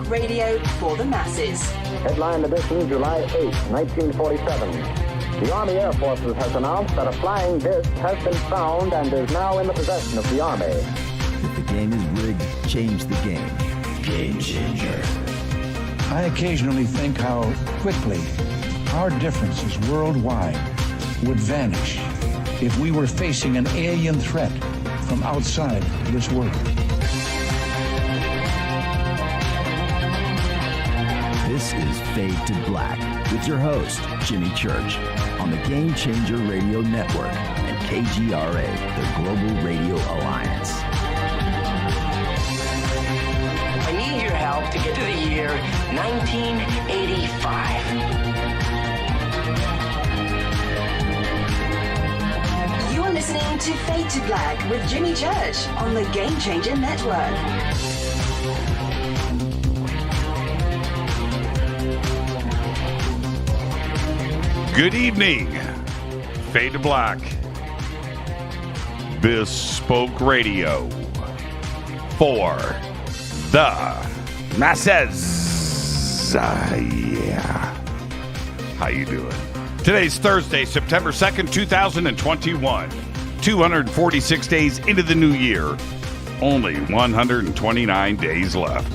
radio for the masses. Headline edition, July 8, 1947. The Army Air Forces has announced that a flying disc has been found and is now in the possession of the Army. If the game is rigged, change the game. Game changer. I occasionally think how quickly our differences worldwide would vanish if we were facing an alien threat from outside this world. This is Fade to Black with your host, Jimmy Church, on the Game Changer Radio Network and KGRA, the Global Radio Alliance. I need your help to get to the year 1985. You're listening to Fade to Black with Jimmy Church on the Game Changer Network. Good evening, Fade to Black, bespoke radio for the masses. Yeah. How you doing? Today's Thursday, September 2nd, 2021. 246 days into the new year. Only 129 days left.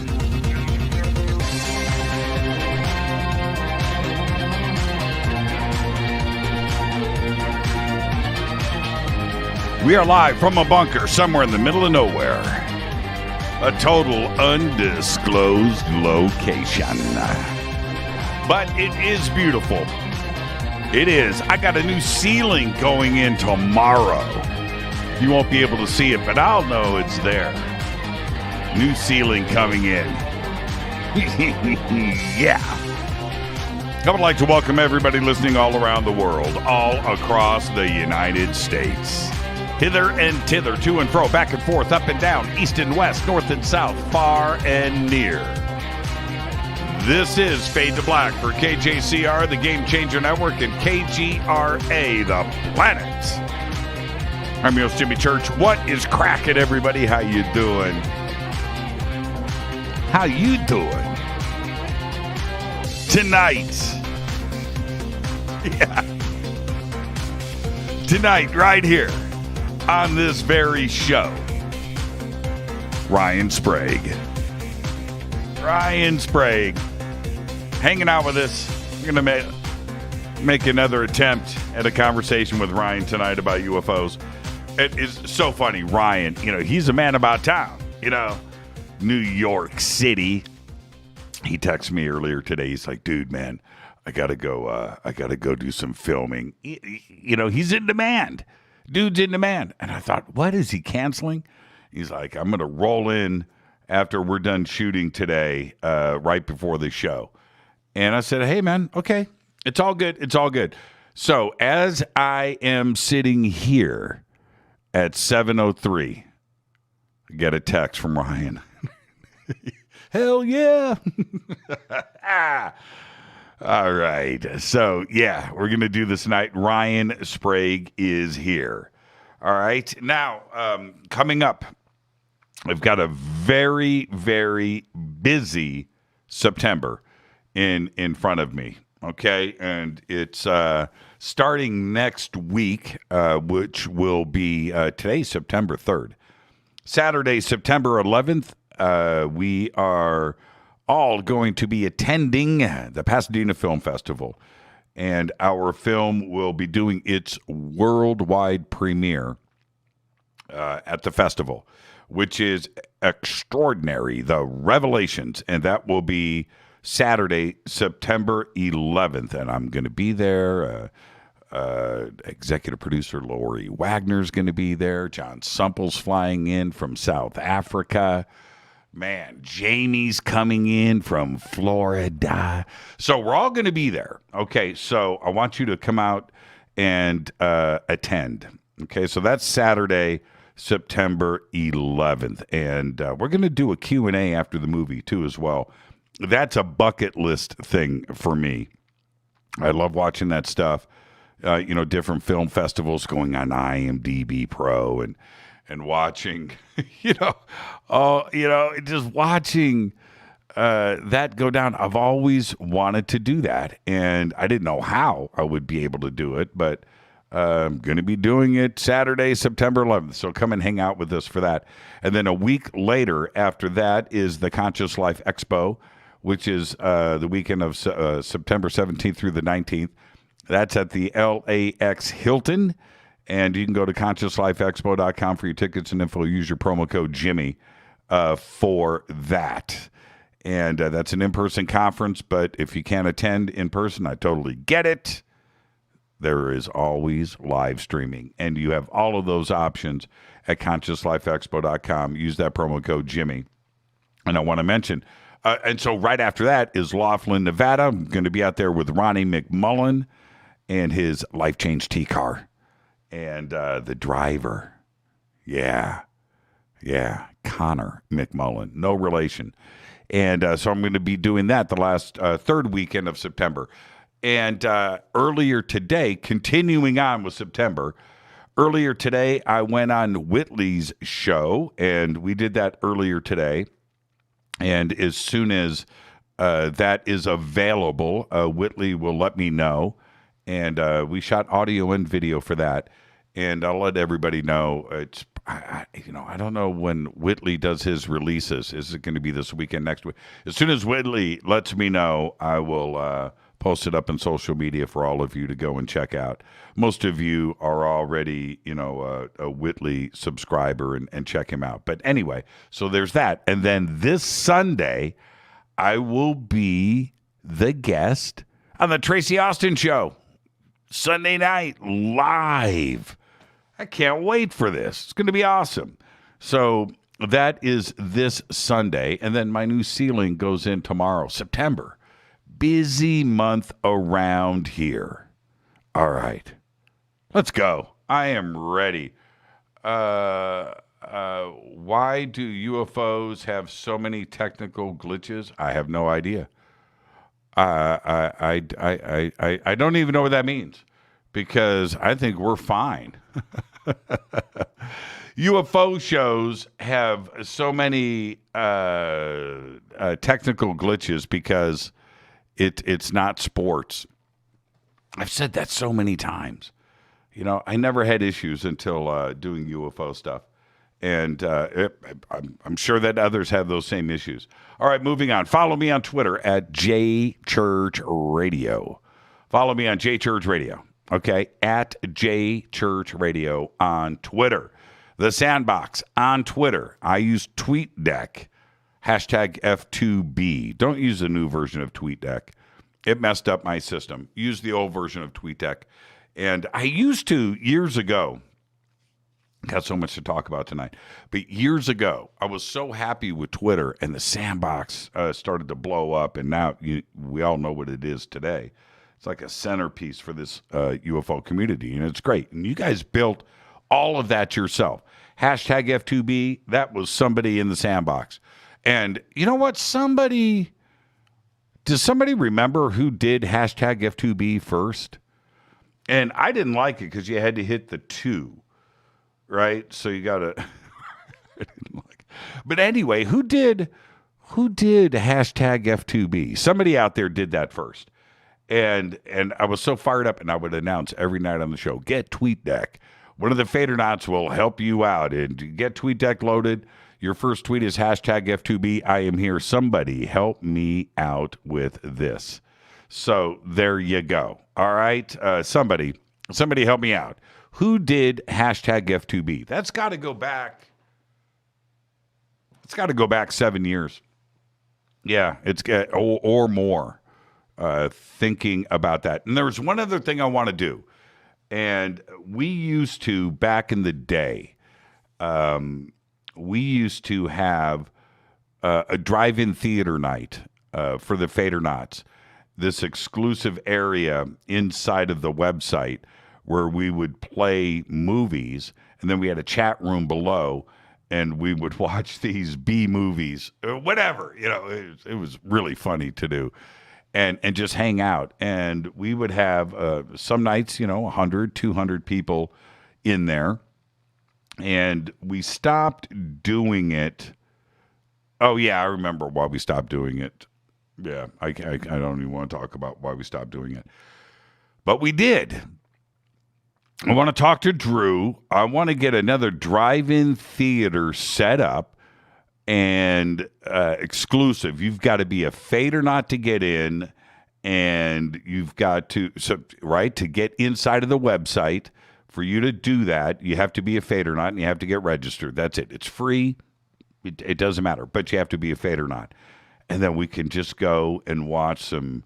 We are live from a bunker somewhere in the middle of nowhere. A total undisclosed location. But it is beautiful. It is. I got a new ceiling going in tomorrow. You won't be able to see it, but I'll know it's there. New ceiling coming in. Yeah. I would like to welcome everybody listening all around the world, all across the United States. Hither and thither, to and fro, back and forth, up and down, east and west, north and south, far and near. This is Fade to Black for KJCR, the Game Changer Network, and KGRA, the planet. I'm your host, Jimmy Church. What is cracking, everybody? How you doing? How you doing? Tonight. Yeah. Tonight, right here. On this very show, Ryan Sprague. Ryan Sprague hanging out with us. We're going to make another attempt at a conversation with Ryan tonight about UFOs. It is so funny. Ryan, he's a man about town, New York City. He texted me earlier today. He's like, dude, man, I got to go do some filming. He's in demand. Dude's in demand. And I thought, what is he canceling? He's like, I'm going to roll in after we're done shooting today, right before the show. And I said, hey, man, okay. It's all good. It's all good. So as I am sitting here at 7:03, I get a text from Ryan. Hell yeah. All right. So, yeah, we're going to do this tonight. Ryan Sprague is here. All right. Now, coming up, I've got a very, very busy September in front of me. Okay. And it's starting next week, which will be today, September 3rd. Saturday, September 11th, we are all going to be attending the Pasadena Film Festival, and our film will be doing its worldwide premiere at the festival, which is extraordinary, The Revelations, and that will be Saturday, September 11th, and I'm going to be there. Executive producer Lori Wagner's going to be there. John Sumpel's flying in from South Africa. Man, Jamie's coming in from Florida. So we're all going to be there. Okay, so I want you to come out and attend. Okay, so that's Saturday, September 11th. And we're going to do a Q&A after the movie, too, as well. That's a bucket list thing for me. I love watching that stuff. Different film festivals going on IMDb Pro and watching, just watching that go down. I've always wanted to do that, and I didn't know how I would be able to do it, but I'm going to be doing it Saturday, September 11th. So come and hang out with us for that. And then a week later after that is the Conscious Life Expo, which is the weekend of September 17th through the 19th. That's at the LAX Hilton. And you can go to consciouslifeexpo.com for your tickets and info. Use your promo code Jimmy for that. And that's an in-person conference. But if you can't attend in person, I totally get it. There is always live streaming. And you have all of those options at consciouslifeexpo.com. Use that promo code Jimmy. And I want to mention, and so right after that is Laughlin, Nevada. I'm going to be out there with Ronnie McMullen and his Life Change T-Car. And the driver. Yeah, Connor McMullen. No relation. And so I'm going to be doing that the last third weekend of September. And earlier today, continuing on with September, earlier today, I went on Whitley's show, and we did that earlier today. And as soon as that is available, Whitley will let me know. And we shot audio and video for that. And I'll let everybody know. I don't know when Whitley does his releases. Is it going to be this weekend, next week? As soon as Whitley lets me know, I will post it up in social media for all of you to go and check out. Most of you are already, a Whitley subscriber and check him out. But anyway, so there's that. And then this Sunday, I will be the guest on the Tracy Austin Show. Sunday night, live. I can't wait for this. It's going to be awesome. So that is this Sunday. And then my new ceiling goes in tomorrow, September. Busy month around here. All right. Let's go. I am ready. Why do UFOs have so many technical glitches? I have no idea. I don't even know what that means, because I think we're fine. UFO shows have so many technical glitches because it's not sports. I've said that so many times. I never had issues until doing UFO stuff. And I'm sure that others have those same issues. All right, moving on. Follow me on Twitter at JChurchRadio. Follow me on JChurchRadio. Okay, at JChurchRadio on Twitter. The Sandbox on Twitter. I use TweetDeck. Hashtag F2B. Don't use the new version of TweetDeck. It messed up my system. Use the old version of TweetDeck. And I used to, years ago, got so much to talk about tonight, but years ago, I was so happy with Twitter, and the Sandbox started to blow up, and now we all know what it is today. It's like a centerpiece for this UFO community, and it's great. And you guys built all of that yourself. Hashtag F2B, that was somebody in the Sandbox. And you know what? Does somebody remember who did hashtag F2B first? And I didn't like it because you had to hit the 2, right? So you got to... But anyway, who did hashtag F2B? Somebody out there did that first. And I was so fired up, and I would announce every night on the show, get TweetDeck. One of the Fadernauts will help you out. And get TweetDeck loaded. Your first tweet is hashtag F2B. I am here. Somebody help me out with this. So there you go. All right. Somebody help me out. Who did hashtag F2B? That's got to go back. It's got to go back 7 years. Yeah, it's or more. Thinking about that. And there's one other thing I want to do. And we used to, back in the day, we used to have a drive-in theater night for the Fadernauts. This exclusive area inside of the website where we would play movies, and then we had a chat room below, and we would watch these B movies, whatever. It was really funny to do. And just hang out. And we would have some nights, 100, 200 people in there. And we stopped doing it Oh, yeah, I remember why we stopped doing it. Yeah, I don't even want to talk about why we stopped doing it. But we did. I want to talk to Drew. I want to get another drive-in theater set up and exclusive. You've got to be a fader not to get in, and you've got to, to get inside of the website. For you to do that, you have to be a fader not, and you have to get registered. That's it. It's free. It doesn't matter, but you have to be a fader not. And then we can just go and watch some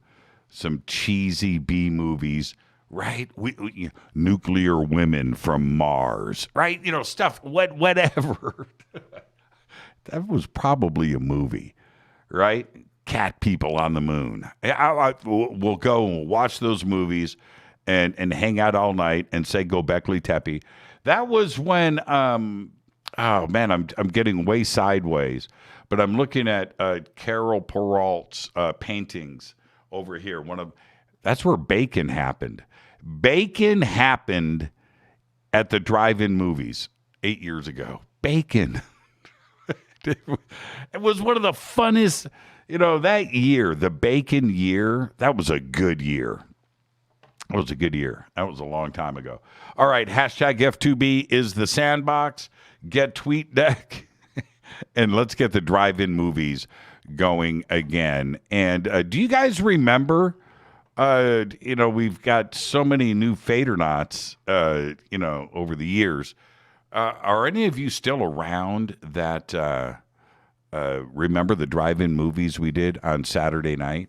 cheesy B movies, right? We nuclear women from Mars, right? Stuff, whatever. That was probably a movie, right? Cat people on the moon. We'll go and we'll watch those movies and hang out all night and say Gobekli Tepe. That was when, oh man, I'm getting way sideways, but I'm looking at Carol Peralt's paintings over here. That's where Bacon happened. Bacon happened at the drive-in movies 8 years ago. Bacon. It was one of the funnest, that year, the Bacon year, that was a good year. That was a good year. That was a long time ago. All right, hashtag F2B is the sandbox. Get TweetDeck, and let's get the drive-in movies going again. And do you guys remember, we've got so many new Fadernauts, over the years. Are any of you still around that remember the drive-in movies we did on Saturday night?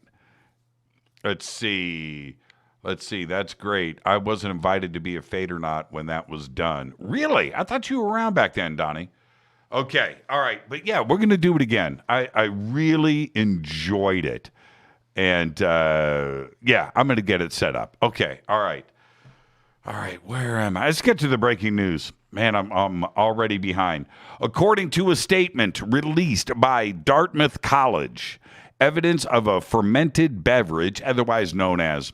Let's see. That's great. I wasn't invited to be a Fadernaut when that was done. Really? I thought you were around back then, Donnie. Okay. All right. But yeah, we're going to do it again. I really enjoyed it. And yeah, I'm going to get it set up. Okay. All right. Where am I? Let's get to the breaking news. Man, I'm already behind. According to a statement released by Dartmouth College, evidence of a fermented beverage, otherwise known as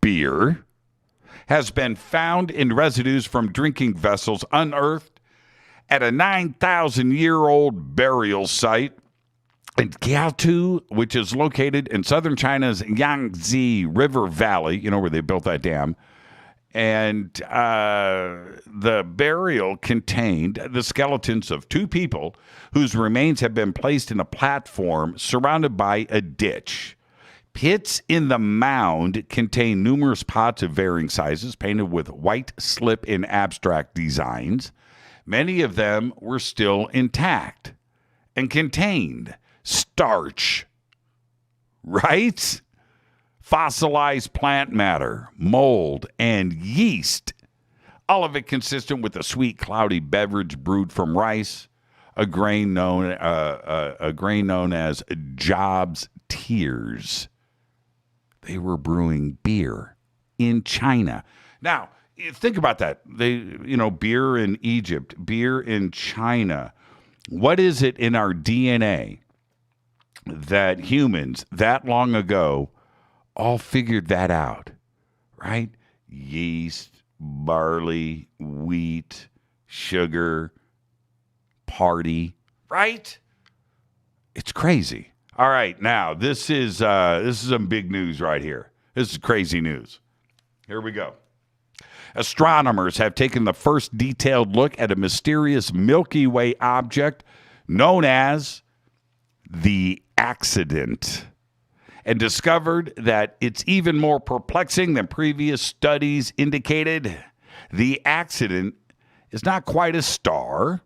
beer, has been found in residues from drinking vessels unearthed at a 9,000-year-old burial site in Jiaotu, which is located in southern China's Yangtze River Valley, where they built that dam. And the burial contained the skeletons of two people whose remains have been placed in a platform surrounded by a ditch. Pits in the mound contain numerous pots of varying sizes painted with white slip in abstract designs. Many of them were still intact and contained starch, right? Fossilized plant matter, mold, and yeast. All of it consistent with a sweet, cloudy beverage brewed from rice, a grain known as Job's Tears. They were brewing beer in China. Now, think about that. Beer in Egypt, beer in China. What is it in our DNA that humans that long ago all figured that out, right? Yeast, barley, wheat, sugar, party, right? It's crazy. All right, now this is some big news right here. This is crazy news. Here we go. Astronomers have taken the first detailed look at a mysterious Milky Way object known as the Accident, and discovered that it's even more perplexing than previous studies indicated. The Accident is not quite a star.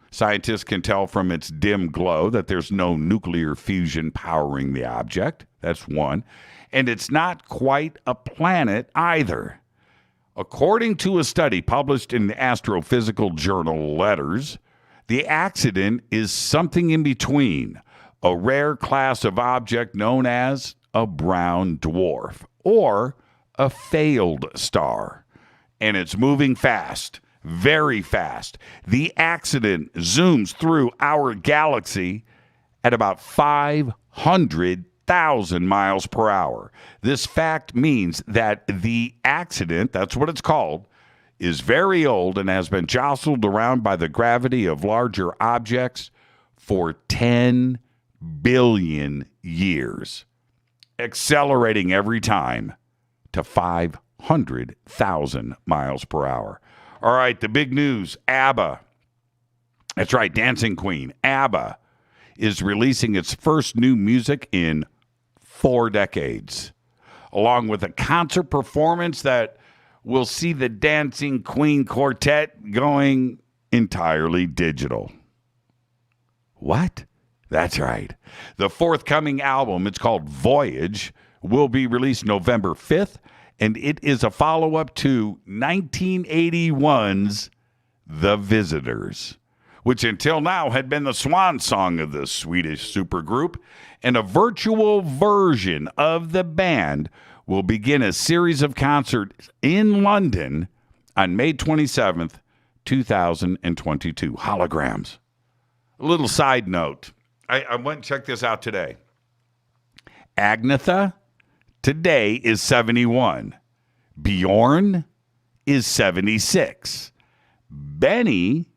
Scientists can tell from its dim glow that there's no nuclear fusion powering the object. That's one. And it's not quite a planet either. According to a study published in the astrophysical journal Letters, the Accident is something in between a rare class of object known as a brown dwarf or a failed star. And it's moving fast, very fast. The Accident zooms through our galaxy at about 500,000 miles per hour. This fact means that the Accident, that's what it's called, is very old and has been jostled around by the gravity of larger objects for 10 billion years, accelerating every time to 500,000 miles per hour. All right, the big news, ABBA. That's right, Dancing Queen. ABBA is releasing its first new music in 4 decades, along with a concert performance that will see the Dancing Queen Quartet going entirely digital. What? That's right. The forthcoming album, it's called Voyage, will be released November 5th, and it is a follow-up to 1981's The Visitors, which until now had been the swan song of the Swedish supergroup, and a virtual version of the band will begin a series of concerts in London on May 27th, 2022. Holograms. A little side note. I went and checked this out today. Agnetha today is 71. Bjorn is 76. Benny,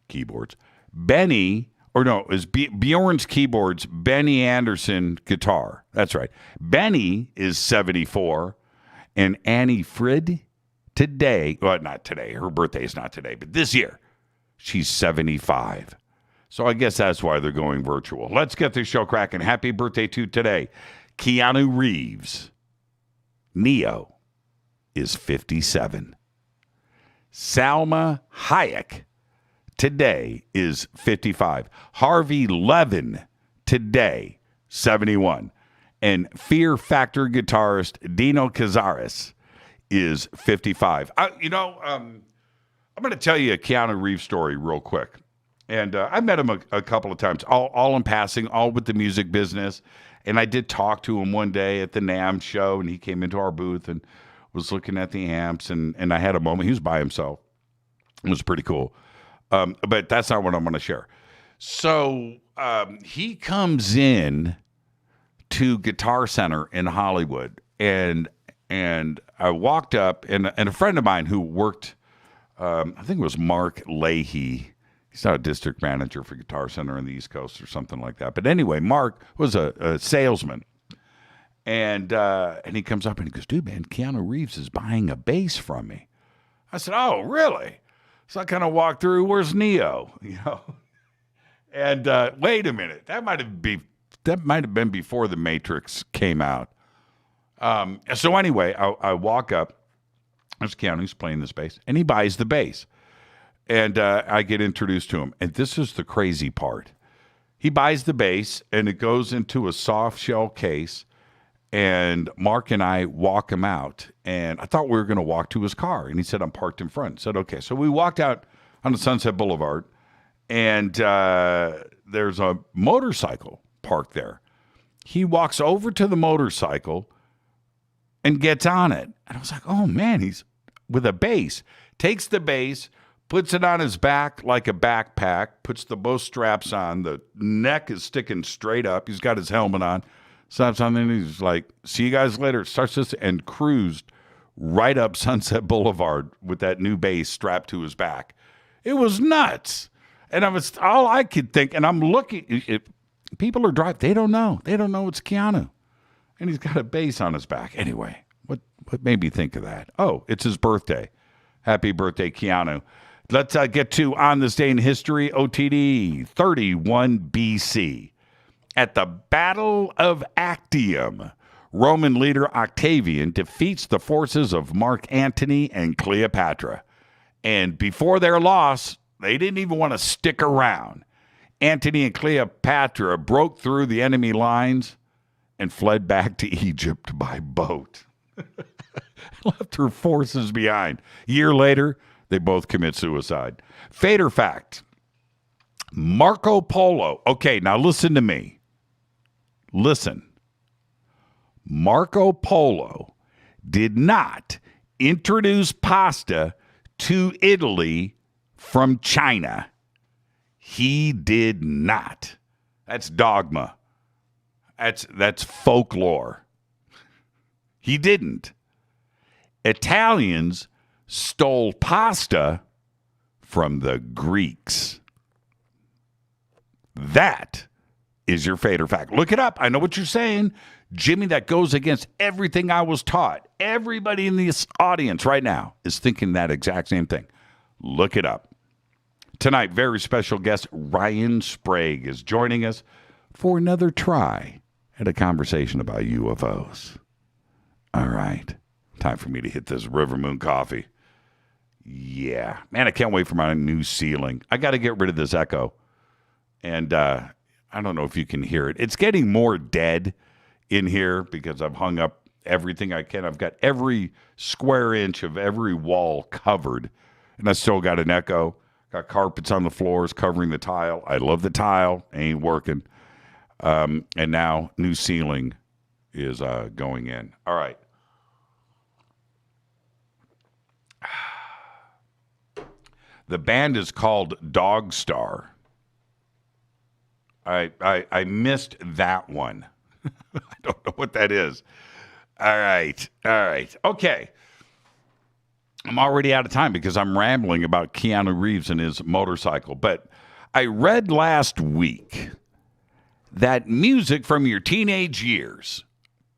keyboards. Benny, or no, is Bjorn's keyboards, Benny Anderson guitar. That's right. Benny is 74. And Annie Frid today, well, not today. Her birthday is not today, but this year, she's 75. So I guess that's why they're going virtual. Let's get this show cracking. Happy birthday to today, Keanu Reeves. Neo is 57. Salma Hayek today is 55. Harvey Levin today, 71. And Fear Factor guitarist Dino Cazares is 55. I'm going to tell you a Keanu Reeves story real quick. And I met him a couple of times, all in passing, all with the music business. And I did talk to him one day at the NAMM show, and he came into our booth and was looking at the amps, and I had a moment. He was by himself. It was pretty cool. But that's not what I'm going to share. So he comes in to Guitar Center in Hollywood, and I walked up, and a friend of mine who worked, I think it was Mark Leahy. He's not a district manager for Guitar Center on the East Coast or something like that. But anyway, Mark was a salesman. And he comes up and he goes, dude, man, Keanu Reeves is buying a bass from me. I said, oh, really? So I kind of walked through, where's Neo? And wait a minute, that might have been before The Matrix came out. So anyway, I walk up, there's Keanu's playing this bass, and he buys the bass. And I get introduced to him. And this is the crazy part. He buys the bass, and it goes into a soft shell case. And Mark and I walk him out. And I thought we were going to walk to his car. And he said, I'm parked in front. I said, okay. So we walked out on the Sunset Boulevard. And there's a motorcycle parked there. He walks over to the motorcycle and gets on it. And I was like, oh, man, he's with a bass. Takes the bass, puts it on his back like a backpack, puts the bow straps on. The neck is sticking straight up. He's got his helmet on. Stops on there, and he's like, see you guys later. Starts this and cruised right up Sunset Boulevard with that new bass strapped to his back. It was nuts. And all I could think, and I'm looking, people are driving. They don't know. They don't know it's Keanu. And he's got a bass on his back. Anyway, what made me think of that? Oh, it's his birthday. Happy birthday, Keanu. Let's get to On This Day in History, OTD, 31 BC. At the Battle of Actium, Roman leader Octavian defeats the forces of Mark Antony and Cleopatra. And before their loss, they didn't even want to stick around. Antony and Cleopatra broke through the enemy lines and fled back to Egypt by boat. Left her forces behind. A year later, they both commit suicide. Fate or fact? Marco Polo. Okay, now listen to me. Listen. Marco Polo did not introduce pasta to Italy from China. He did not. That's dogma. That's folklore. He didn't. Italians stole pasta from the Greeks. That is your fate or fact. Look it up. I know what you're saying. Jimmy, that goes against everything I was taught. Everybody in this audience right now is thinking that exact same thing. Look it up. Tonight, very special guest Ryan Sprague is joining us for another try at a conversation about UFOs. All right. Time for me to hit this River Moon coffee. Yeah. Man, I can't wait for my new ceiling. I got to get rid of this echo. And I don't know if you can hear it. It's getting more dead in here because I've hung up everything I can. I've got every square inch of every wall covered. And I still got an echo. Got carpets on the floors covering the tile. I love the tile. Ain't working. And now new ceiling is going in. All right. The band is called Dog Star. I missed that one. I don't know what that is. All right. Okay. I'm already out of time because I'm rambling about Keanu Reeves and his motorcycle. But I read last week that music from your teenage years,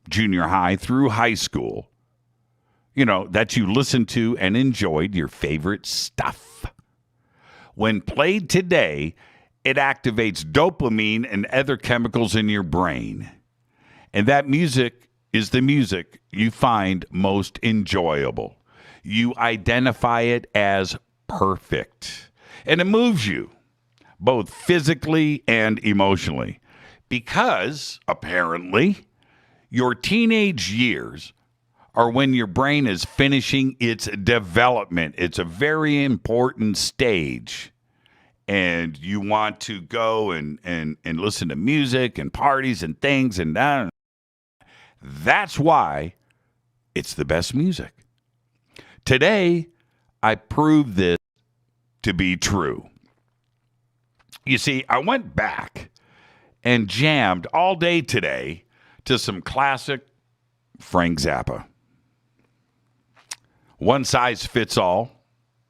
junior high through high school, that you listened to and enjoyed, your favorite stuff, when played today, it activates dopamine and other chemicals in your brain. And that music is the music you find most enjoyable. You identify it as perfect. And it moves you, both physically and emotionally. Because, apparently, your teenage years are when your brain is finishing its development. It's a very important stage. And you want to go and listen to music and parties and things. And that's why it's the best music. Today, I proved this to be true. You see, I went back and jammed all day today to some classic Frank Zappa. One Size Fits All,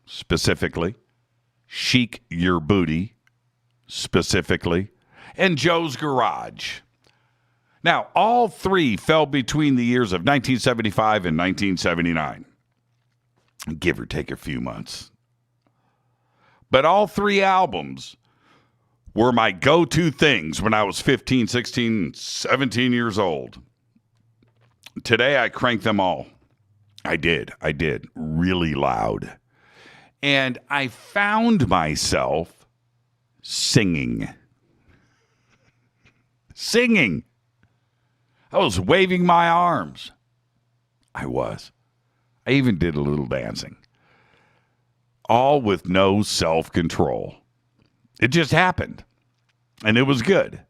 specifically. Chic Your Booty, specifically. And Joe's Garage. Now, all three fell between the years of 1975 and 1979. Give or take a few months. But all three albums were my go-to things when I was 15, 16, 17 years old. Today, I cranked them all. I did. Really loud. And I found myself singing. I was waving my arms. I even did a little dancing. All with no self-control. It just happened. And it was good.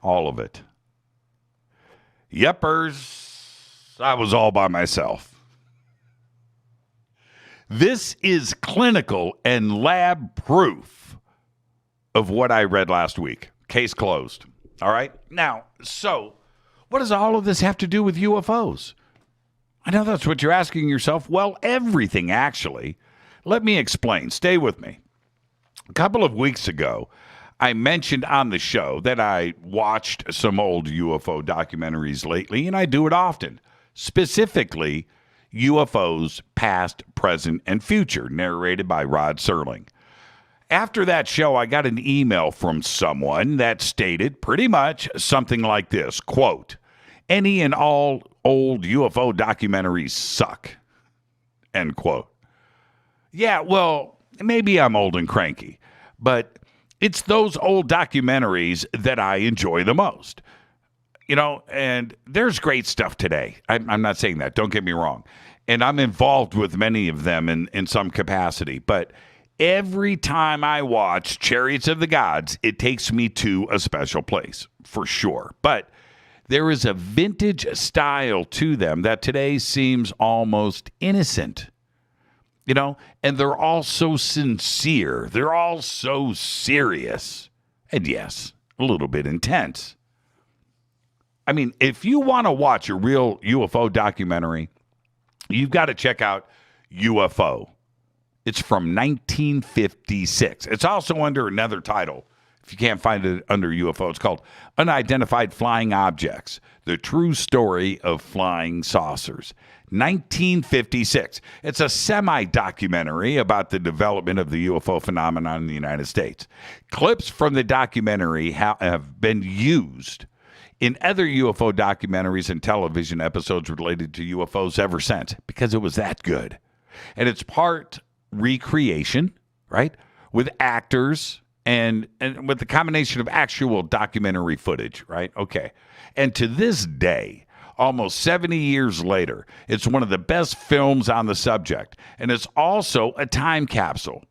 All of it. Yepers. I was all by myself. This is clinical and lab proof of what I read last week. Case closed. All right? Now, so what does all of this have to do with UFOs? I know that's what you're asking yourself. Well, everything, actually. Let me explain. Stay with me. A couple of weeks ago, I mentioned on the show that I watched some old UFO documentaries lately, and I do it often. Specifically, UFOs Past, Present, and Future, narrated by Rod Serling. After that show, I got an email from someone that stated pretty much something like this, quote, "Any and all old UFO documentaries suck," end quote. Yeah, well, maybe I'm old and cranky, but it's those old documentaries that I enjoy the most. And there's great stuff today. I'm not saying that. Don't get me wrong. And I'm involved with many of them in some capacity. But every time I watch Chariots of the Gods, it takes me to a special place, for sure. But there is a vintage style to them that today seems almost innocent. And they're all so sincere. They're all so serious. And yes, a little bit intense. I mean, if you want to watch a real UFO documentary, you've got to check out UFO. It's from 1956. It's also under another title, If you can't find it under UFO, it's called Unidentified Flying Objects, The True Story of Flying Saucers. 1956. It's a semi-documentary about the development of the UFO phenomenon in the United States. Clips from the documentary have been used in other UFO documentaries and television episodes related to UFOs ever since, because it was that good. And it's part recreation, right, with actors and with the combination of actual documentary footage, right? Okay. And to this day, almost 70 years later, it's one of the best films on the subject. And it's also a time capsule.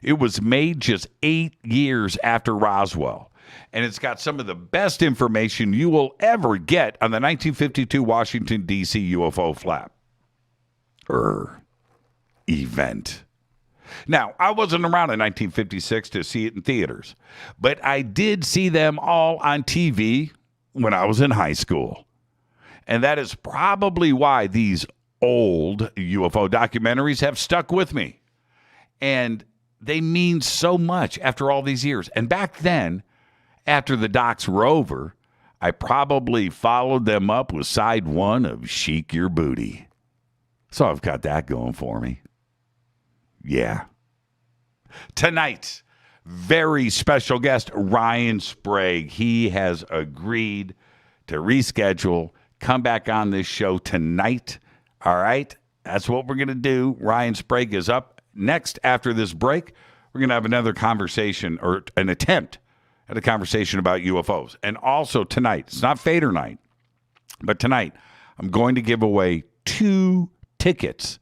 It was made just 8 years after Roswell. And it's got some of the best information you will ever get on the 1952 Washington, D.C. UFO flap event. Now, I wasn't around in 1956 to see it in theaters, but I did see them all on TV when I was in high school. And that is probably why these old UFO documentaries have stuck with me. And they mean so much after all these years. And back then, after the docs were over, I probably followed them up with side one of Chic Your Booty. So I've got that going for me. Yeah. Tonight, very special guest, Ryan Sprague. He has agreed to reschedule, come back on this show tonight. All right? That's what we're going to do. Ryan Sprague is up next after this break. We're going to have another conversation, or an attempt at a conversation about UFOs. And also tonight, it's not Fader night, but tonight I'm going to give away 2 tickets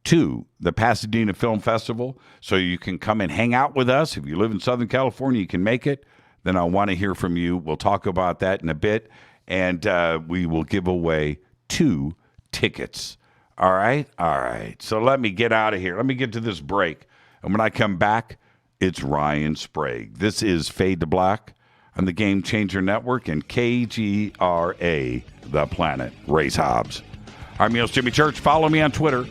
to the Pasadena Film Festival, so you can come and hang out with us. If you live in Southern California, you can make it. Then I want to hear from you. We'll talk about that in a bit, and we will give away 2 tickets. All right? All right. So let me get out of here. Let me get to this break. And when I come back, it's Ryan Sprague. This is Fade to Black on the Game Changer Network and KGRA, The Planet. Race Hobbs. I'm your host, Jimmy Church. Follow me on Twitter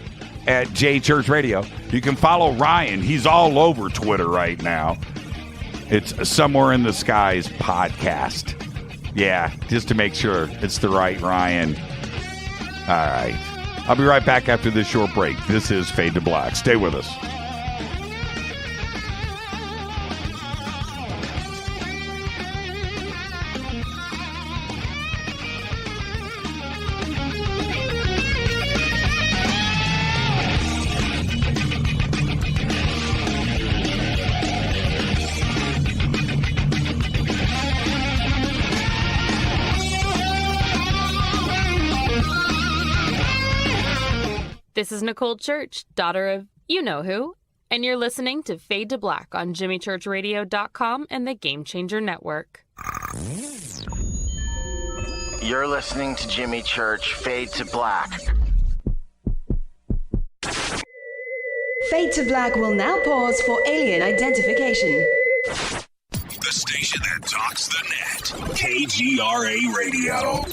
at JChurchRadio. You can follow Ryan. He's all over Twitter right now. It's Somewhere in the Skies podcast. Yeah, just to make sure it's the right Ryan. All right. I'll be right back after this short break. This is Fade to Black. Stay with us. This is Nicole Church, daughter of you-know-who, and you're listening to Fade to Black on JimmyChurchRadio.com and the Game Changer Network. You're listening to Jimmy Church, Fade to Black. Fade to Black will now pause for alien identification. The station that talks the net. KGRA Radio.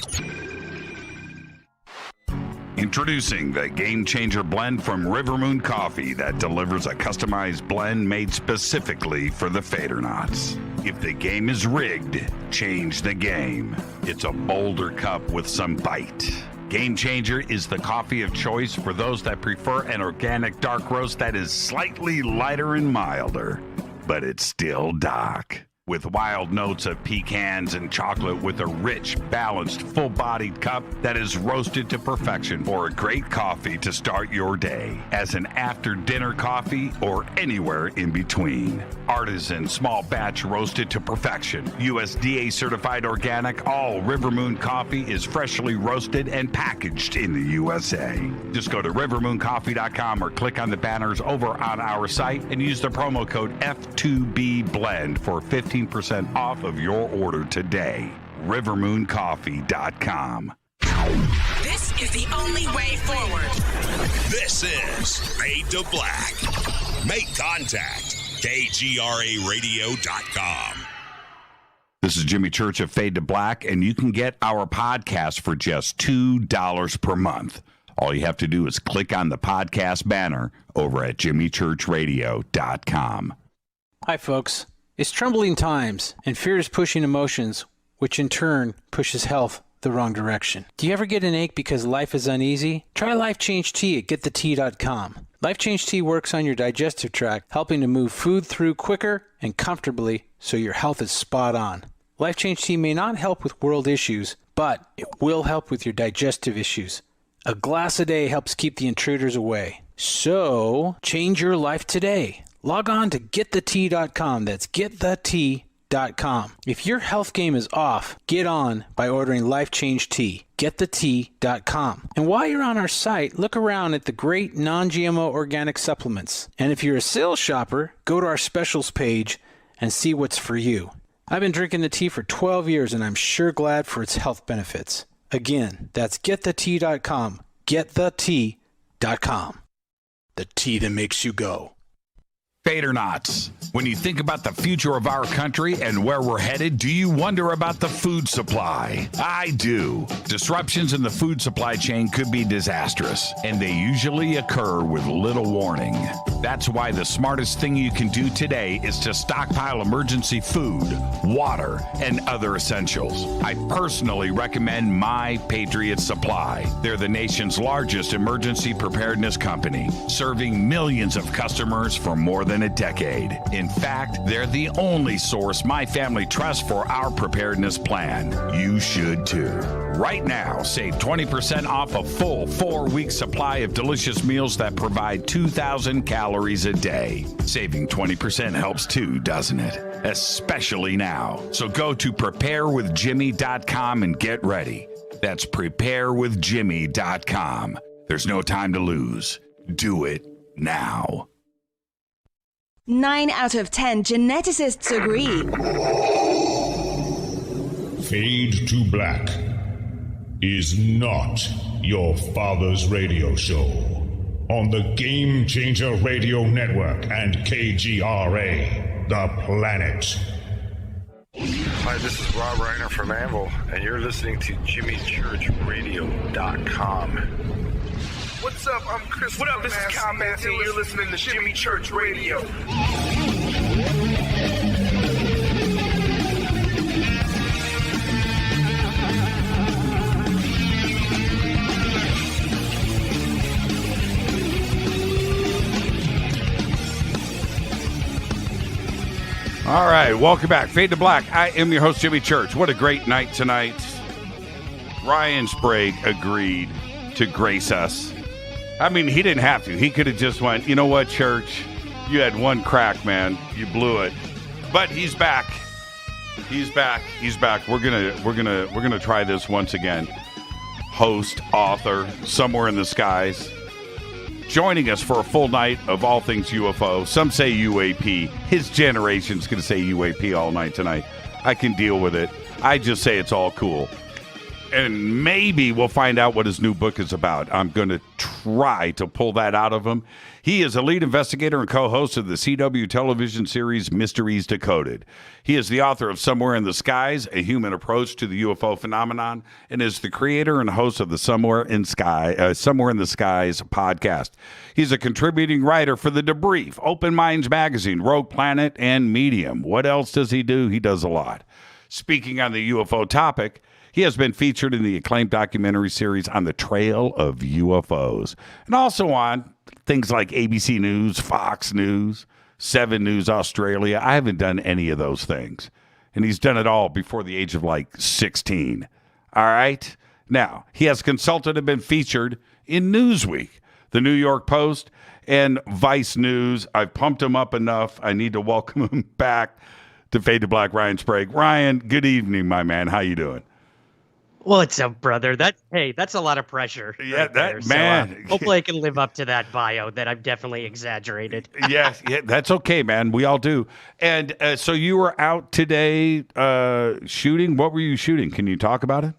Introducing the Game Changer blend from River Moon Coffee that delivers a customized blend made specifically for the Fadernauts. If the game is rigged, change the game. It's a bolder cup with some bite. Game Changer is the coffee of choice for those that prefer an organic dark roast that is slightly lighter and milder, but it's still dark. With wild notes of pecans and chocolate with a rich, balanced, full-bodied cup that is roasted to perfection for a great coffee to start your day, as an after-dinner coffee or anywhere in between. Artisan, small batch roasted to perfection. USDA certified organic, all River Moon coffee is freshly roasted and packaged in the USA. Just go to rivermooncoffee.com or click on the banners over on our site and use the promo code F2B Blend for 15% off of your order today. rivermooncoffee.com. This is the only way forward. This is Fade to Black. Make contact. KGRARadio.com. This is Jimmy Church of Fade to Black, and you can get our podcast for just $2 per month. All you have to do is click on the podcast banner over at jimmychurchradio.com. Hi, folks. It's troubling times, and fear is pushing emotions, which in turn pushes health the wrong direction. Do you ever get an ache because life is uneasy? Try Life Change Tea at getthetea.com. Life Change Tea works on your digestive tract, helping to move food through quicker and comfortably so your health is spot on. Life Change Tea may not help with world issues, but it will help with your digestive issues. A glass a day helps keep the intruders away. So, change your life today. Log on to getthetea.com. That's getthetea.com. If your health game is off, get on by ordering Life Change Tea. Getthetea.com. And while you're on our site, look around at the great non-GMO organic supplements. And if you're a sales shopper, go to our specials page and see what's for you. I've been drinking the tea for 12 years and I'm sure glad for its health benefits. Again, that's getthetea.com. Getthetea.com. The tea that makes you go. Fadernauts, when you think about the future of our country and where we're headed, do you wonder about the food supply? I do. Disruptions in the food supply chain could be disastrous, and they usually occur with little warning. That's why the smartest thing you can do today is to stockpile emergency food, water, and other essentials. I personally recommend My Patriot Supply. They're the nation's largest emergency preparedness company, serving millions of customers for more than a decade. In fact, they're the only source my family trusts for our preparedness plan. You should too. Right now, save 20% off a full 4-week supply of delicious meals that provide 2,000 calories a day. Saving 20% helps too, doesn't it? Especially now. So go to preparewithjimmy.com and get ready. That's preparewithjimmy.com. There's no time to lose. Do it now. 9 out of 10 geneticists agree. Fade to Black is not your father's radio show on the Game Changer Radio Network and KGRA, The Planet. Hi, this is Rob Reiner from Anvil, and you're listening to JimmyChurchRadio.com. What's up? I'm Chris. What up? This is Kyle Manson. You're listening to Jimmy Church Radio. All right, welcome back. Fade to Black. I am your host, Jimmy Church. What a great night tonight. Ryan Sprague agreed to grace us. I mean, he didn't have to. He could have just went, you know what, Church? You had one crack, man. You blew it. But he's back. He's back. He's back. We're gonna try this once again. Host, author, somewhere in the skies. Joining us for a full night of all things UFO. Some say UAP. His generation's going to say UAP all night tonight. I can deal with it. I just say it's all cool. And maybe we'll find out what his new book is about. I'm going to try to pull that out of him. He is a lead investigator and co-host of the CW television series Mysteries Decoded. He is the author of Somewhere in the Skies, A Human Approach to the UFO Phenomenon, and is the creator and host of the Somewhere in the Skies podcast. He's a contributing writer for the Debrief, Open Minds Magazine, Rogue Planet, and Medium. What else does he do? He does a lot. Speaking on the UFO topic, he has been featured in the acclaimed documentary series on the Trail of UFOs, and also on things like ABC News, Fox News, 7 News Australia. I haven't done any of those things, and he's done it all before the age of like 16. All right? Now, he has consulted and been featured in Newsweek, the New York Post, and Vice News. I've pumped him up enough. I need to welcome him back to Fade to Black, Ryan Sprague. Ryan, good evening, my man. How you doing? What's up, brother? That's a lot of pressure. Yeah, right that there. man. So, hopefully, I can live up to that bio that I've definitely exaggerated. yeah, that's okay, man. We all do. And so you were out today shooting. What were you shooting? Can you talk about it?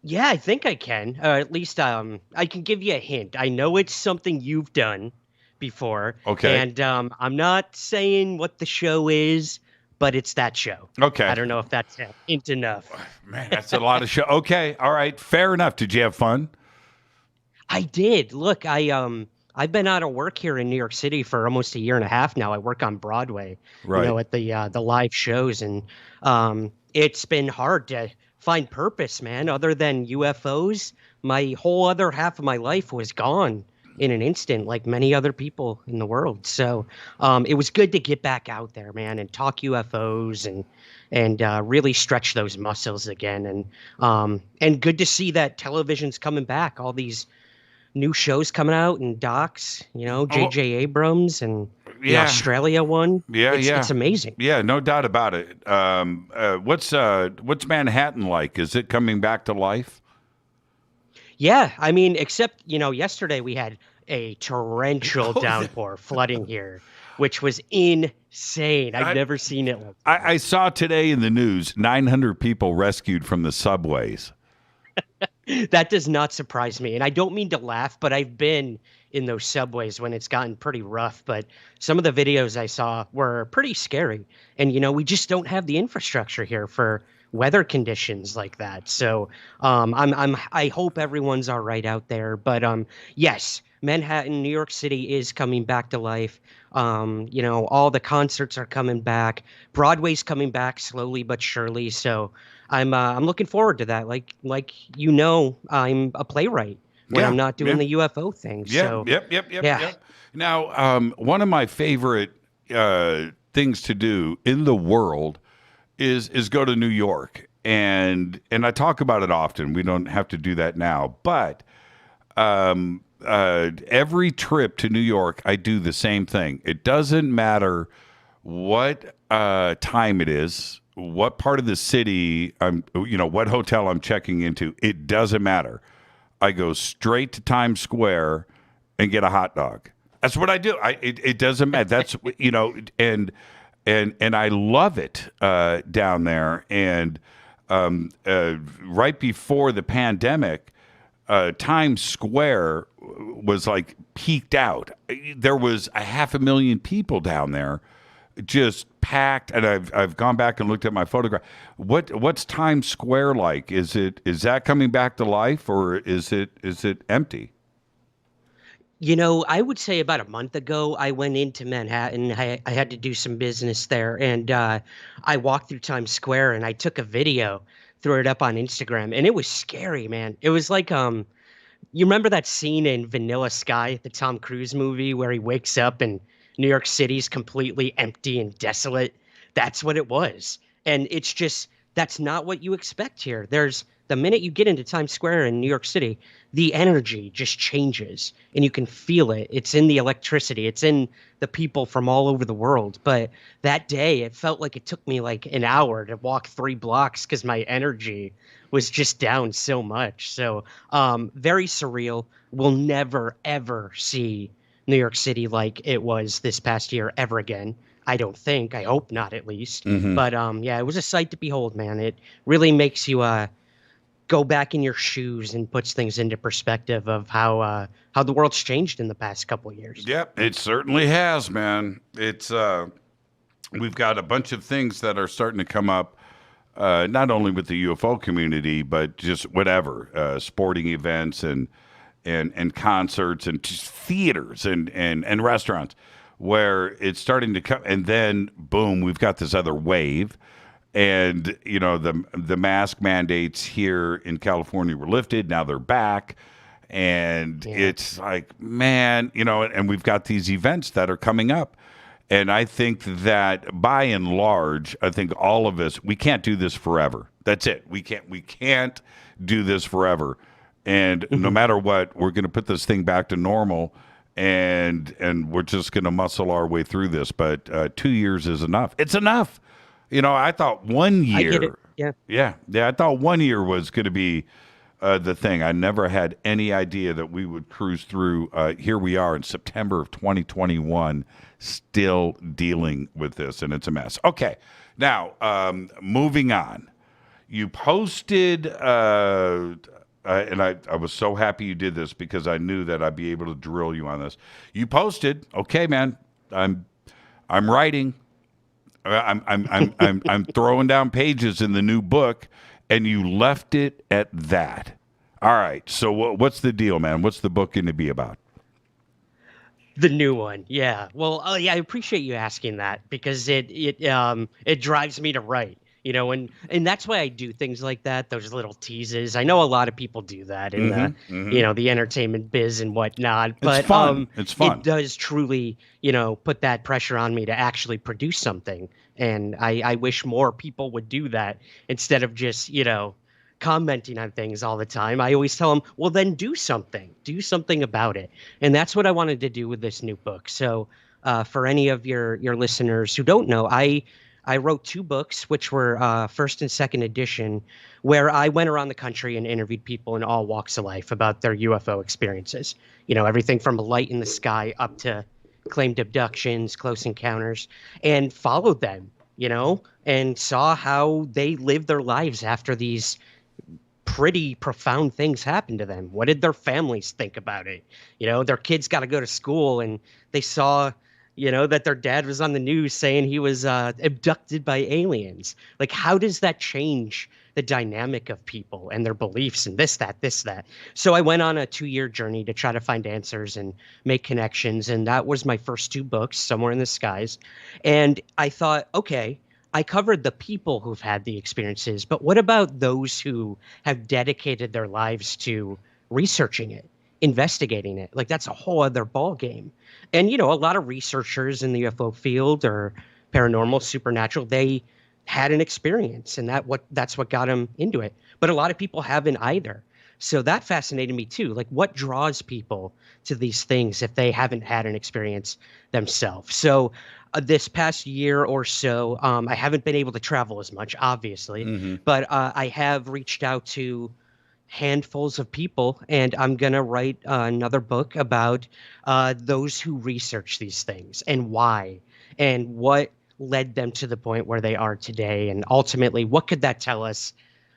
Yeah, I think I can. At least I can give you a hint. I know it's something you've done before. Okay. And I'm not saying what the show is, but it's that show. Okay. I don't know if that's a hint enough. Man, that's a lot of show. Okay. All right. Fair enough. Did you have fun? I did. Look, I I've been out of work here in New York City for almost a year and a half now. I work on Broadway, Right. at the live shows, and it's been hard to find purpose, man. Other than UFOs, my whole other half of my life was gone in an instant, like many other people in the world. So it was good to get back out there, man, and talk UFOs and really stretch those muscles again. And good to see that television's coming back. All these new shows coming out and docs, J.J. Abrams and the Australia one. It's amazing. Yeah, no doubt about it. What's Manhattan like? Is it coming back to life? Yeah, I mean, except, yesterday we had a torrential downpour flooding here, which was insane. I've never seen it like that. I saw today in the news 900 people rescued from the subways. That does not surprise me. And I don't mean to laugh, but I've been in those subways when it's gotten pretty rough. But some of the videos I saw were pretty scary. And, we just don't have the infrastructure here for weather conditions like that. So I hope everyone's all right out there. But yes, Manhattan, New York City is coming back to life. All the concerts are coming back. Broadway's coming back slowly but surely. So I'm looking forward to that. Like I'm a playwright when I'm not doing the UFO thing. Yeah. So, Yep. Now, one of my favorite things to do in the world is go to New York, and I talk about it often. We don't have to do that now, but every trip to New York, I do the same thing. It doesn't matter what time it is, what part of the city what hotel I'm checking into. It doesn't matter. I go straight to Times Square and get a hot dog. That's what I do. It doesn't matter. That's and I love it down there. And right before the pandemic, Times Square was like peaked out. There was 500,000 people down there, just packed. And I've gone back and looked at my photograph. What's Times Square like? Is that coming back to life, or is it empty? I would say about a month ago, I went into Manhattan. I had to do some business there, and I walked through Times Square, and I took a video, threw it up on Instagram, and it was scary, man. It was like, you remember that scene in Vanilla Sky, the Tom Cruise movie, where he wakes up and New York City's completely empty and desolate? That's what it was. And it's just, that's not what you expect here. The minute you get into Times Square in New York City, the energy just changes and you can feel it. It's in the electricity. It's in the people from all over the world. But that day, it felt like it took me like an hour to walk 3 blocks because my energy was just down so much. So very surreal. We'll never, ever see New York City like it was this past year ever again. I don't think. I hope not, at least. Mm-hmm. But it was a sight to behold, man. It really makes you go back in your shoes and puts things into perspective of how the world's changed in the past couple of years. Yep, it certainly has, man. It's we've got a bunch of things that are starting to come up, not only with the UFO community, but just whatever, sporting events and concerts and just theaters and restaurants, where it's starting to come. And then, boom, we've got this other wave. And, the mask mandates here in California were lifted. Now they're back. And it's like, man, and we've got these events that are coming up. And I think that by and large, I think all of us, we can't do this forever. That's it. We can't do this forever. And no matter what, we're going to put this thing back to normal. And we're just going to muscle our way through this. But 2 years is enough. It's enough. I thought 1 year. I get it. Yeah. I thought 1 year was going to be the thing. I never had any idea that we would cruise through. Here we are in September of 2021, still dealing with this, and it's a mess. Okay, now moving on. You posted, and I was so happy you did this because I knew that I'd be able to drill you on this. You posted, okay, man, I'm writing. I'm throwing down pages in the new book, and you left it at that. All right. So what's the deal, man? What's the book going to be about? The new one, yeah. Well, yeah, I appreciate you asking that because it drives me to write, and that's why I do things like that, those little teases. I know a lot of people do that in the entertainment biz and whatnot, but It's fun. It's fun. It does truly, put that pressure on me to actually produce something, and I wish more people would do that instead of just, commenting on things all the time. I always tell them, well, then do something about it. And that's what I wanted to do with this new book. So for any of your listeners who don't know, I wrote 2 books, which were first and second edition, where I went around the country and interviewed people in all walks of life about their UFO experiences. Everything from a light in the sky up to claimed abductions, close encounters, and followed them, and saw how they lived their lives after these pretty profound things happened to them. What did their families think about it? Their kids got to go to school and they saw, that their dad was on the news saying he was abducted by aliens. Like, how does that change the dynamic of people and their beliefs and this, that? So I went on a 2-year journey to try to find answers and make connections. And that was my first 2 books, Somewhere in the Skies. And I thought, okay, I covered the people who've had the experiences, but what about those who have dedicated their lives to researching it, investigating it? Like, that's a whole other ballgame. And, a lot of researchers in the UFO field or paranormal, supernatural, they had an experience, and that's what got them into it. But a lot of people haven't either. So that fascinated me too. Like, what draws people to these things if they haven't had an experience themselves? So this past year or so, I haven't been able to travel as much, obviously, but I have reached out to handfuls of people, and I'm going to write another book about those who research these things and why and what led them to the point where they are today. And ultimately, what could that tell us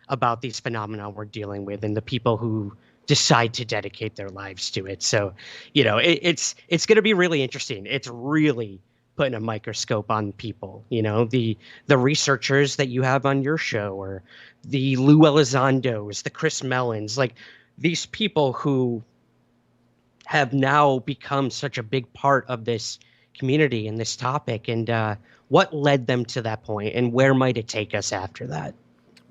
about these phenomena we're dealing with and the people who decide to dedicate their lives to it? So, it's going to be really interesting. It's really putting a microscope on people, the researchers that you have on your show, or the Lou Elizondos, the Chris Mellons, like these people who have now become such a big part of this community and this topic, and what led them to that point, and where might it take us after that?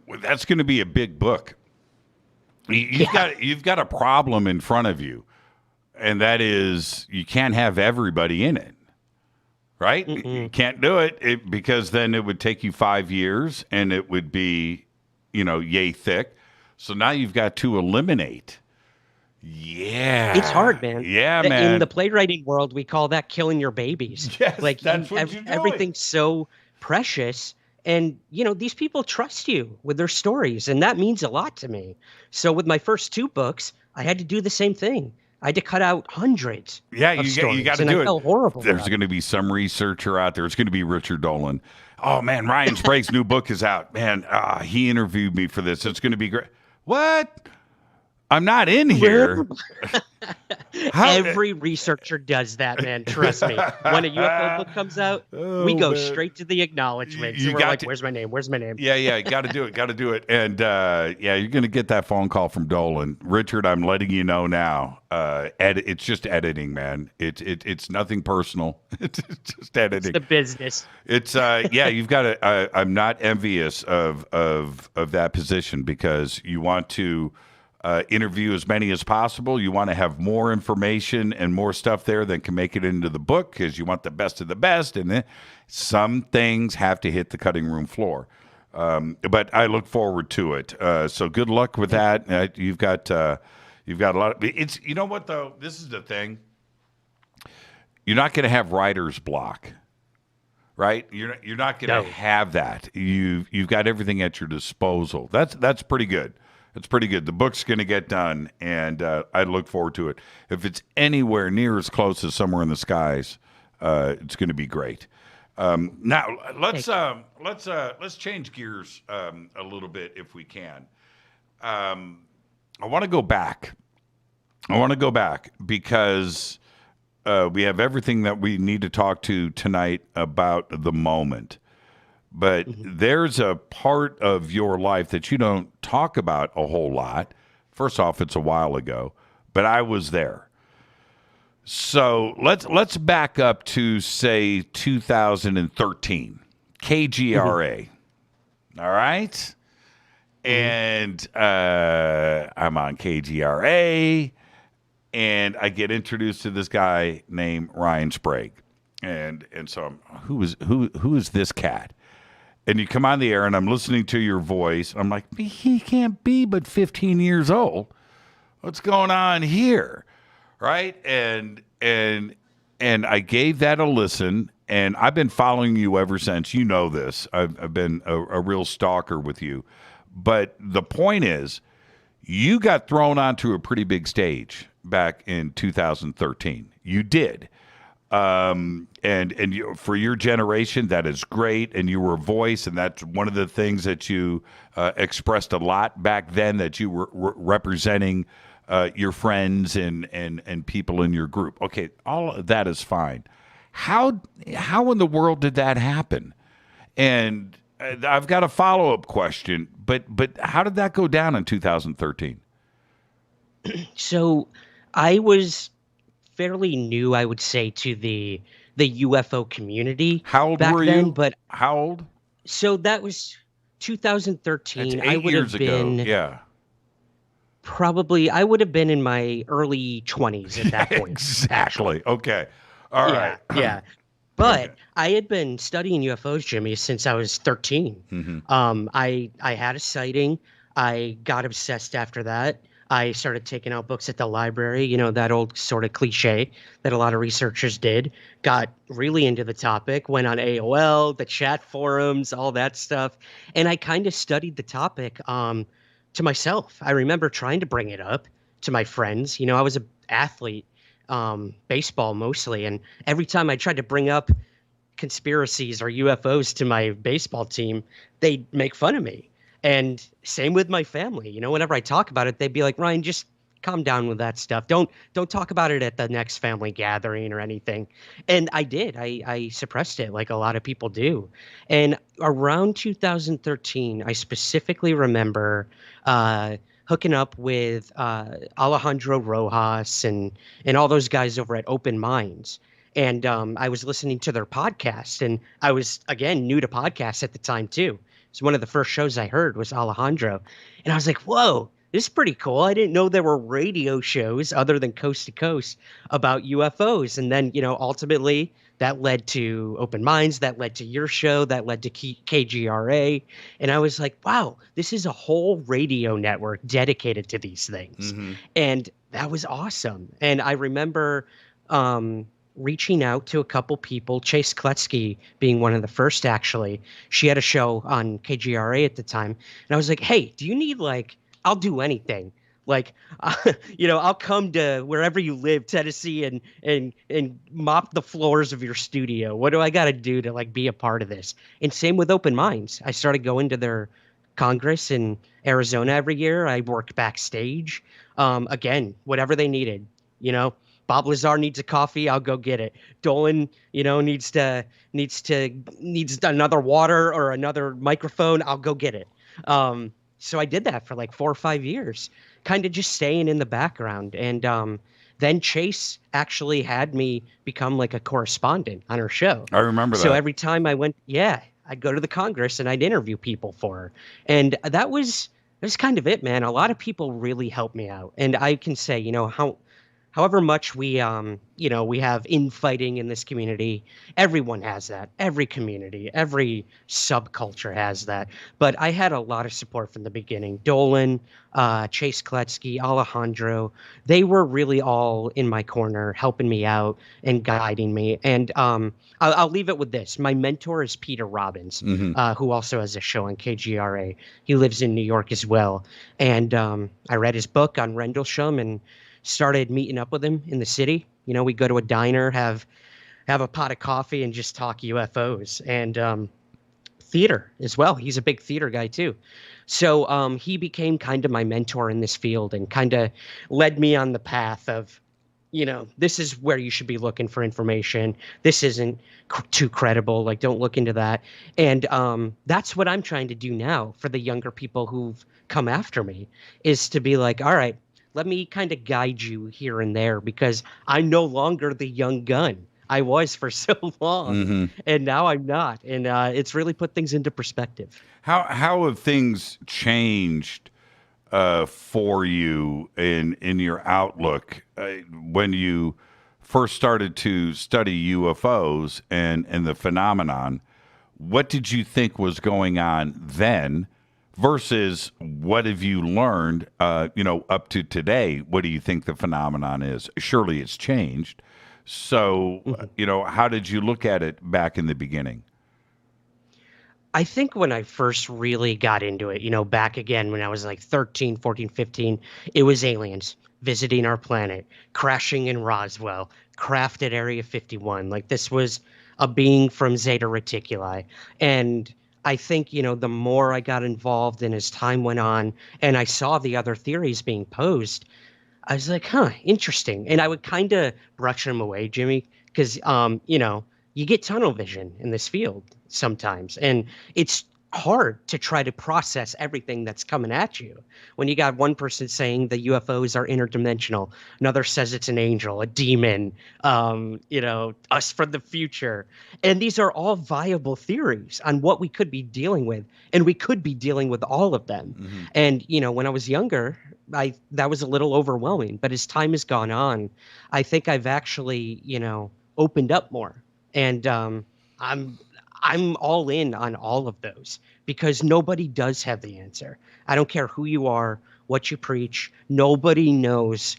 Well, that's going to be a big book. You've got a problem in front of you, and that is you can't have everybody in it. Right? You can't do it because then it would take you 5 years and it would be, yay thick. So now you've got to eliminate. Yeah. It's hard, man. Yeah, man. In the playwriting world, we call that killing your babies. Yes, like, that's what you're doing. Everything's so precious. And, these people trust you with their stories. And that means a lot to me. So with my first 2 books, I had to do the same thing. I had to cut out hundreds. Yeah, you got to do it. I felt horrible. There's going to be some researcher out there. It's going to be Richard Dolan. Oh man, Ryan Sprague's new book is out. Man, he interviewed me for this. It's going to be great. What? I'm not in here. Every researcher does that, man. Trust me. When a UFO book comes out, we go straight to the acknowledgments. We're like, where's my name? Where's my name? Yeah, got to do it. Got to do it. And you're going to get that phone call from Dolan. Richard, I'm letting you know now. It's just editing, man. It's nothing personal. It's just editing. It's the business. It's you've got to. I'm not envious of that position because you want to interview as many as possible. You want to have more information and more stuff there than can make it into the book because you want the best of the best. And then some things have to hit the cutting room floor. But I look forward to it. So good luck with that. You've got a lot of, it's, you know what though? This is the thing. You're not going to have writer's block, right? You're not going to have that. You've got everything at your disposal. That's pretty good. It's pretty good. The book's going to get done, and I look forward to it. If it's anywhere near as close as Somewhere in the Skies, it's going to be great. Now let's change gears a little bit if we can. I want to go back. Because we have everything that we need to talk to tonight about the moment. But there's a part of your life that you don't talk about a whole lot. First off, it's a while ago, but I was there. So let's back up to, say, 2013, KGRA. All right? And I'm on KGRA, and I get introduced to this guy named Ryan Sprague. And so I'm, who is this cat? And you come on the air, and I'm listening to your voice. I'm like, he can't be but 15 years old. What's going on here? Right? And I gave that a listen, and I've been following you ever since. You know this. I've been a real stalker with you. But the point is, you got thrown onto a pretty big stage back in 2013. You did. And you, for your generation, that is great. And you were a voice, and that's one of the things that you expressed a lot back then, that you were representing your friends and people in your group. Okay, all of that is fine. How in the world did that happen? And I've got a follow-up question, but how did that go down in 2013? So I was fairly new, I would say, to the UFO community. How old back were then, you? But how old? So that was 2013. That's 8 I would years have been ago. Yeah. Probably, I would have been in my early 20s at that point. Exactly. Okay. All right. Yeah. But I had been studying UFOs, Jimmy, since I was 13. Mm-hmm. I had a sighting. I got obsessed after that. I started taking out books at the library, you know, that old sort of cliche that a lot of researchers did. Got really into the topic, went on AOL, the chat forums, all that stuff. And I kind of studied the topic to myself. I remember trying to bring it up to my friends. You know, I was an athlete, baseball mostly. And every time I tried to bring up conspiracies or UFOs to my baseball team, they'd make fun of me. And same with my family. You know, whenever I talk about it, they'd be like, Ryan, just calm down with that stuff. Don't talk about it at the next family gathering or anything. And I did. I suppressed it like a lot of people do. And around 2013, I specifically remember hooking up with Alejandro Rojas and all those guys over at Open Minds. And I was listening to their podcast. And I was, again, new to podcasts at the time, too. So one of the first shows I heard was Alejandro. And I was like, whoa, this is pretty cool. I didn't know there were radio shows other than Coast to Coast about UFOs. And then, you know, ultimately that led to Open Minds, that led to your show, that led to KGRA. And I was like, wow, this is a whole radio network dedicated to these things. Mm-hmm. And that was awesome. And I remember reaching out to a couple people, Chase Kletsky being one of the first, actually. She had a show on KGRA at the time. And I was like, hey, do you need, like, I'll do anything. Like, you know, I'll come to wherever you live, Tennessee, and mop the floors of your studio. What do I got to do to, like, be a part of this? And same with Open Minds. I started going to their Congress in Arizona every year. I worked backstage. Again, whatever they needed, you know. Bob Lazar needs a coffee, I'll go get it. Dolan, you know, needs another water or another microphone, I'll go get it. So I did that for like 4 or 5 years, kind of just staying in the background. And then Chase actually had me become like a correspondent on her show. I remember that. So every time I went, I'd go to the Congress and I'd interview people for her. And that was kind of it, man. A lot of people really helped me out. And I can say, you know, however much we, you know, we have infighting in this community, everyone has that. Every community, every subculture has that. But I had a lot of support from the beginning. Dolan, Chase Kletsky, Alejandro, they were really all in my corner, helping me out and guiding me. And I'll leave it with this. My mentor is Peter Robbins, who also has a show on KGRA. He lives in New York as well. And I read his book on Rendlesham and started meeting up with him in the city. You know, we go to a diner, have a pot of coffee and just talk UFOs and theater as well. He's a big theater guy too. So he became kind of my mentor in this field and kind of led me on the path of, you know, this is where you should be looking for information. This isn't too credible. Like, don't look into that. And that's what I'm trying to do now for the younger people who've come after me, is to be like, all right, let me kind of guide you here and there, because I'm no longer the young gun I was for so long, and now I'm not. And it's really put things into perspective. How have things changed for you in your outlook when you first started to study UFOs and the phenomenon? What did you think was going on then versus what have you learned, up to today? What do you think the phenomenon is? Surely it's changed. So, how did you look at it back in the beginning? I think when I first really got into it, back again when I was like 13, 14, 15, it was aliens visiting our planet, crashing in Roswell, craft at Area 51. Like, this was a being from Zeta Reticuli. And I think, the more I got involved and as time went on and I saw the other theories being posed, I was like, interesting. And I would kind of brush them away, Jimmy, because, you get tunnel vision in this field sometimes. And it's hard to try to process everything that's coming at you. When you got one person saying the UFOs are interdimensional, another says it's an angel, a demon, us from the future. And these are all viable theories on what we could be dealing with. And we could be dealing with all of them. And, when I was younger, that was a little overwhelming. But as time has gone on, I think I've actually, opened up more. And I'm all in on all of those, because nobody does have the answer. I don't care who you are, what you preach. Nobody knows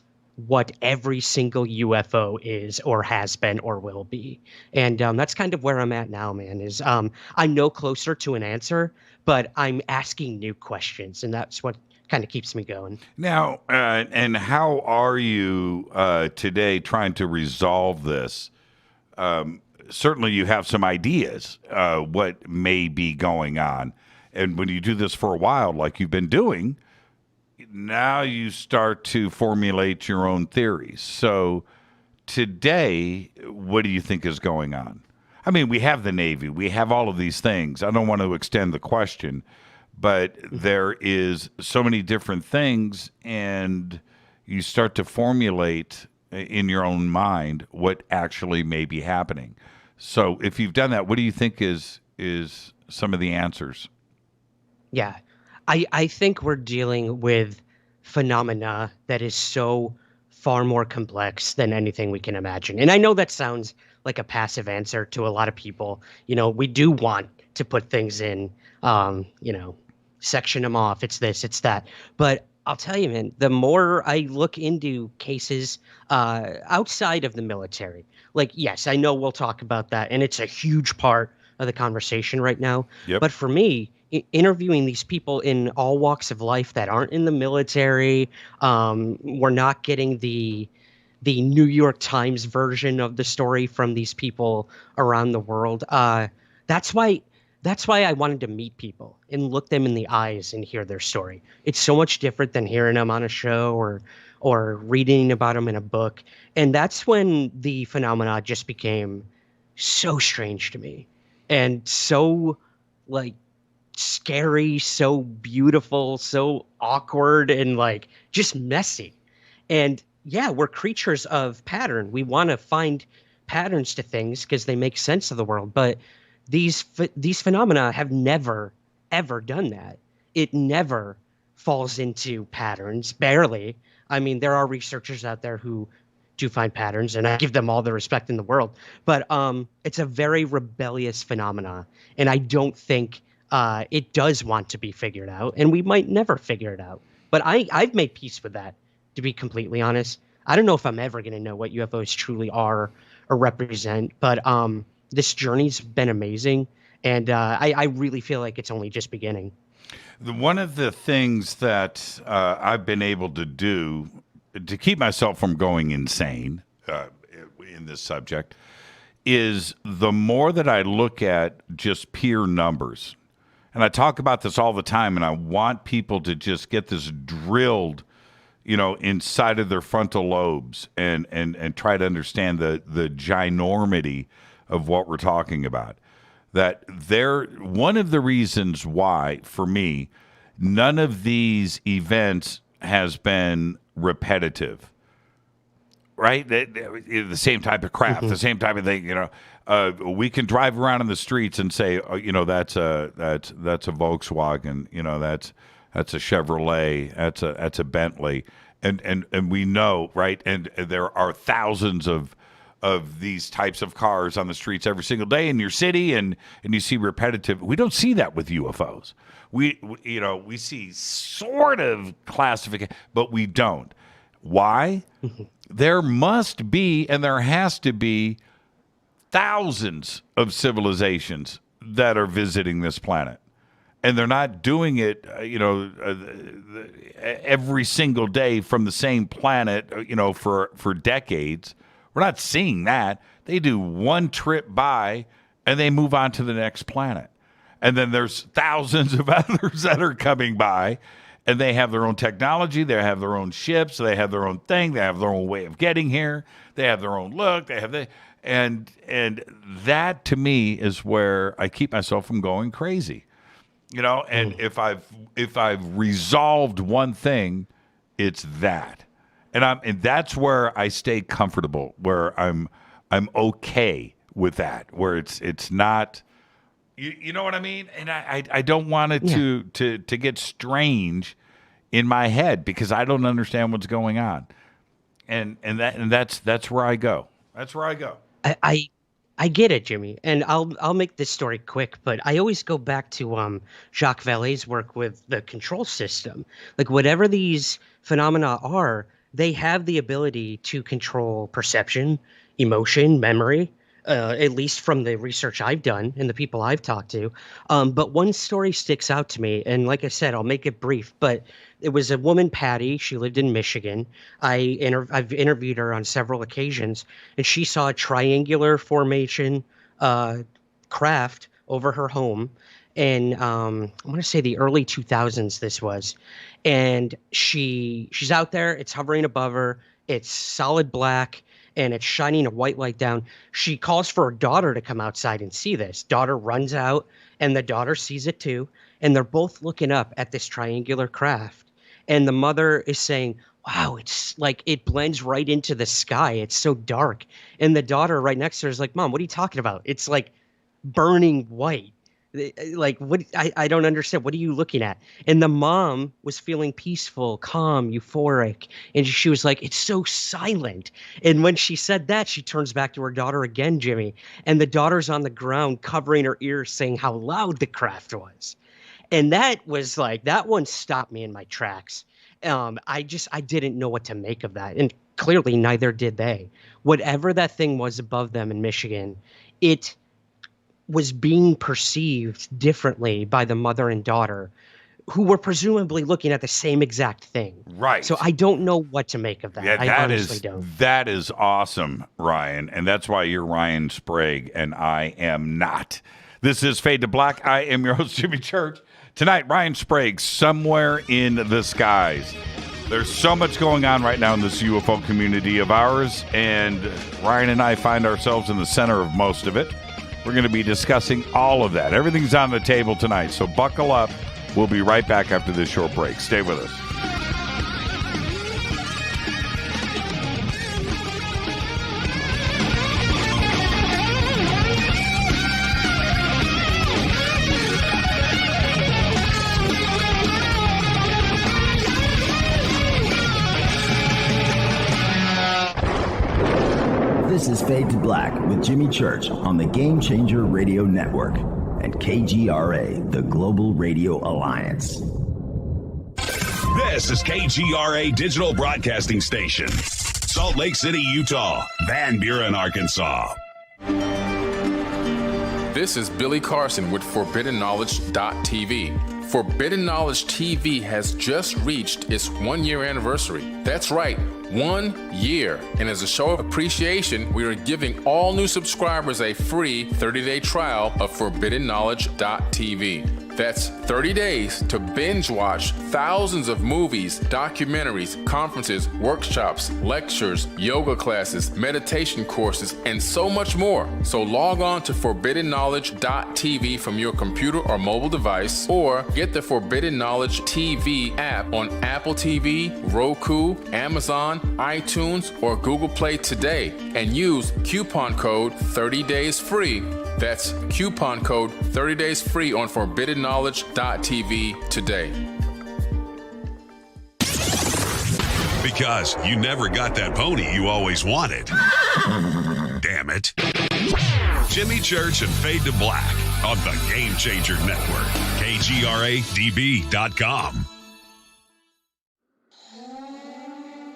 what every single UFO is or has been or will be. And that's kind of where I'm at now, man, is I'm no closer to an answer, but I'm asking new questions. And that's what kind of keeps me going. Now, and how are you today trying to resolve this? Certainly you have some ideas what may be going on. And when you do this for a while, like you've been doing, now you start to formulate your own theories. So today, what do you think is going on? I mean, we have the Navy. We have all of these things. I don't want to extend the question, but there is so many different things, and you start to formulate in your own mind what actually may be happening. So if you've done that, what do you think is some of the answers? Yeah, I think we're dealing with phenomena that is so far more complex than anything we can imagine. And I know that sounds like a passive answer to a lot of people. We do want to put things in, section them off. It's this, it's that. But I'll tell you, man, the more I look into cases outside of the military, like, yes, I know we'll talk about that, and it's a huge part of the conversation right now. Yep. But for me, interviewing these people in all walks of life that aren't in the military, we're not getting the New York Times version of the story from these people around the world. That's why I wanted to meet people and look them in the eyes and hear their story. It's so much different than hearing them on a show or reading about them in a book. And that's when the phenomena just became so strange to me and so like scary, so beautiful, so awkward, and like just messy. And yeah, we're creatures of pattern. We want to find patterns to things because they make sense of the world. But these phenomena have never, ever done that. It never falls into patterns, barely. I mean, there are researchers out there who do find patterns, and I give them all the respect in the world. But it's a very rebellious phenomena, and I don't think it does want to be figured out, and we might never figure it out. But I've made peace with that, to be completely honest. I don't know if I'm ever going to know what UFOs truly are or represent, but this journey's been amazing, and I really feel like it's only just beginning. One of the things that I've been able to do to keep myself from going insane in this subject is the more that I look at just peer numbers. And I talk about this all the time, and I want people to just get this drilled, inside of their frontal lobes and try to understand the ginormity of what we're talking about. That one of the reasons why, for me, none of these events has been repetitive, right? The same type of craft, the same type of thing. We can drive around in the streets and say, that's a Volkswagen. That's a Chevrolet. That's a Bentley, and we know, right? And there are thousands of these types of cars on the streets every single day in your city, and you see repetitive. We don't see that with UFOs. We see sort of classification, but we don't. Why? There must be, and there has to be, thousands of civilizations that are visiting this planet, and they're not doing it, every single day from the same planet, for decades. We're not seeing that. They do one trip by, and they move on to the next planet. And then there's thousands of others that are coming by, and they have their own technology. They have their own ships. They have their own thing. They have their own way of getting here. They have their own look. And that to me is where I keep myself from going crazy, And if I've resolved one thing, it's that, and that's where I stay comfortable, where I'm okay with that, where it's not. You know what I mean? And I don't want it to get strange in my head, because I don't understand what's going on. And that's where I go. That's where I go. I get it, Jimmy. And I'll make this story quick, but I always go back to Jacques Vallée's work with the control system. Like, whatever these phenomena are, they have the ability to control perception, emotion, memory. At least from the research I've done and the people I've talked to. But one story sticks out to me. And like I said, I'll make it brief. But it was a woman, Patty. She lived in Michigan. I've interviewed her on several occasions. And she saw a triangular formation craft over her home. And I want to say the early 2000s this was. And she's out there. It's hovering above her. It's solid black. And it's shining a white light down. She calls for her daughter to come outside and see this. Daughter runs out, and the daughter sees it too. And they're both looking up at this triangular craft. And the mother is saying, wow, it's like it blends right into the sky. It's so dark. And the daughter right next to her is like, Mom, what are you talking about? It's like burning white. Like, what? I don't understand. What are you looking at? And the mom was feeling peaceful, calm, euphoric. And she was like, it's so silent. And when she said that, she turns back to her daughter again, Jimmy. And the daughter's on the ground covering her ears, saying how loud the craft was. And that was like, that one stopped me in my tracks. I didn't know what to make of that. And clearly neither did they. Whatever that thing was above them in Michigan, it was being perceived differently by the mother and daughter, who were presumably looking at the same exact thing. Right. So I don't know what to make of that. Yeah, I honestly don't. That is awesome, Ryan. And that's why you're Ryan Sprague and I am not. This is Fade to Black. I am your host, Jimmy Church. Tonight, Ryan Sprague, Somewhere in the Skies. There's so much going on right now in this UFO community of ours, and Ryan and I find ourselves in the center of most of it. We're going to be discussing all of that. Everything's on the table tonight, so buckle up. We'll be right back after this short break. Stay with us. This is Fade to Black with Jimmy Church on the Game Changer Radio Network and KGRA, the Global Radio Alliance. This is KGRA Digital Broadcasting Station, Salt Lake City, Utah, Van Buren, Arkansas. This is Billy Carson with ForbiddenKnowledge.tv. Forbidden Knowledge TV has just reached its 1-year anniversary. That's right, 1 year. And as a show of appreciation, we are giving all new subscribers a free 30-day trial of ForbiddenKnowledge.tv. That's 30 days to binge watch thousands of movies, documentaries, conferences, workshops, lectures, yoga classes, meditation courses, and so much more. So log on to forbiddenknowledge.tv from your computer or mobile device, or get the Forbidden Knowledge TV app on Apple TV, Roku, Amazon, iTunes, or Google Play today, and use coupon code 30 days free. That's coupon code 30 days free on forbiddenknowledge.tv today. Because you never got that pony you always wanted. Damn it. Jimmy Church and Fade to Black on the Game Changer Network. KGRADB.com.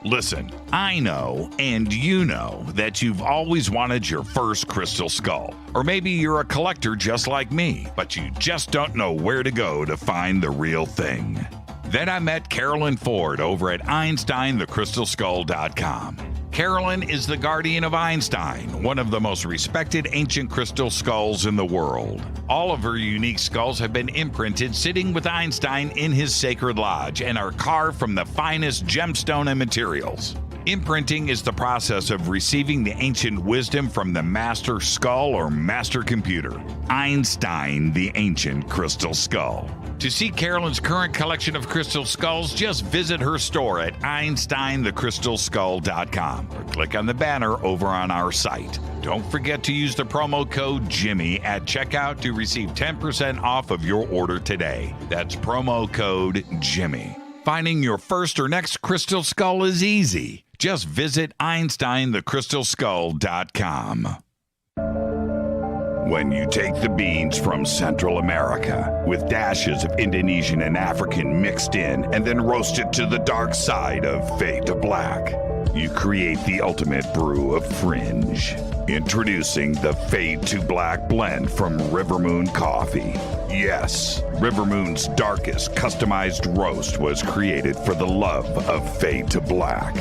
Listen, I know, and you know, that you've always wanted your first crystal skull. Or maybe you're a collector just like me, but you just don't know where to go to find the real thing. Then I met Carolyn Ford over at EinsteinTheCrystalSkull.com. Carolyn is the guardian of Einstein, one of the most respected ancient crystal skulls in the world. All of her unique skulls have been imprinted sitting with Einstein in his sacred lodge and are carved from the finest gemstone and materials. Imprinting is the process of receiving the ancient wisdom from the master skull or master computer, Einstein, the ancient crystal skull. To see Carolyn's current collection of crystal skulls, just visit her store at EinsteinTheCrystalSkull.com or click on the banner over on our site. Don't forget to use the promo code Jimmy at checkout to receive 10% off of your order today. That's promo code Jimmy. Finding your first or next crystal skull is easy. Just visit EinsteinTheCrystalSkull.com. When you take the beans from Central America with dashes of Indonesian and African mixed in and then roast it to the dark side of Fade to Black, you create the ultimate brew of fringe. Introducing the Fade to Black blend from Rivermoon Coffee. Yes, Rivermoon's darkest customized roast was created for the love of Fade to Black.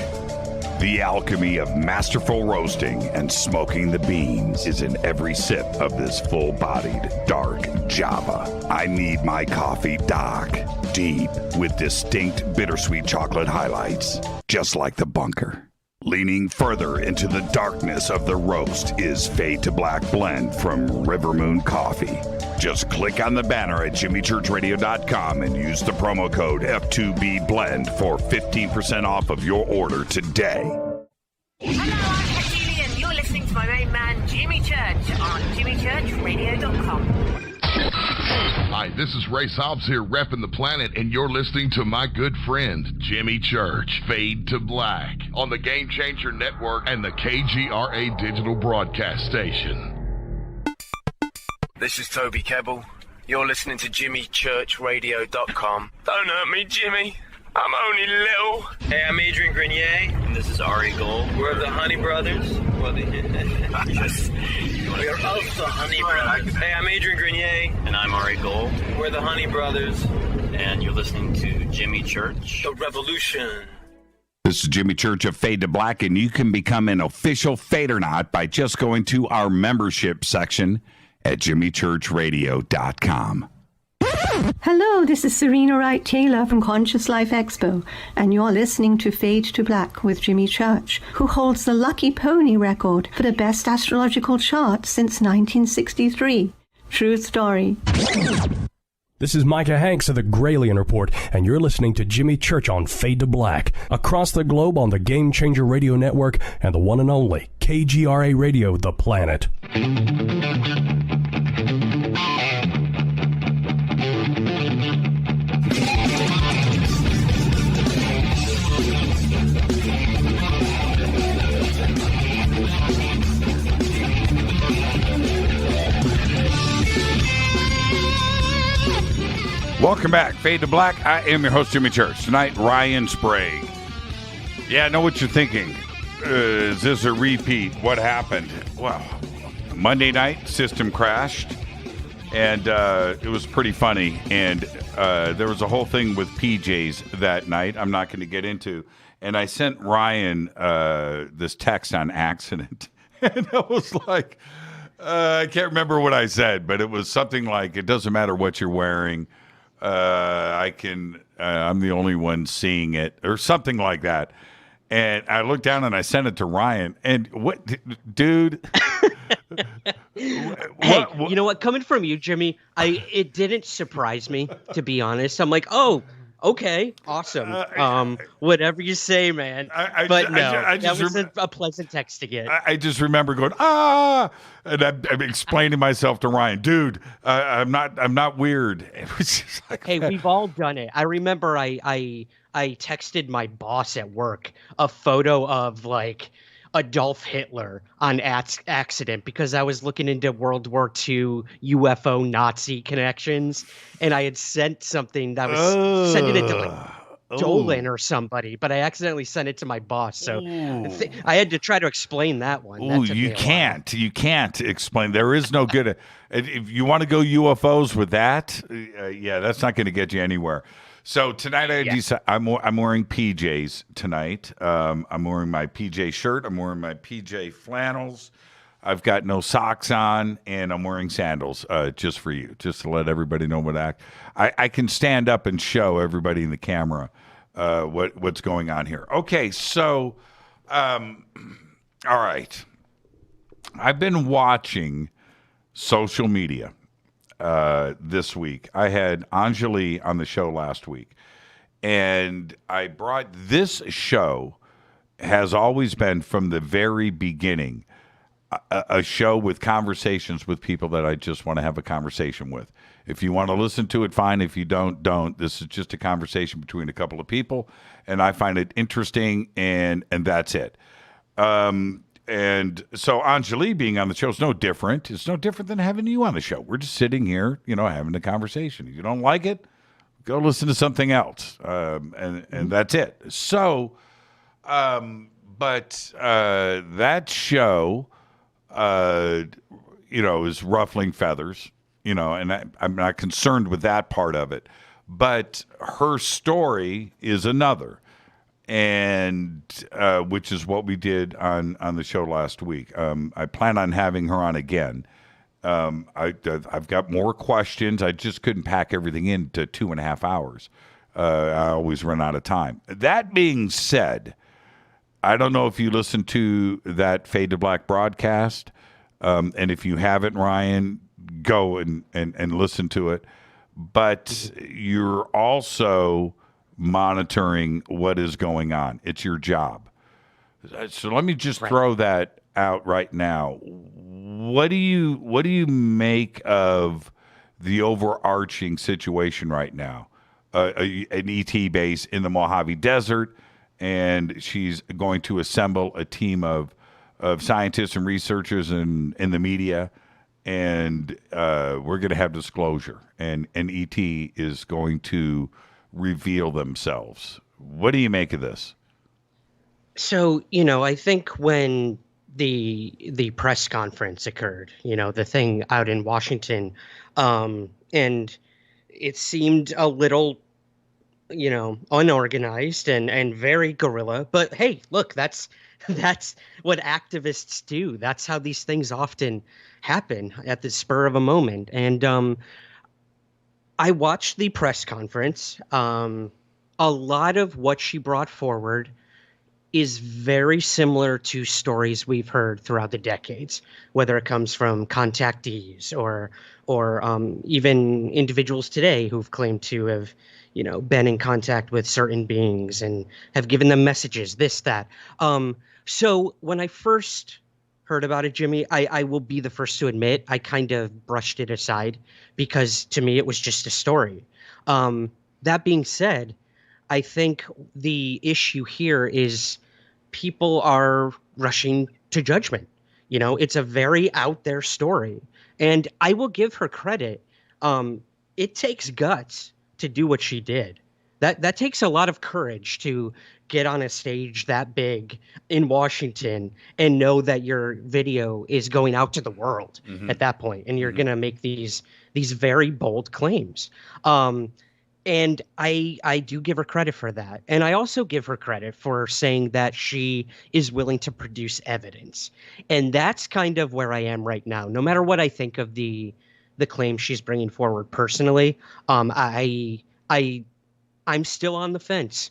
The alchemy of masterful roasting and smoking the beans is in every sip of this full-bodied, dark Java. I need my coffee dark, deep, with distinct bittersweet chocolate highlights, just like the bunker. Leaning further into the darkness of the roast is Fade to Black blend from Rivermoon Coffee. Just click on the banner at jimmychurchradio.com and use the promo code F2B Blend for 15% off of your order today. Hello, I'm Anjali, and you're listening to my main man, Jimmy Church, on jimmychurchradio.com. Hi, this is Ray Hobbs here, repping the planet, and you're listening to my good friend, Jimmy Church, Fade to Black, on the Game Changer Network and the KGRA digital broadcast station. This is Toby Kebbell. You're listening to JimmyChurchRadio.com. Don't hurt me, Jimmy. I'm only little. Hey, I'm Adrian Grenier. And this is Ari Gold. We're the Honey Brothers. Yes. We are of the Honey Brothers. Hey, I'm Adrian Grenier. And I'm Ari Gold. We're the Honey Brothers. And you're listening to Jimmy Church. The Revolution. This is Jimmy Church of Fade to Black, and you can become an official Fadernaut by just going to our membership section at jimmychurchradio.com. Hello, this is Serena Wright Taylor from Conscious Life Expo, and you're listening to Fade to Black with Jimmy Church, who holds the Lucky Pony record for the best astrological chart since 1963. True story. This is Micah Hanks of the Gralien Report, and you're listening to Jimmy Church on Fade to Black, across the globe on the Game Changer Radio Network and the one and only KGRA Radio, The Planet. Welcome back, Fade to Black. I am your host, Jimmy Church. Tonight, Ryan Sprague. Yeah, I know what you're thinking. Is this a repeat? What happened? Well, Monday night, system crashed, and it was pretty funny. And there was a whole thing with PJs that night I'm not going to get into. And I sent Ryan this text on accident. And I was like, I can't remember what I said, but it was something like, it doesn't matter what you're wearing. I'm the only one seeing it, or something like that. And I looked down and I sent it to Ryan. And what, dude? Hey, you know what? Coming from you, Jimmy, it didn't surprise me, to be honest. I'm like, oh, okay, awesome. Whatever you say, man. That was a pleasant text to get. I just remember going, and I'm explaining to myself to Ryan, dude, I'm not weird. It was just like, hey, we've all done it. I remember I texted my boss at work a photo of like Adolf Hitler on accident because I was looking into World War II UFO Nazi connections, and I had sent something that was sending it to like Dolan or somebody, but I accidentally sent it to my boss, so I had to try to explain that one. Oh, you can't explain. There is no good. If you want to go UFOs with that, that's not going to get you anywhere. So tonight I'm wearing PJs tonight. I'm wearing my PJ shirt. I'm wearing my PJ flannels. I've got no socks on, and I'm wearing sandals just for you, just to let everybody know what I can stand up and show everybody in the camera what's going on here. Okay, so all right. I've been watching social media this week. I had Anjali on the show last week, and I brought this show has always been from the very beginning a show with conversations with people that I just want to have a conversation with. If you want to listen to it, fine. If you don't. This is just a conversation between a couple of people, and I find it interesting, and that's it. And so Anjali being on the show is no different. It's no different than having you on the show. We're just sitting here, having a conversation. If you don't like it, go listen to something else, and that's it. So, but that show, is ruffling feathers, and I'm not concerned with that part of it. But her story is another. And which is what we did on the show last week. I plan on having her on again. I've got more questions. I just couldn't pack everything into 2.5 hours. I always run out of time. That being said, I don't know if you listened to that Fade to Black broadcast. And if you haven't, Ryan, go and listen to it. But you're also monitoring what is going on. It's your job. So let me just throw that out right now. What do you make of the overarching situation right now? An ET base in the Mojave Desert, and she's going to assemble a team of scientists and researchers in the media, and we're going to have disclosure, and ET is going to reveal themselves. What do you make of this? So, I think when the press conference occurred, the thing out in Washington, and it seemed a little, unorganized and very guerrilla. But hey, look, that's what activists do. That's how these things often happen at the spur of a moment. And I watched the press conference. A lot of what she brought forward is very similar to stories we've heard throughout the decades, whether it comes from contactees or even individuals today who've claimed to have, been in contact with certain beings and have given them messages, this, that. So when I first heard about it, Jimmy, I will be the first to admit I kind of brushed it aside because to me it was just a story. That being said, I think the issue here is people are rushing to judgment. It's a very out there story, and I will give her credit. It takes guts to do what she did. That takes a lot of courage to get on a stage that big in Washington and know that your video is going out to the world at that point, and you're going to make these very bold claims. And I do give her credit for that. And I also give her credit for saying that she is willing to produce evidence. And that's kind of where I am right now. No matter what I think of the claim she's bringing forward personally, I'm still on the fence.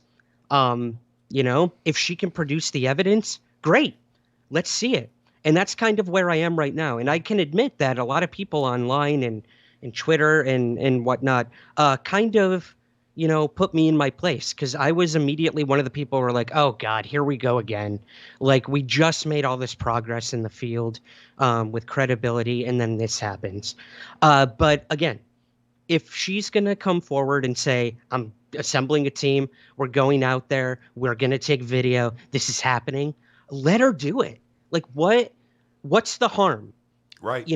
If she can produce the evidence, great. Let's see it. And that's kind of where I am right now. And I can admit that a lot of people online and Twitter and whatnot kind of, put me in my place, because I was immediately one of the people who were like, oh, God, here we go again. Like, we just made all this progress in the field with credibility, and then this happens. But again, if she's going to come forward and say, I'm assembling a team, we're going out there, we're going to take video, this is happening, let her do it. Like, what's the harm? Right.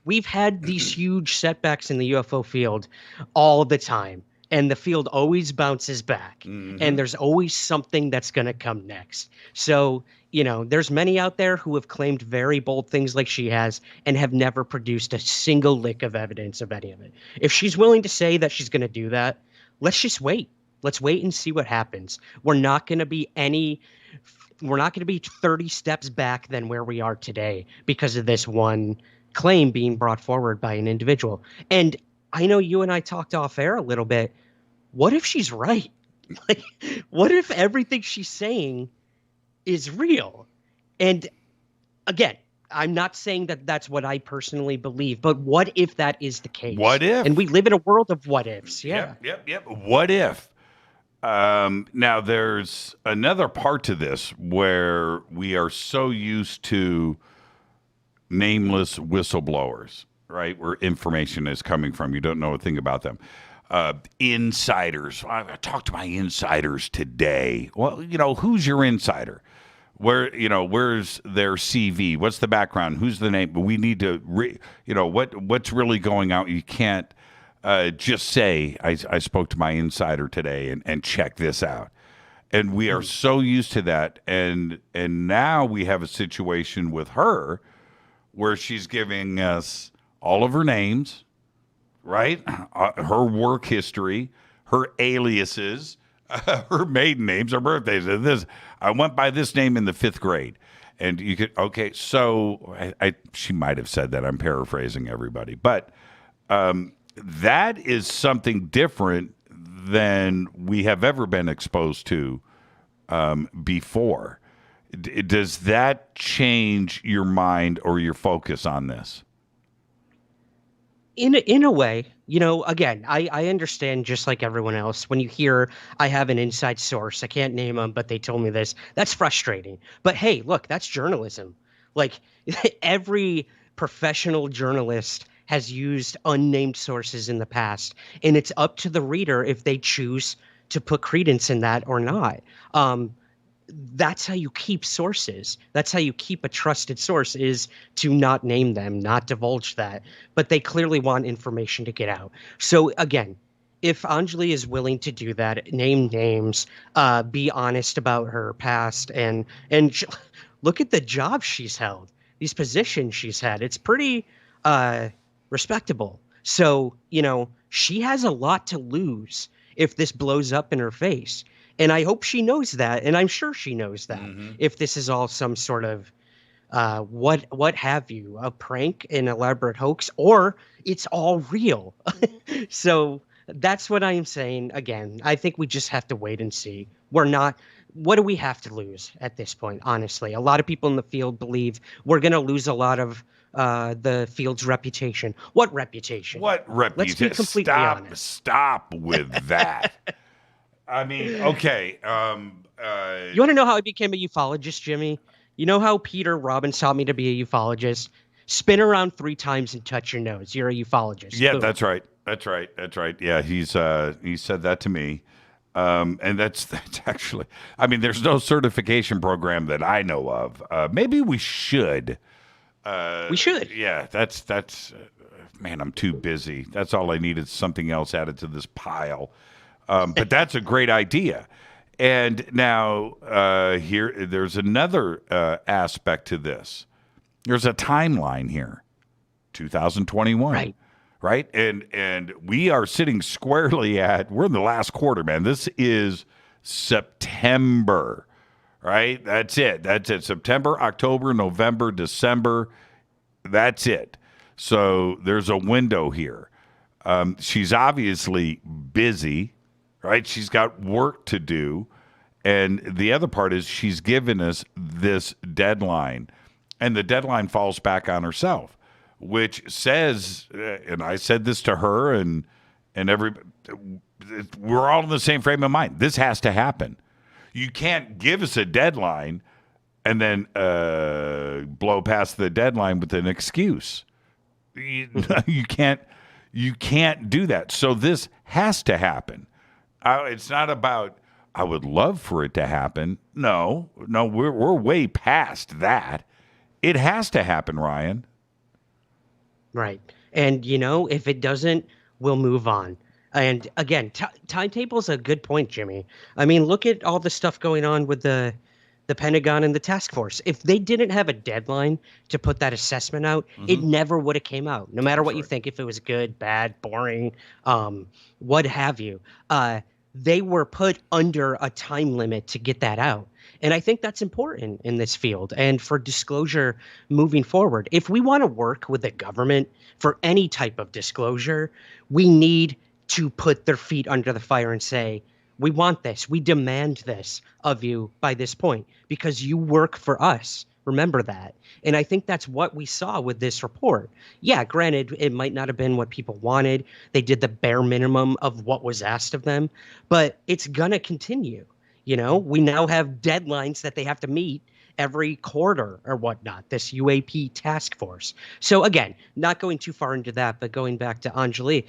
We've had these huge setbacks in the UFO field all the time, and the field always bounces back, and there's always something that's going to come next. So, there's many out there who have claimed very bold things like she has and have never produced a single lick of evidence of any of it. If she's willing to say that she's going to do that, let's just wait. Let's wait and see what happens. We're not going to be 30 steps back than where we are today because of this one claim being brought forward by an individual. And I know you and I talked off air a little bit. What if she's right? Like, what if everything she's saying is real? And again, I'm not saying that that's what I personally believe, but what if that is the case? What if? And we live in a world of what ifs. Yeah. Yep. What if? Now, there's another part to this where we are so used to nameless whistleblowers, right? Where information is coming from. You don't know a thing about them. Insiders. I talked to my insiders today. Well, who's your insider? Where's their CV? What's the background? Who's the name? We need to, what's really going on? You can't just say, I spoke to my insider today and check this out. And we are so used to that. And now we have a situation with her where she's giving us all of her names, right? Her work history, her aliases, her maiden names, her birthdays. This, I went by this name in the 5th grade. And you could, okay, so she might have said that. I'm paraphrasing everybody. But that is something different than we have ever been exposed to before. Does that change your mind or your focus on this? In a way, again, I understand, just like everyone else, when you hear I have an inside source, I can't name them, but they told me this, that's frustrating. But hey, look, that's journalism. Like, every professional journalist has used unnamed sources in the past, and it's up to the reader if they choose to put credence in that or not. That's how you keep sources. That's how you keep a trusted source, is to not name them, not divulge that. But they clearly want information to get out. So again, if Anjali is willing to do that, name names, be honest about her past, and look at the jobs she's held, these positions she's had, it's pretty respectable. So, she has a lot to lose if this blows up in her face. And I hope she knows that, and I'm sure she knows that. If this is all some sort of what have you, a prank, an elaborate hoax, or it's all real. So that's what I am saying. Again, I think we just have to wait and see. What do we have to lose at this point? Honestly, a lot of people in the field believe we're going to lose a lot of the field's reputation. What reputation? What reputation? Let's be completely honest. Stop with that. I mean, okay. You want to know how I became a ufologist, Jimmy? You know how Peter Robbins taught me to be a ufologist? Spin around 3 times and touch your nose. You're a ufologist. Yeah, Boom. That's right. Yeah, he said that to me. And that's actually, I mean, there's no certification program that I know of. Maybe we should. We should. Yeah, that's man, I'm too busy. That's all I need is something else added to this pile. But that's a great idea. And now there's another aspect to this. There's a timeline here, 2021. right? And we are sitting squarely we're in the last quarter, man. This is September, right? That's it. September, October, November, December. That's it. So there's a window here. She's obviously busy, right? She's got work to do. And the other part is she's given us this deadline. And the deadline falls back on herself, which says, and I said this to her and we're all in the same frame of mind. This has to happen. You can't give us a deadline and then blow past the deadline with an excuse. You can't do that. So this has to happen. It's not about I would love for it to happen. No, we're way past that. It has to happen, Ryan. Right. And if it doesn't, we'll move on. And again, timetable's a good point, Jimmy. I mean, look at all the stuff going on with the Pentagon and the task force. If they didn't have a deadline to put that assessment out, it never would have came out. No matter what you think, if it was good, bad, boring, what have you. They were put under a time limit to get that out. And I think that's important in this field and for disclosure moving forward. If we want to work with the government for any type of disclosure, we need to put their feet under the fire and say, we want this. We demand this of you by this point because you work for us. Remember that. And I think that's what we saw with this report. Yeah, granted, it might not have been what people wanted. They did the bare minimum of what was asked of them, but it's going to continue. We now have deadlines that they have to meet every quarter or whatnot, this UAP task force. So again, not going too far into that, but going back to Anjali,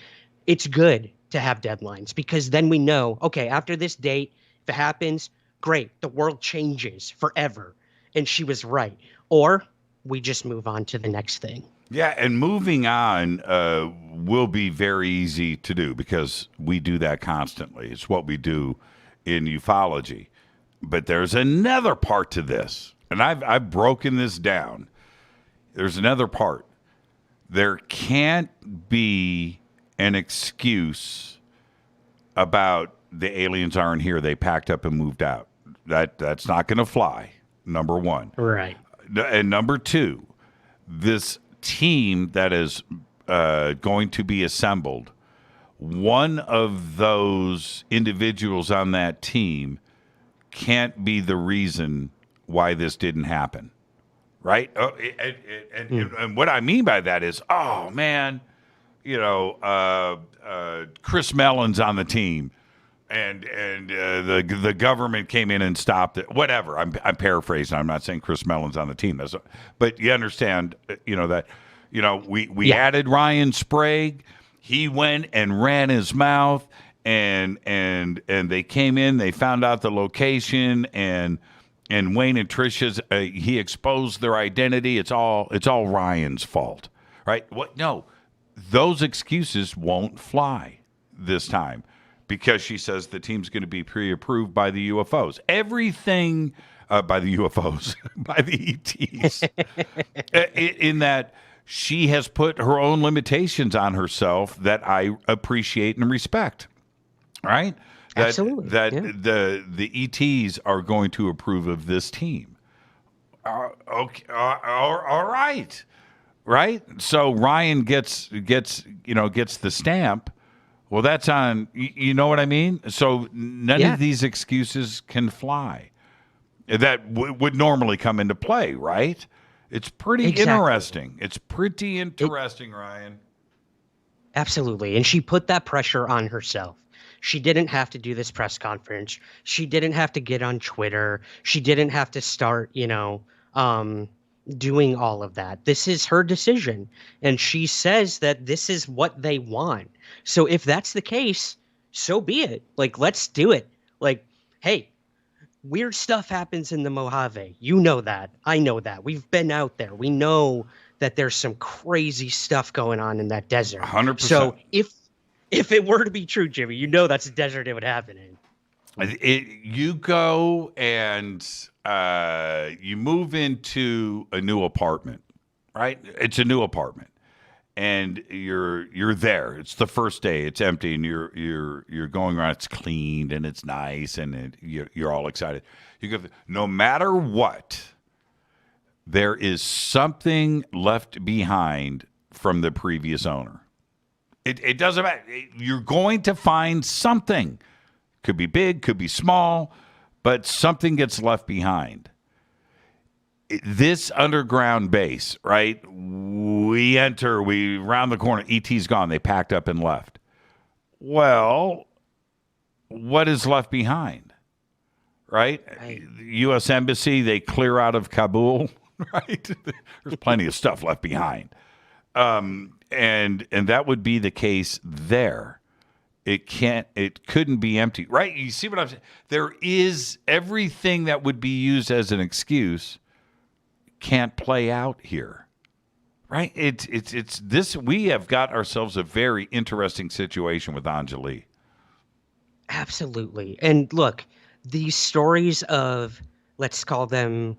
it's good to have deadlines because then we know, okay, after this date, if it happens, great, the world changes forever. And she was right. Or we just move on to the next thing. Yeah, and moving on will be very easy to do because we do that constantly. It's what we do in ufology. But there's another part to this, and I've broken this down. There's another part. There can't be an excuse about the aliens aren't here. They packed up and moved out. That's not going to fly. Number one. Right. And number two, this team that is going to be assembled, one of those individuals on that team can't be the reason why this didn't happen. Right? And what I mean by that is, oh, man, Chris Mellon's on the team. And the government came in and stopped it. Whatever. I'm paraphrasing. I'm not saying Chris Mellon's on the team. But you understand, that, we added Ryan Sprague. He went and ran his mouth, and they came in. They found out the location, and Wayne and Trisha's. He exposed their identity. It's all Ryan's fault, right? What? No, those excuses won't fly this time. Because she says the team's going to be pre-approved by the UFOs. Everything by the UFOs, by the ETs. In that she has put her own limitations on herself that I appreciate and respect. Right? Absolutely. The ETs are going to approve of this team. Okay. All right. Right? So Ryan gets the stamp. Well, that's on, you know what I mean? So none of these excuses can fly. That would normally come into play, right? It's pretty interesting. It's pretty interesting, Ryan. Absolutely. And she put that pressure on herself. She didn't have to do this press conference. She didn't have to get on Twitter. She didn't have to start, doing all of that. This is her decision. And she says that this is what they want. So if that's the case, so be it. Like, let's do it. Like, hey, weird stuff happens in the Mojave. You know that. I know that. We've been out there. We know that there's some crazy stuff going on in that desert. 100%. So if it were to be true, Jimmy, that's the desert it would happen in. You go and you move into a new apartment, right? It's a new apartment. and you're there. It's the first day. It's empty, and you're going around. It's cleaned and it's nice, and you're all excited. You go. No matter what, there is something left behind from the previous owner. It doesn't matter. You're going to find something. Could be big, could be small, but something gets left behind. This underground base, right? We round the corner, ET's gone. They packed up and left. Well, what is left behind, right? U.S. Embassy, they clear out of Kabul, right? There's plenty of stuff left behind. And that would be the case there. It couldn't be empty, right? You see what I'm saying? There is everything that would be used as an excuse can't play out here, right? It's this. We have got ourselves a very interesting situation with Anjali. Absolutely. And look, these stories of, let's call them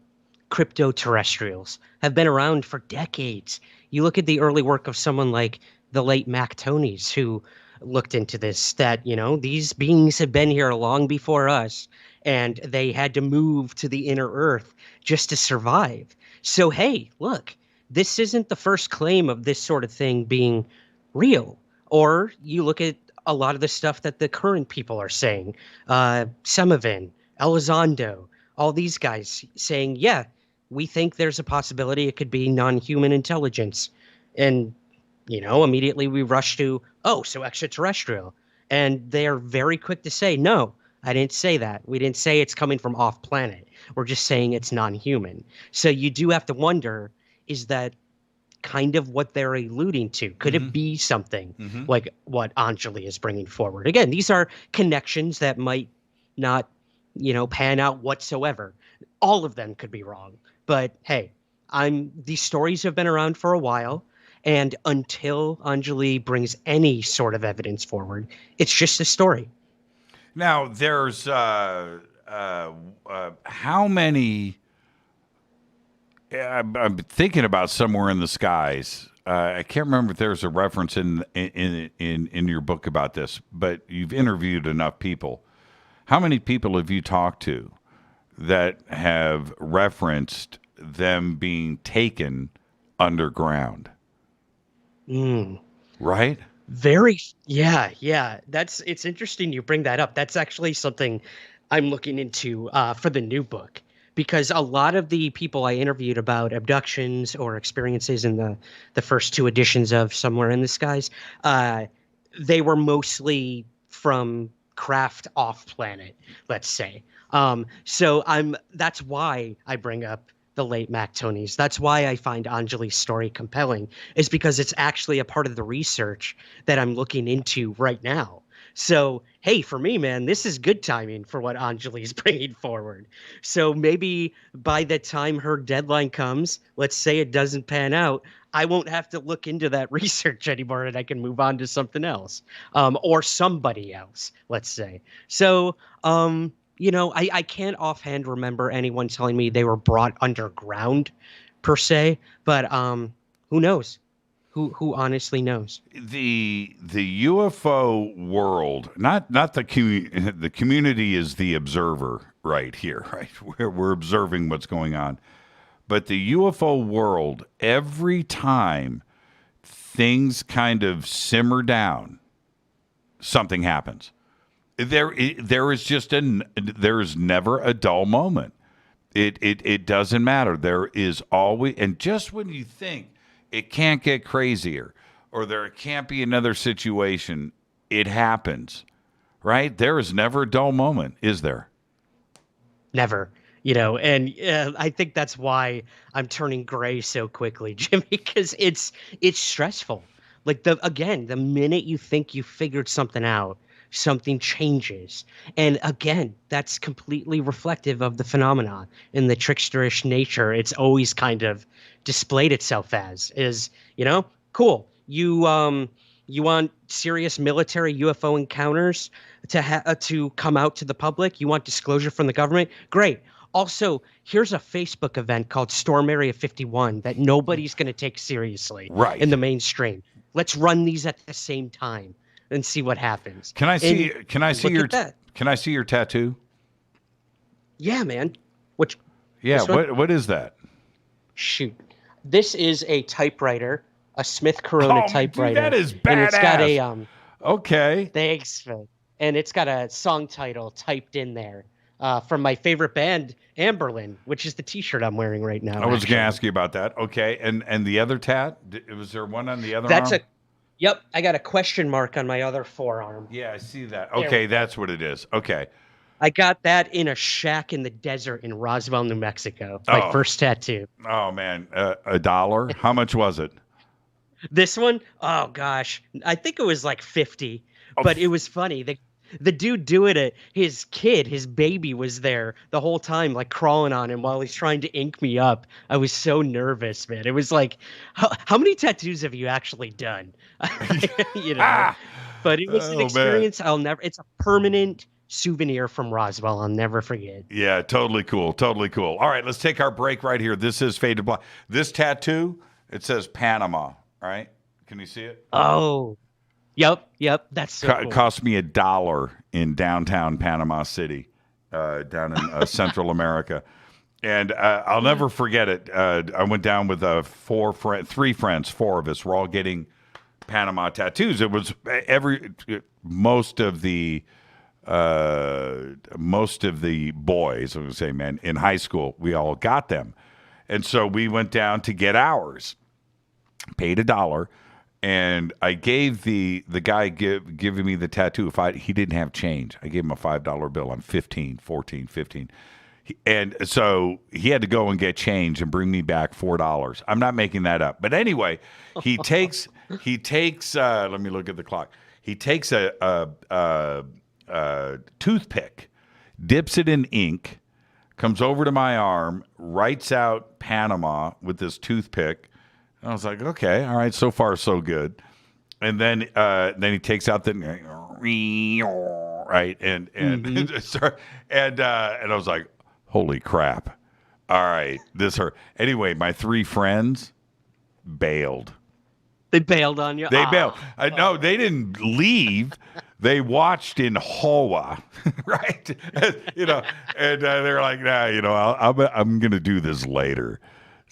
crypto-terrestrials, have been around for decades. You look at the early work of someone like the late Mac Tonys, who looked into this, that, these beings have been here long before us, and they had to move to the inner earth just to survive. So, hey, look, this isn't the first claim of this sort of thing being real. Or you look at a lot of the stuff that the current people are saying, Semovin, Elizondo, all these guys saying, yeah, we think there's a possibility it could be non-human intelligence. And, immediately we rush to, so extraterrestrial. And they're very quick to say, no, I didn't say that. We didn't say it's coming from off planet. We're just saying it's non-human. So you do have to wonder, is that kind of what they're alluding to? Could it be something like what Anjali is bringing forward? Again, these are connections that might not, pan out whatsoever. All of them could be wrong. But hey, these stories have been around for a while. And until Anjali brings any sort of evidence forward, it's just a story. Now, there's how many? I'm thinking about Somewhere in the Skies. I can't remember if there's a reference in your book about this, but you've interviewed enough people. How many people have you talked to that have referenced them being taken underground? Right? Yeah. It's interesting you bring that up. That's actually something I'm looking into for the new book, because a lot of the people I interviewed about abductions or experiences in the first two editions of Somewhere in the Skies, they were mostly from craft off planet, let's say. So that's why I bring up the late Mac Tonys. That's why I find Anjali's story compelling, is because it's actually a part of the research that I'm looking into right now. So, hey, for me, man, this is good timing for what Anjali's bringing forward. So maybe by the time her deadline comes, let's say it doesn't pan out, I won't have to look into that research anymore, and I can move on to something else, or somebody else, let's say. So, I can't offhand remember anyone telling me they were brought underground per se, but who knows? Who honestly knows? The UFO world, not the community is the observer right here, right? We're observing what's going on. But the UFO world, every time things kind of simmer down, something happens. There is never a dull moment. It doesn't matter. There is always, and just when you think it can't get crazier or there can't be another situation, it happens, right? There is never a dull moment, is there? Never. And I think that's why I'm turning gray so quickly, Jimmy, because it's stressful. Like the minute you think you figured something out, something changes. And again, that's completely reflective of the phenomenon and the tricksterish nature it's always kind of displayed itself as, is, cool. You want serious military UFO encounters to come out to the public? You want disclosure from the government? Great. Also, here's a Facebook event called Storm Area 51 that nobody's going to take seriously in the mainstream. Let's run these at the same time and see what happens. Can I see your tattoo? Yeah, man. What is that? Shoot. This is a typewriter, a Smith Corona typewriter. Dude, that is badass. And it's got a okay. Thanks, man. And it's got a song title typed in there. From my favorite band, Amberlin, which is the T-shirt I'm wearing right now. I was going to ask you about that. Okay, and the other tat? Was there one on the other arm? Yep, I got a question mark on my other forearm. Yeah, I see that. Okay, that's what it is. Okay. I got that in a shack in the desert in Roswell, New Mexico. My first tattoo. Oh, man. $1? How much was it? This one? Oh, gosh. I think it was like 50. But it was funny. The dude doing it, his kid, his baby was there the whole time, like crawling on him while he's trying to ink me up. I was so nervous, man. It was like, how many tattoos have you actually done? You know, but it was an experience it's a permanent souvenir from Roswell. I'll never forget. Yeah, totally cool. Totally cool. All right, let's take our break right here. This is Fade to Black. This tattoo, it says Panama, right? Can you see it? Oh, Yep. That's so cool. Cost me $1 in downtown Panama City, down in Central America. And I'll never forget it. I went down with three friends, four of us. We're all getting Panama tattoos. It was most of the boys, I was going to say, man, in high school, we all got them. And so we went down to get ours, paid $1. And I gave the guy giving me the tattoo, he didn't have change, I gave him a $5 bill on 15. And so he had to go and get change and bring me back $4. I'm not making that up. But anyway, he takes let me look at the clock. He takes a toothpick, dips it in ink, comes over to my arm, writes out Panama with this toothpick. I was like, okay, all right, so far so good. And then he takes out the right and I was like, holy crap! All right, this hurt. Anyway, my three friends bailed. They bailed on you. They bailed. No, they didn't leave. They watched in Hoa, right? You know, and they're like, nah, you know, I'm gonna do this later.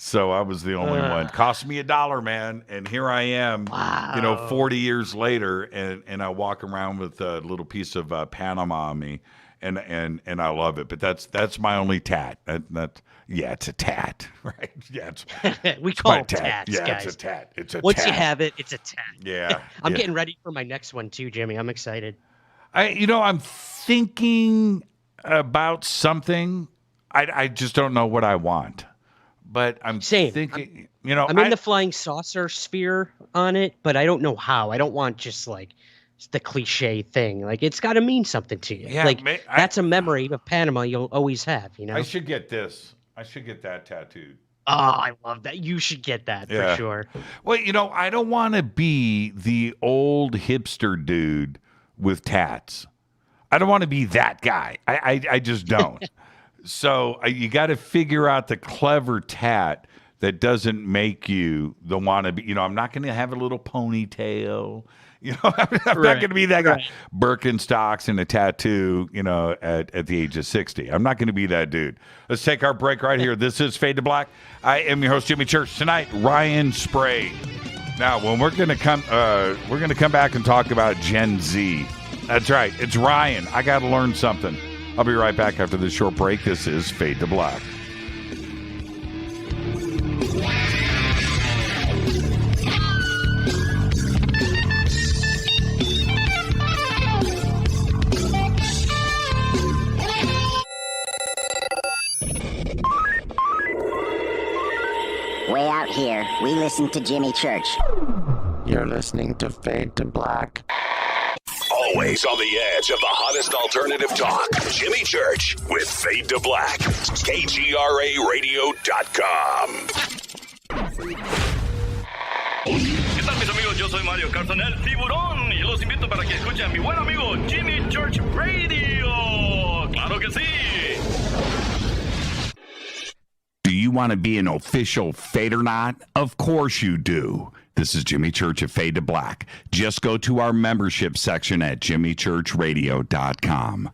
So I was the only one. Cost me $1, man, and here I am. Wow. You know, 40 years later, and I walk around with a little piece of Panama on me, and I love it. But that's my only tat. It's a tat, right? Yeah, we call it tats, yeah, guys. It's a tat. It's a Once tat. you have it, it's a tat. Yeah, I'm getting ready for my next one too, Jimmy. I'm excited. I'm thinking about something. I just don't know what I want. But I'm thinking, I'm in the flying saucer sphere on it, but I don't know how. I don't want just like the cliche thing. Like, it's got to mean something to you. Yeah, that's a memory of Panama you'll always have, you know? I should get this. I should get that tattooed. Oh, I love that. You should get that for sure. Well, I don't want to be the old hipster dude with tats. I don't want to be that guy. I just don't. So you got to figure out the clever tat that doesn't make you the wannabe. I'm not going to have a little ponytail. I'm not going to be that guy. Right. Birkenstocks and a tattoo, at the age of 60. I'm not going to be that dude. Let's take our break right here. This is Fade to Black. I am your host, Jimmy Church. Tonight, Ryan Sprague. Now, when we're going to come back and talk about Gen Z. That's right. It's Ryan. I got to learn something. I'll be right back after this short break. This is Fade to Black. Way out here, we listen to Jimmy Church. You're listening to Fade to Black. Always on the edge of the hottest alternative talk. Jimmy Church with Fade to Black. KGRARadio.com. ¿Qué tal, mis amigos? Yo soy Mario Carson, el tiburón, y los invito para que escuchen a mi buen amigo Jimmy Church Radio. ¡Claro que sí! Do you want to be an official Fadernaut? Of course you do. This is Jimmy Church of Fade to Black. Just go to our membership section at jimmychurchradio.com.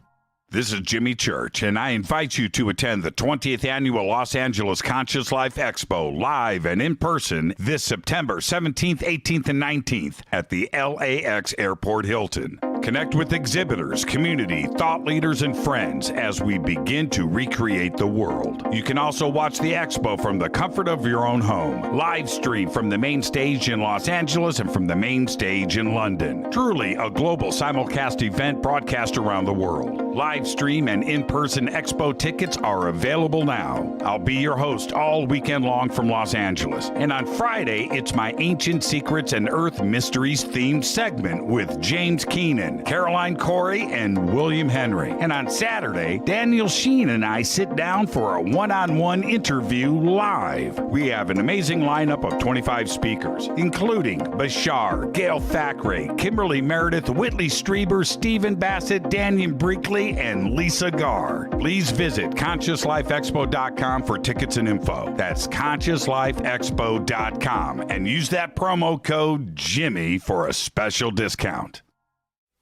This is Jimmy Church, and I invite you to attend the 20th Annual Los Angeles Conscious Life Expo live and in person this September 17th, 18th, and 19th at the LAX Airport Hilton. Connect with exhibitors, community, thought leaders, and friends as we begin to recreate the world. You can also watch the expo from the comfort of your own home. Live stream from the main stage in Los Angeles and from the main stage in London. Truly a global simulcast event broadcast around the world. Live stream and in-person expo tickets are available now. I'll be your host all weekend long from Los Angeles. And on Friday, it's my Ancient Secrets and Earth Mysteries themed segment with James Keenan, Caroline Corey, and William Henry. And on Saturday, Daniel Sheen and I sit down for a one-on-one interview live. We have an amazing lineup of 25 speakers, including Bashar, Gail Thackeray, Kimberly Meredith, Whitley Strieber, Stephen Bassett, Daniel Brinkley, and Lisa Garr. Please visit ConsciousLifeExpo.com for tickets and info. That's ConsciousLifeExpo.com and use that promo code Jimmy for a special discount.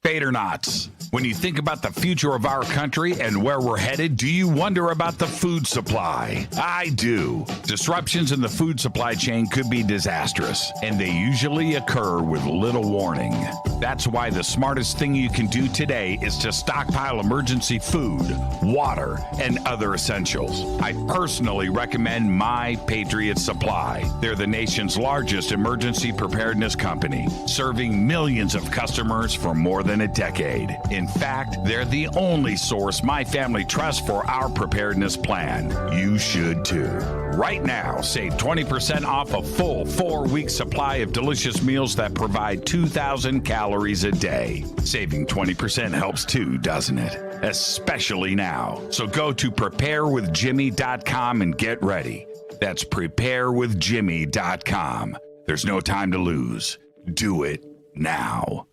Fadernauts. When you think about the future of our country and where we're headed, do you wonder about the food supply? I do. Disruptions in the food supply chain could be disastrous, and they usually occur with little warning. That's why the smartest thing you can do today is to stockpile emergency food, water, and other essentials. I personally recommend My Patriot Supply. They're the nation's largest emergency preparedness company, serving millions of customers for more than a decade. In fact, they're the only source my family trusts for our preparedness plan. You should too. Right now, save 20% off a full 4-week supply of delicious meals that provide 2,000 calories a day. Saving 20% helps too, doesn't it? Especially now. So go to preparewithjimmy.com and get ready. That's preparewithjimmy.com. There's no time to lose. Do it now.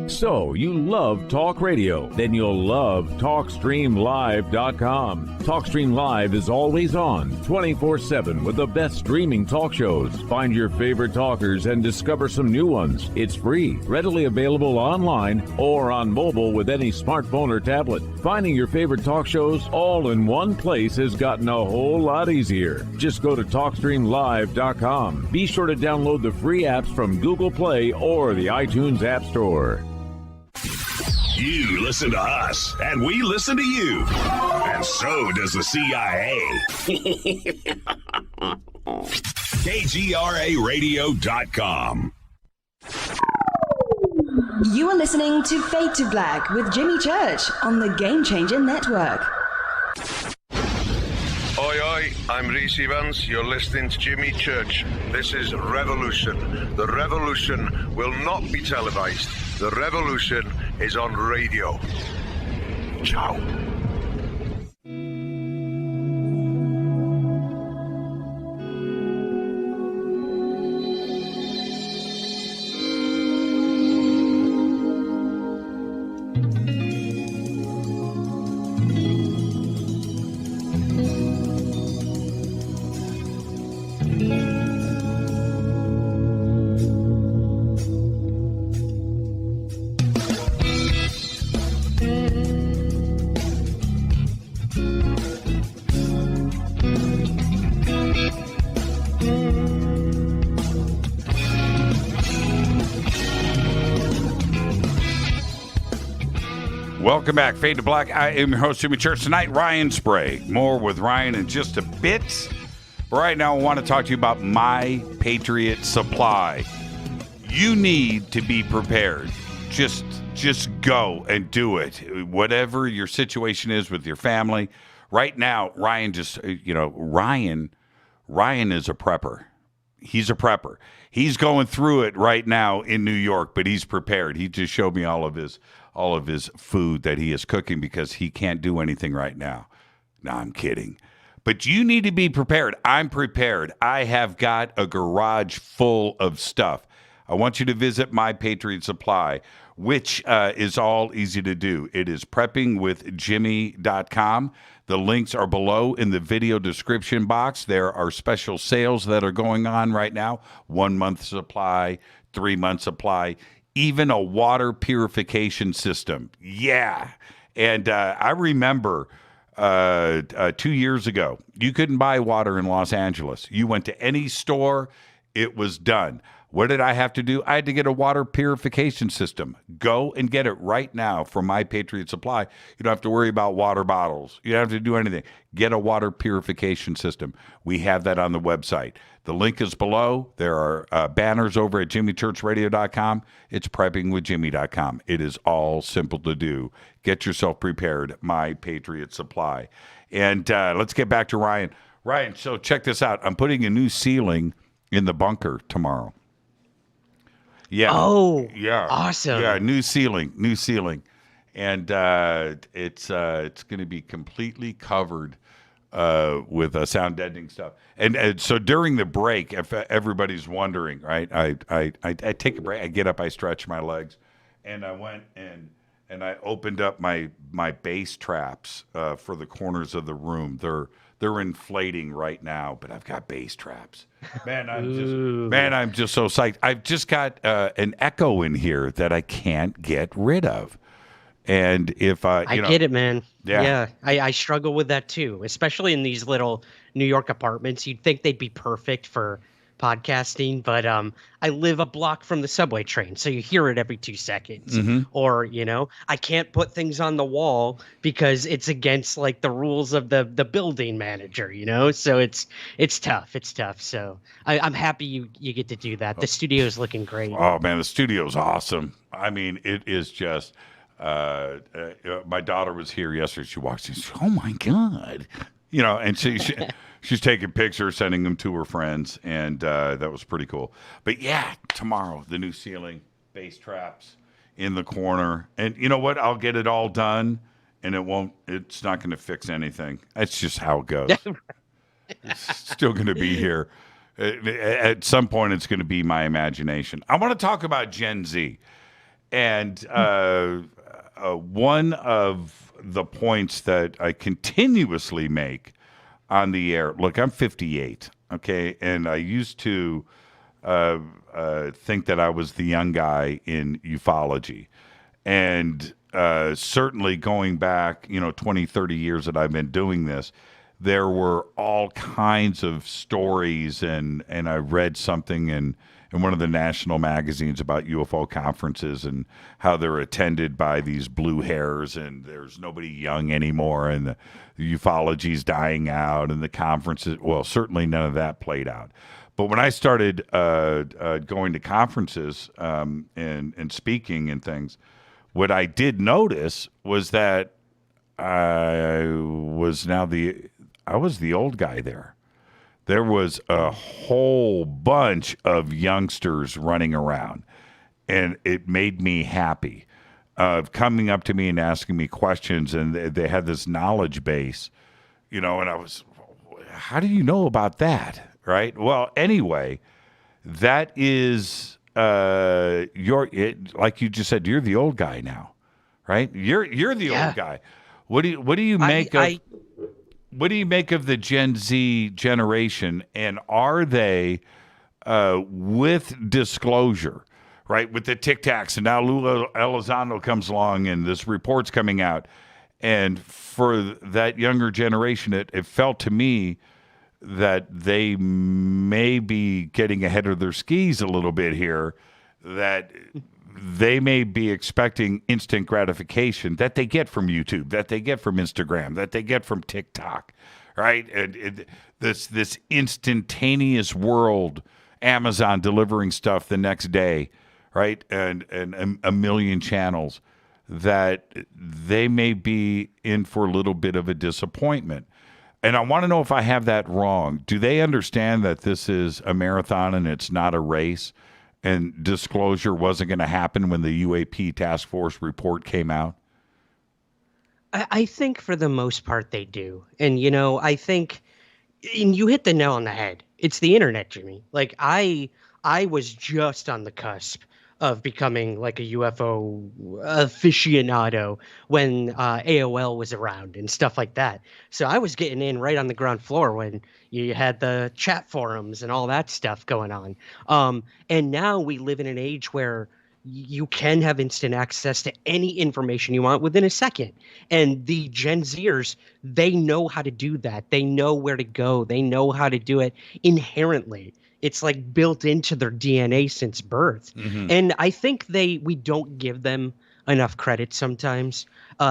So, you love talk radio? Then you'll love TalkStreamLive.com. TalkStream Live is always on, 24/7 with the best streaming talk shows. Find your favorite talkers and discover some new ones. It's free, readily available online or on mobile with any smartphone or tablet. Finding your favorite talk shows all in one place has gotten a whole lot easier. Just go to TalkStreamLive.com. Be sure to download the free apps from Google Play or the iTunes App Store. You listen to us, and we listen to you. And so does the CIA. KGRARadio.com. You are listening to Fade to Black with Jimmy Church on the Game Changer Network. Oi, oi, I'm Reese Evans. You're listening to Jimmy Church. This is Revolution. The revolution will not be televised. The revolution is on radio. Ciao. Welcome back, Fade to Black. I am your host, Jimmy Church. Tonight, Ryan Sprague. More with Ryan in just a bit. Right now, I want to talk to you about My Patriot Supply. You need to be prepared. Just go and do it. Whatever your situation is with your family. Right now, Ryan Ryan is a prepper. He's a prepper. He's going through it right now in New York, but he's prepared. He just showed me all of his food that he is cooking because he can't do anything right now. No, I'm kidding. But you need to be prepared. I'm prepared. I have got a garage full of stuff. I want you to visit My Patriot Supply, which is all easy to do. It is preppingwithjimmy.com. The links are below in the video description box. There are special sales that are going on right now. 1 month supply, 3 month supply, even a water purification system. Yeah. And I remember 2 years ago, you couldn't buy water in Los Angeles. You went to any store, it was done. What did I have to do? I had to get a water purification system. Go and get it right now from My Patriot Supply. You don't have to worry about water bottles. You don't have to do anything. Get a water purification system. We have that on the website. The link is below. There are banners over at jimmychurchradio.com. It's preppingwithjimmy.com. It is all simple to do. Get yourself prepared. My Patriot Supply. And let's get back to Ryan. Ryan, so check this out. I'm putting a new ceiling in the bunker tomorrow. Yeah. Oh, yeah. Awesome. Yeah, new ceiling, and it's going to be completely covered with sound deadening stuff. And so during the break, if everybody's wondering, right? I take a break. I get up, I stretch my legs, and I went and I opened up my bass traps for the corners of the room. They're inflating right now, but I've got bass traps. Man, I'm just so psyched. I've just got an echo in here that I can't get rid of. And if I get it, man. Yeah. I struggle with that too, especially in these little New York apartments. You'd think they'd be perfect for podcasting, but I live a block from the subway train, so you hear it every 2 seconds. Mm-hmm. Or I can't put things on the wall because it's against like the rules of the building manager. So it's tough. So I'm happy you get to do that. The studio's looking great. Oh man, the studio's awesome. I mean, it is just. My daughter was here yesterday. She walks in. She said, "Oh my God." And she's taking pictures, sending them to her friends, and that was pretty cool. But yeah, tomorrow, the new ceiling, bass traps in the corner. And you know what? I'll get it all done, and it's not going to fix anything. That's just how it goes. It's still going to be here. At some point, it's going to be my imagination. I want to talk about Gen Z. And one of the points that I continuously make on the air. Look, I'm 58, okay? And I used to think that I was the young guy in ufology. And certainly going back, 20, 30 years that I've been doing this, there were all kinds of stories, and I read something in one of the national magazines about UFO conferences and how they're attended by these blue hairs and there's nobody young anymore and the ufology's dying out and the conferences, well, certainly none of that played out. But when I started going to conferences and speaking and things, what I did notice was that I was the old guy there. There was a whole bunch of youngsters running around, and it made me happy. Coming up to me and asking me questions, and they had this knowledge base, and I was, how do you know about that, right? Well, anyway, that is like you just said, you're the old guy now, right? You're the old guy. What do you make of? What do you make of the Gen Z generation, and are they, with disclosure, right, with the Tic Tacs, and now Lula Elizondo comes along, and this report's coming out, and for that younger generation, it felt to me that they may be getting ahead of their skis a little bit here, that they may be expecting instant gratification that they get from YouTube, that they get from Instagram, that they get from TikTok, right? And this instantaneous world, Amazon delivering stuff the next day, right? And a million channels, that they may be in for a little bit of a disappointment. And I want to know if I have that wrong. Do they understand that this is a marathon and it's not a race? And disclosure wasn't going to happen when the UAP task force report came out? I think for the most part they do. And, I think, and you hit the nail on the head. It's the internet, Jimmy. Like I was just on the cusp of becoming like a UFO aficionado when AOL was around and stuff like that. So I was getting in right on the ground floor when you had the chat forums and all that stuff going on. And now we live in an age where you can have instant access to any information you want within a second. And the Gen Zers, they know how to do that. They know where to go. They know how to do it inherently. It's like built into their DNA since birth. Mm-hmm. And I think we don't give them enough credit sometimes.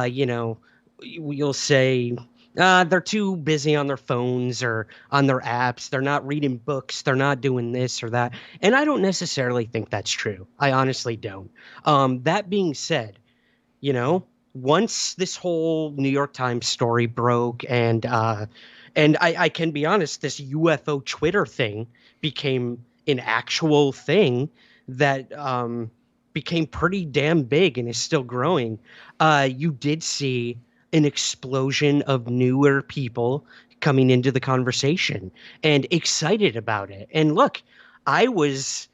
You'll say they're too busy on their phones or on their apps. They're not reading books. They're not doing this or that. And I don't necessarily think that's true. I honestly don't. That being said, once this whole New York Times story broke and I can be honest, this UFO Twitter thing became an actual thing that became pretty damn big and is still growing. You did see an explosion of newer people coming into the conversation and excited about it. And look, I was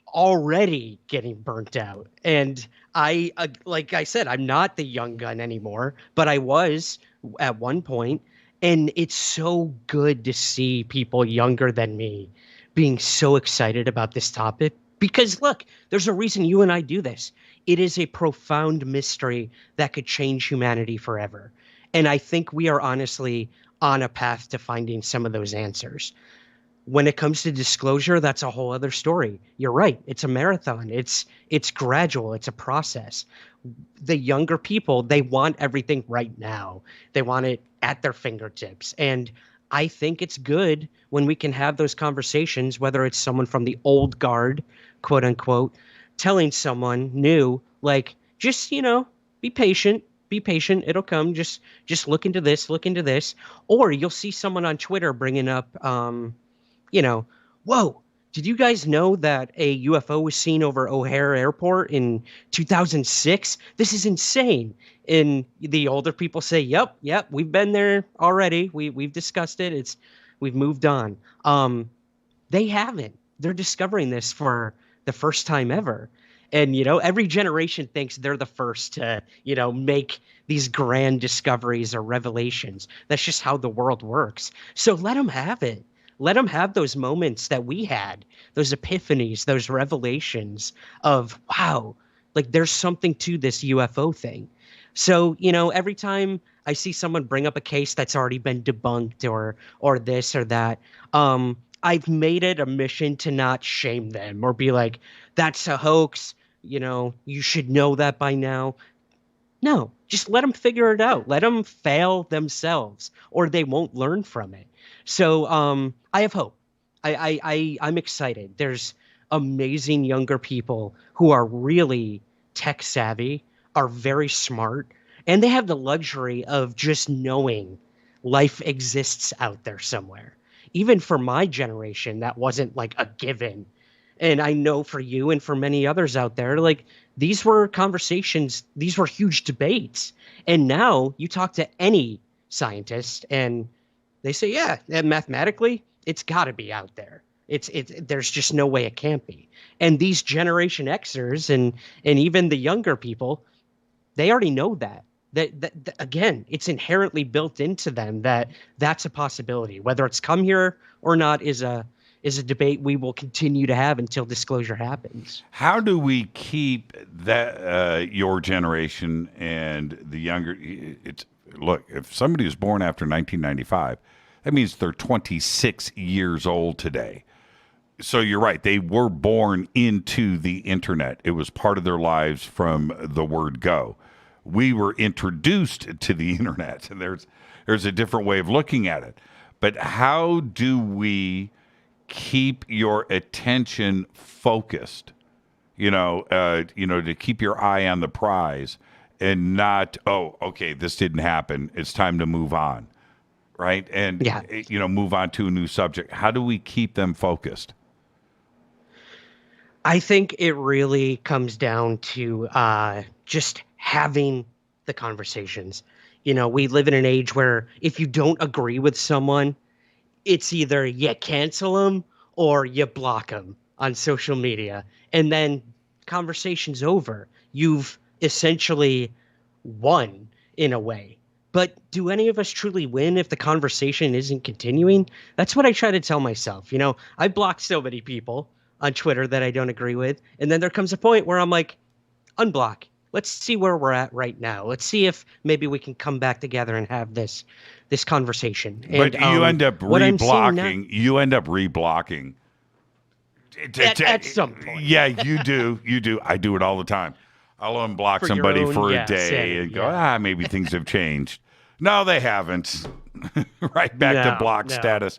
already getting burnt out. And I, like I said, I'm not the young gun anymore, but I was at one point. And it's so good to see people younger than me being so excited about this topic. Because look, there's a reason you and I do this. It is a profound mystery that could change humanity forever. And I think we are honestly on a path to finding some of those answers. When it comes to disclosure, that's a whole other story. You're right. It's a marathon. It's gradual. It's a process. The younger people, they want everything right now. They want it at their fingertips. And I think it's good when we can have those conversations, whether it's someone from the old guard, quote unquote, telling someone new, like, just, be patient. Be patient. It'll come. Just look into this. Look into this. Or you'll see someone on Twitter bringing up, whoa, did you guys know that a UFO was seen over O'Hare Airport in 2006? This is insane. And the older people say, yep, we've been there already. We've discussed it. We've moved on. They haven't. They're discovering this for the first time ever. And, every generation thinks they're the first to, make these grand discoveries or revelations. That's just how the world works. So let them have it. Let them have those moments that we had, those epiphanies, those revelations of, wow, like there's something to this UFO thing. So, every time I see someone bring up a case that's already been debunked or this or that, I've made it a mission to not shame them or be like, that's a hoax. You should know that by now. No, just let them figure it out. Let them fail themselves or they won't learn from it. So I have hope. I'm excited. There's amazing younger people who are really tech savvy, are very smart, and they have the luxury of just knowing life exists out there somewhere. Even for my generation, that wasn't like a given. And I know for you and for many others out there, like these were conversations, these were huge debates. And now you talk to any scientist and they say, yeah, mathematically, it's got to be out there. There's just no way it can't be. And these Generation Xers and even the younger people, they already know that. That again, it's inherently built into them that that's a possibility. Whether it's come here or not is a debate we will continue to have until disclosure happens. How do we keep that your generation and the younger? Look, if somebody was born after 1995, that means they're 26 years old today. So you're right. They were born into the internet. It was part of their lives from the word go. We were introduced to the internet, and there's a different way of looking at it. But how do we keep your attention focused? To keep your eye on the prize and not, oh, okay, this didn't happen. It's time to move on, right? And move on to a new subject. How do we keep them focused? I think it really comes down to just having the conversations. We live in an age where if you don't agree with someone, it's either you cancel them or you block them on social media and then conversation's over. You've essentially won in a way. But do any of us truly win if the conversation isn't continuing? That's what I try to tell myself. You know, I blocked so many people on Twitter that I don't agree with. And then there comes a point where I'm like, unblock. Let's see where we're at right now. Let's see if maybe we can come back together and have this conversation. But and, you end up reblocking. You end up reblocking. At some point. Yeah, you do. You do. I do it all the time. I'll unblock somebody for a day and go, maybe things have changed. No, they haven't. Right back to block status.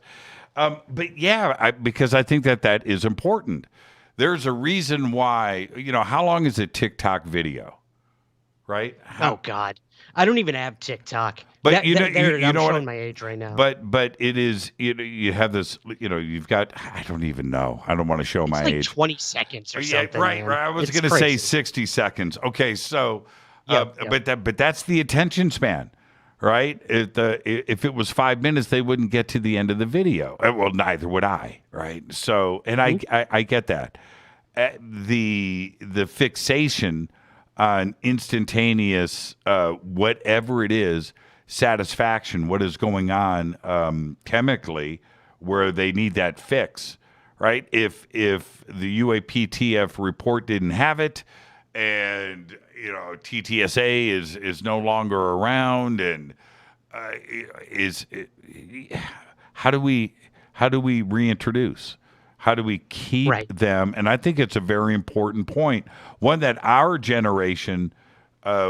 But yeah, because I think that is important. There's a reason why, how long is a TikTok video? Right? Oh, God. I don't even have TikTok. But I'm showing my age right now. But it is, you have this, you've got, I don't even know. I don't want to show my age. 20 seconds or something. Right. I was going to say 60 seconds. Okay, so, but that's the attention span, right? If it was 5 minutes, they wouldn't get to the end of the video. Well, neither would I, right? So, and I get that. The fixation on instantaneous, whatever it is, satisfaction, what is going on chemically, where they need that fix, right? If the UAPTF report didn't have it, and TTSA is no longer around, and how do we reintroduce? How do we keep them? And I think it's a very important point, one that our generation.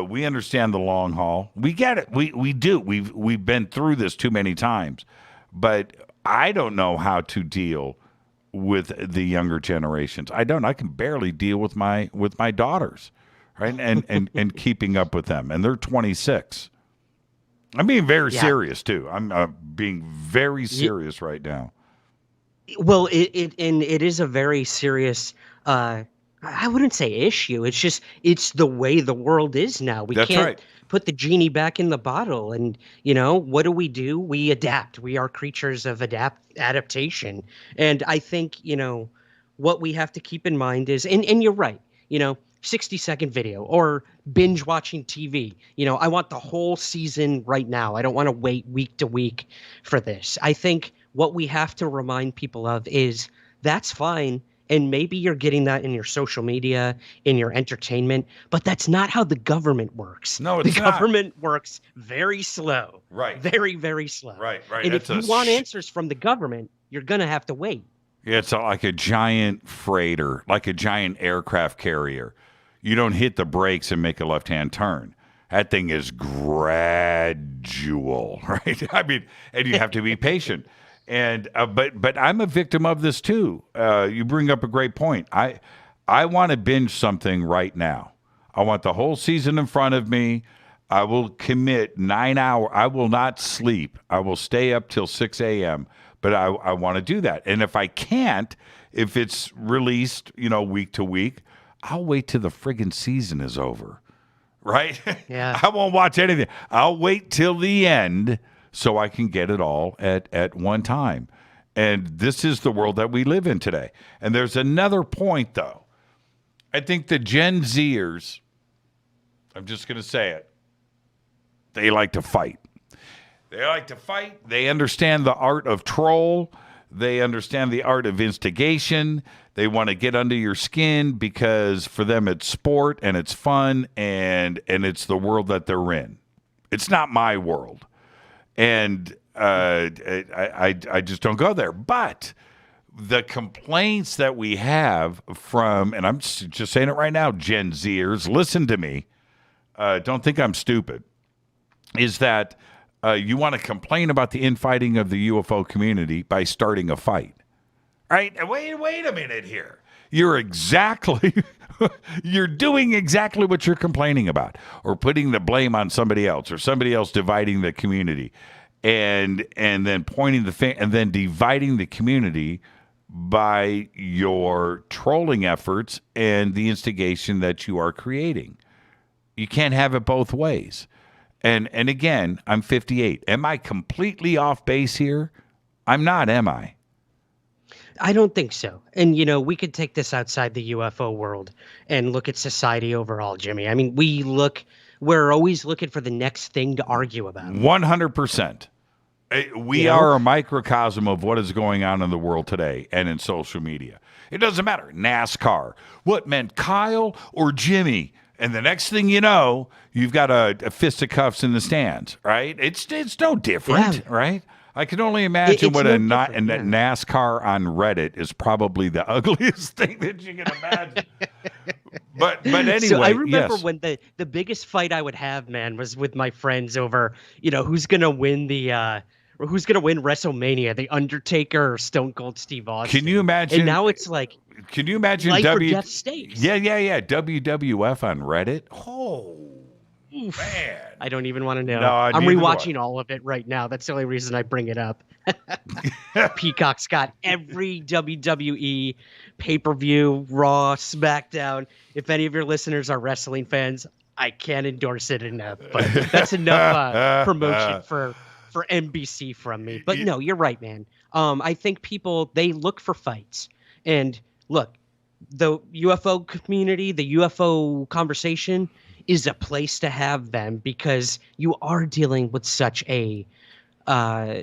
We understand the long haul. We get it. We do. We've been through this too many times. But I don't know how to deal with the younger generations. I don't. I can barely deal with my daughters, right? And keeping up with them. And they're 26. I'm being very serious too. I'm being very serious right now. Well, it is a very serious. I wouldn't say issue. It's just, it's the way the world is now. We can't put the genie back in the bottle. And, what do? We adapt. We are creatures of adaptation. And I think, what we have to keep in mind is, and you're right, 60-second video or binge watching TV. I want the whole season right now. I don't want to wait week to week for this. I think what we have to remind people of is that's fine. And maybe you're getting that in your social media, in your entertainment, but that's not how the government works. No, it's not. The government works very slow. Right. Very, very slow. Right. And if you want answers from the government, you're going to have to wait. Yeah, it's like a giant freighter, like a giant aircraft carrier. You don't hit the brakes and make a left-hand turn. That thing is gradual, right? I mean, and you have to be patient. And but I'm a victim of this too. You bring up a great point. I want to binge something right now. I want the whole season in front of me. I will commit 9 hours. I will not sleep. I will stay up till 6 a.m. But I want to do that. And if I can't, if it's released, week to week, I'll wait till the friggin' season is over. Right? Yeah. I won't watch anything. I'll wait till the end, so I can get it all at one time. And this is the world that we live in today. And there's another point, though. I think the Gen Zers, I'm just going to say it, they like to fight. They like to fight. They understand the art of troll. They understand the art of instigation. They want to get under your skin because for them it's sport and it's fun and it's the world that they're in. It's not my world. And I just don't go there. But the complaints that we have from, and I'm just saying it right now, Gen Zers, listen to me. Don't think I'm stupid. Is that you want to complain about the infighting of the UFO community by starting a fight. Right? Wait a minute here. You're doing exactly what you're complaining about, or putting the blame on somebody else, or somebody else dividing the community, and then pointing the finger, and then dividing the community by your trolling efforts and the instigation that you are creating. You can't have it both ways. And again, I'm 58. Am I completely off base here? I'm not, am I? I don't think so. And, we could take this outside the UFO world and look at society overall, Jimmy. I mean, we're always looking for the next thing to argue about. 100%. We are a microcosm of what is going on in the world today and in social media. It doesn't matter. NASCAR. What meant Kyle or Jimmy? And the next thing you know, you've got a fisticuffs in the stands, right? It's no different, right? I can only imagine what NASCAR on Reddit is probably the ugliest thing that you can imagine. But anyway, so I remember when the biggest fight I would have, man, was with my friends over, who's gonna win who's gonna win WrestleMania, The Undertaker or Stone Cold Steve Austin. Can you imagine? And now it's like, can you imagine life or death stakes? Yeah. WWF on Reddit. Oh man, I don't even want to know. No, I'm rewatching all of it right now. That's the only reason I bring it up. Peacock's got every WWE pay-per-view, Raw, SmackDown. If any of your listeners are wrestling fans, I can't endorse it enough. But that's enough promotion for NBC from me. But no, you're right, man. I think people, they look for fights. And look, the UFO community, the UFO conversation is a place to have them because you are dealing with such a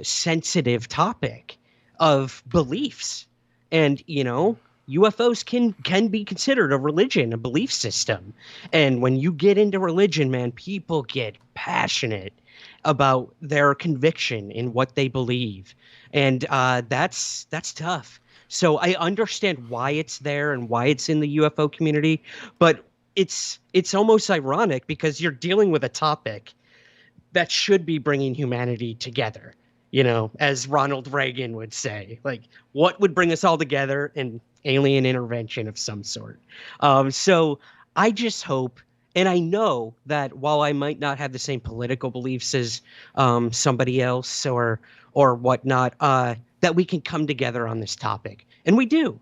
sensitive topic of beliefs. And, UFOs can be considered a religion, a belief system. And when you get into religion, man, people get passionate about their conviction in what they believe. And that's tough. So I understand why it's there and why it's in the UFO community, but it's almost ironic because you're dealing with a topic that should be bringing humanity together, as Ronald Reagan would say. Like, what would bring us all together? An alien intervention of some sort. So I just hope, and I know that while I might not have the same political beliefs as somebody else or whatnot, that we can come together on this topic. And we do,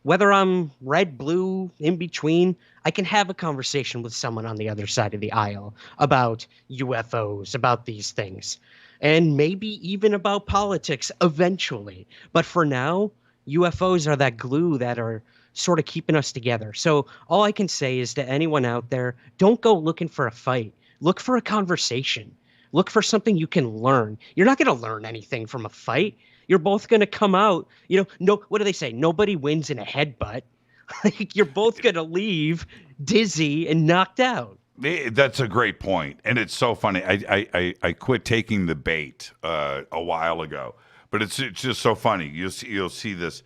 whether I'm red, blue, in between, I can have a conversation with someone on the other side of the aisle about UFOs, about these things, and maybe even about politics eventually. But for now, UFOs are that glue that are sort of keeping us together. So all I can say is to anyone out there, don't go looking for a fight. Look for a conversation. Look for something you can learn. You're not going to learn anything from a fight. You're both going to come out, what do they say? Nobody wins in a headbutt. Like, you're both going to leave dizzy and knocked out. That's a great point. And it's so funny. I quit taking the bait a while ago, but it's just so funny. You'll see this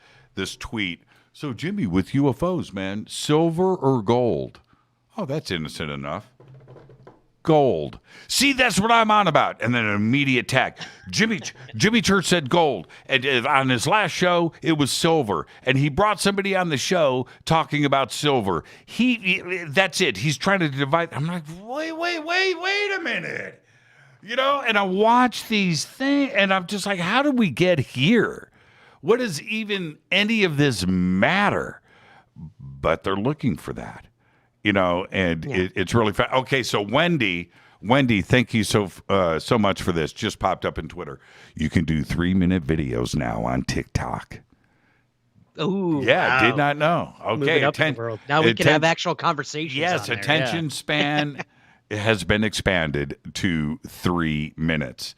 tweet. So Jimmy, with UFOs, man, silver or gold? Oh, that's innocent enough. Gold. See, that's what I'm on about. And then an immediate attack. Jimmy Church said gold. And on his last show, it was silver. And he brought somebody on the show talking about silver. That's it. He's trying to divide. I'm like, wait a minute. And I watch these things and I'm just like, how did we get here? What does even any of this matter? But they're looking for that. It's really fun. Okay, so Wendy, thank you so much for this. Just popped up in Twitter. You can do 3-minute videos now on TikTok. Oh, yeah, wow. Did not know. Okay, up in the world. Now we can have actual conversations. Yes, on there. attention span has been expanded to 3 minutes.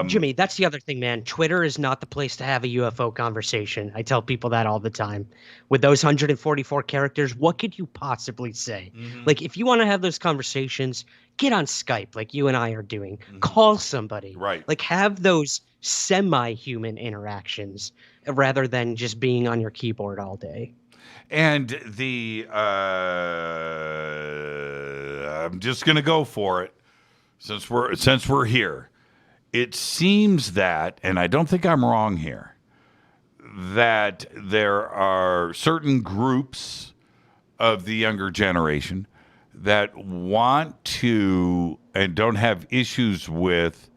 Jimmy, that's the other thing, man. Twitter is not the place to have a UFO conversation. I tell people that all the time. With those 144 characters, what could you possibly say? Mm-hmm. Like, if you want to have those conversations, get on Skype like you and I are doing. Mm-hmm. Call somebody. Right. Like, have those semi-human interactions rather than just being on your keyboard all day. And I'm just going to go for it since we're here. It seems that, and I don't think I'm wrong here, that there are certain groups of the younger generation that want to and don't have issues with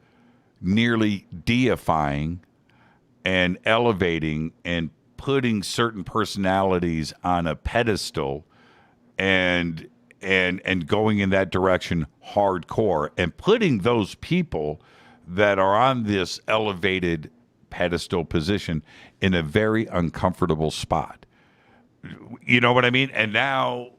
nearly deifying and elevating and putting certain personalities on a pedestal and going in that direction hardcore and putting those people that are on this elevated pedestal position in a very uncomfortable spot. You know what I mean? And now,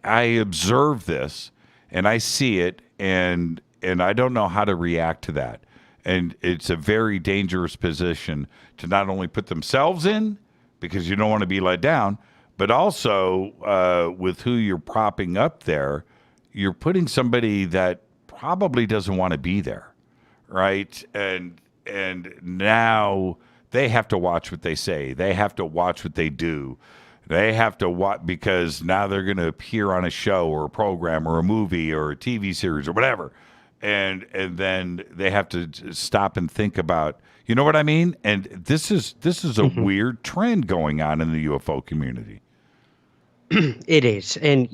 I observe this and I see it, and I don't know how to react to that. And it's a very dangerous position to not only put themselves in, because you don't want to be let down, but also with who you're propping up there, you're putting somebody that probably doesn't want to be there, right? And now they have to watch what they say. They have to watch what they do. They have to watch, because now they're going to appear on a show or a program or a movie or a TV series or whatever. And then they have to stop and think about, you know what I mean? And this is a weird trend going on in the UFO community. It is. And,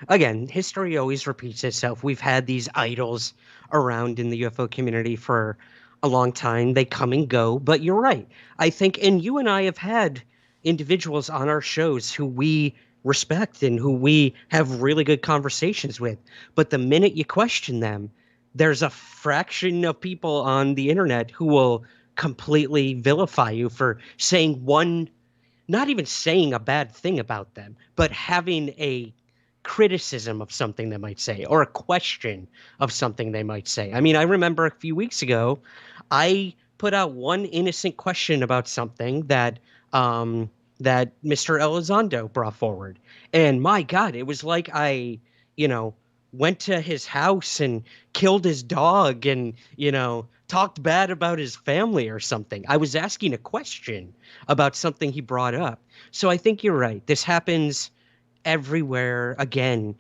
again, history always repeats itself. We've had these idols around in the UFO community for a long time. They come and go. But you're right. I think, and you and I have had individuals on our shows who we respect and who we have really good conversations with. But the minute you question them, there's a fraction of people on the internet who will completely vilify you for saying not even saying a bad thing about them, but having a criticism of something they might say or a question of something they might say. I mean, I remember a few weeks ago, I put out one innocent question about something that Mr. Elizondo brought forward. And my God, it was like I, went to his house and killed his dog and, talked bad about his family or something. I was asking a question about something he brought up. So I think you're right. This happens everywhere. Again,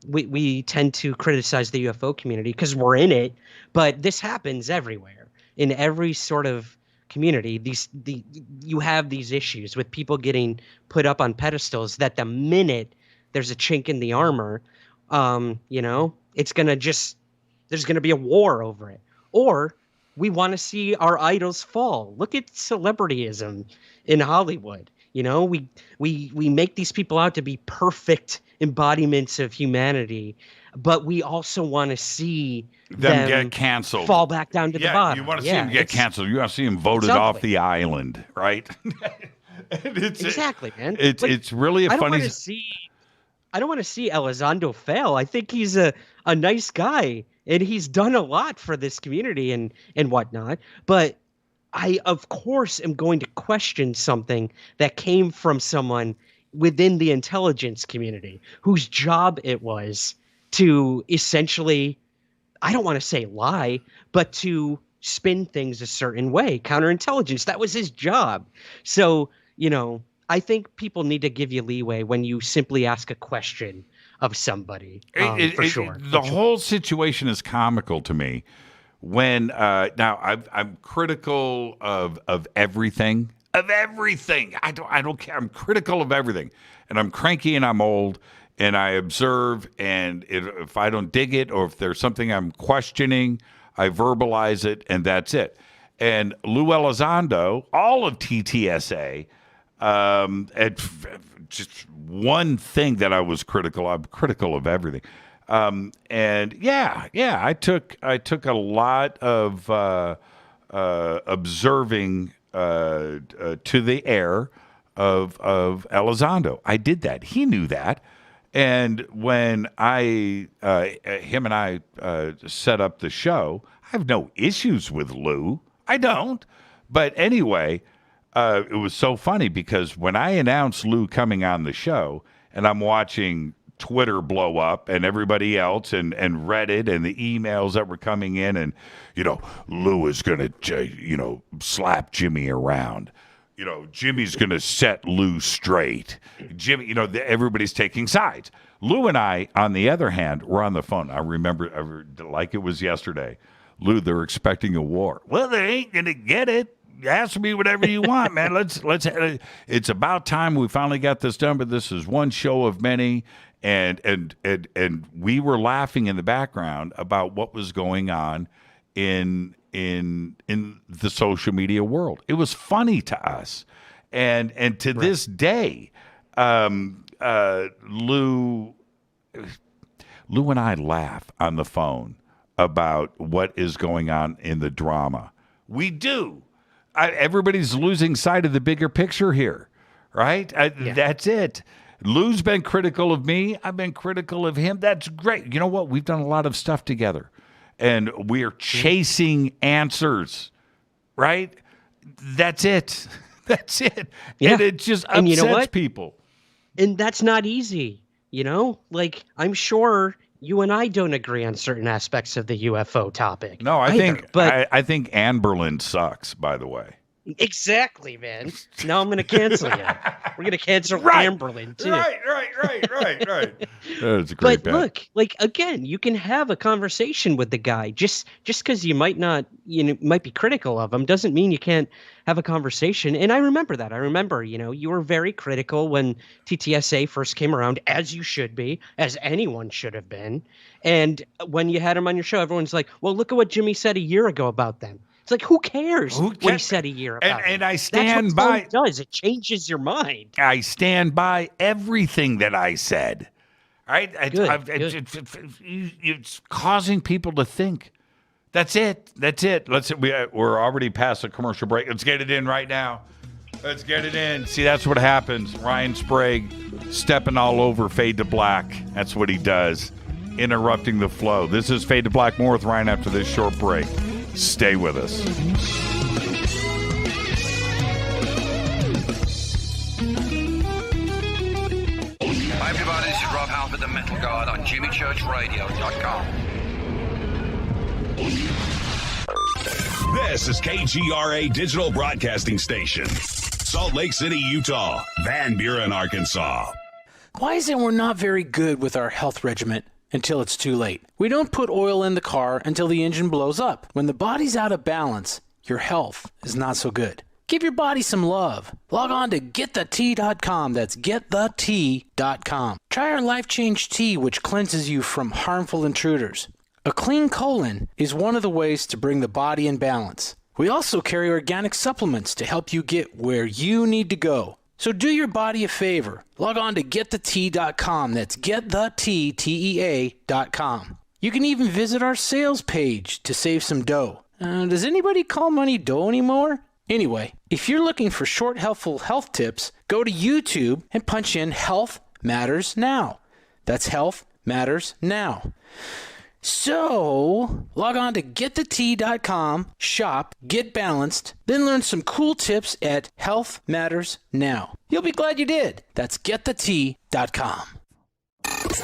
we tend to criticize the UFO community because we're in it, but this happens everywhere. In every sort of community, you have these issues with people getting put up on pedestals that the minute there's a chink in the armor, it's going to there's going to be a war over it. Or we want to see our idols fall. Look at celebrityism in Hollywood. We make these people out to be perfect embodiments of humanity, but we also want to see them get canceled, fall back down to the bottom. You want to see them get canceled. You want to see them voted off the island, right? Exactly, man. It's really a funny. I don't want to see Elizondo fail. I think he's a nice guy, and he's done a lot for this community and whatnot. But I, of course, am going to question something that came from someone within the intelligence community whose job it was to essentially, I don't want to say lie, but to spin things a certain way. Counterintelligence, that was his job. So, I think people need to give you leeway when you simply ask a question of somebody. For sure. The whole situation is comical to me. When now I'm critical of everything. Of everything. I don't care. I'm critical of everything, and I'm cranky and I'm old, and I observe. And if I don't dig it, or if there's something I'm questioning, I verbalize it, and that's it. And Lou Elizondo, all of TTSA. Just one thing that I was critical. I'm critical of everything. I took a lot of observing to the air of Elizondo. I did that. He knew that. And when him and I set up the show, I have no issues with Lou. I don't. But anyway, it was so funny because when I announced Lou coming on the show, and I'm watching Twitter blow up and everybody else and Reddit and the emails that were coming in, and Lou is going to slap Jimmy around. Jimmy's going to set Lou straight. Jimmy, everybody's taking sides. Lou and I, on the other hand, were on the phone. I remember like it was yesterday. Lou, they're expecting a war. Well, they ain't going to get it. Ask me whatever you want, man. Let's. It's about time we finally got this done. But this is one show of many, and we were laughing in the background about what was going on in the social media world. It was funny to us, and to this day, Lou and I laugh on the phone about what is going on in the drama. We do. Everybody's losing sight of the bigger picture here, right? That's it. Lou's been critical of me. I've been critical of him. That's great. You know what? We've done a lot of stuff together, and we're chasing answers, right? That's it. That's it. Yeah. And it just upsets And you know what? people. And that's not easy, you know? Like, I'm sure you and I don't agree on certain aspects of the UFO topic. No, I either, I think Anne Boleyn sucks, by the way. Exactly, man. Now I'm going to cancel you. We're going to cancel Amberlin, too. Right. That's a great bet. Look, like, again, you can have a conversation with the guy. Just because you might not, might be critical of him doesn't mean you can't have a conversation. And I remember that. I remember, you were very critical when TTSA first came around, as you should be, as anyone should have been. And when you had him on your show, everyone's like, well, look at what Jimmy said a year ago about them. It's like, who cares what he said a year about? And I stand That's by. what it does. It changes your mind. I stand by everything that I said. Right? It's causing people to think. That's it. We're already past the commercial break. Let's get it in right now. Let's get it in. See, that's what happens. Ryan Sprague stepping all over Fade to Black. That's what he does. Interrupting the flow. This is Fade to Black. More with Ryan after this short break. Stay with us. Hi everybody, this is Rob Halford, the Metal God on JimmyChurchRadio.com. This is KGRA Digital Broadcasting Station. Salt Lake City, Utah. Van Buren, Arkansas. Why is it we're not very good with our health regimen until it's too late? We don't put oil in the car until the engine blows up. When the body's out of balance, your health is not so good. Give your body some love. Log on to GetTheT.com. That's GetTheT.com. Try our Life Change Tea, which cleanses you from harmful intruders. A clean colon is one of the ways to bring the body in balance. We also carry organic supplements to help you get where you need to go. So do your body a favor. Log on to GetTheT.com. That's GetTheT.com. You can even visit our sales page to save some dough. Does anybody call money dough anymore? Anyway, if you're looking for short, helpful health tips, go to YouTube and punch in Health Matters Now. That's Health Matters Now. So, log on to GetTheT.com, shop, get balanced, then learn some cool tips at Health Matters Now. You'll be glad you did. That's GetTheT.com.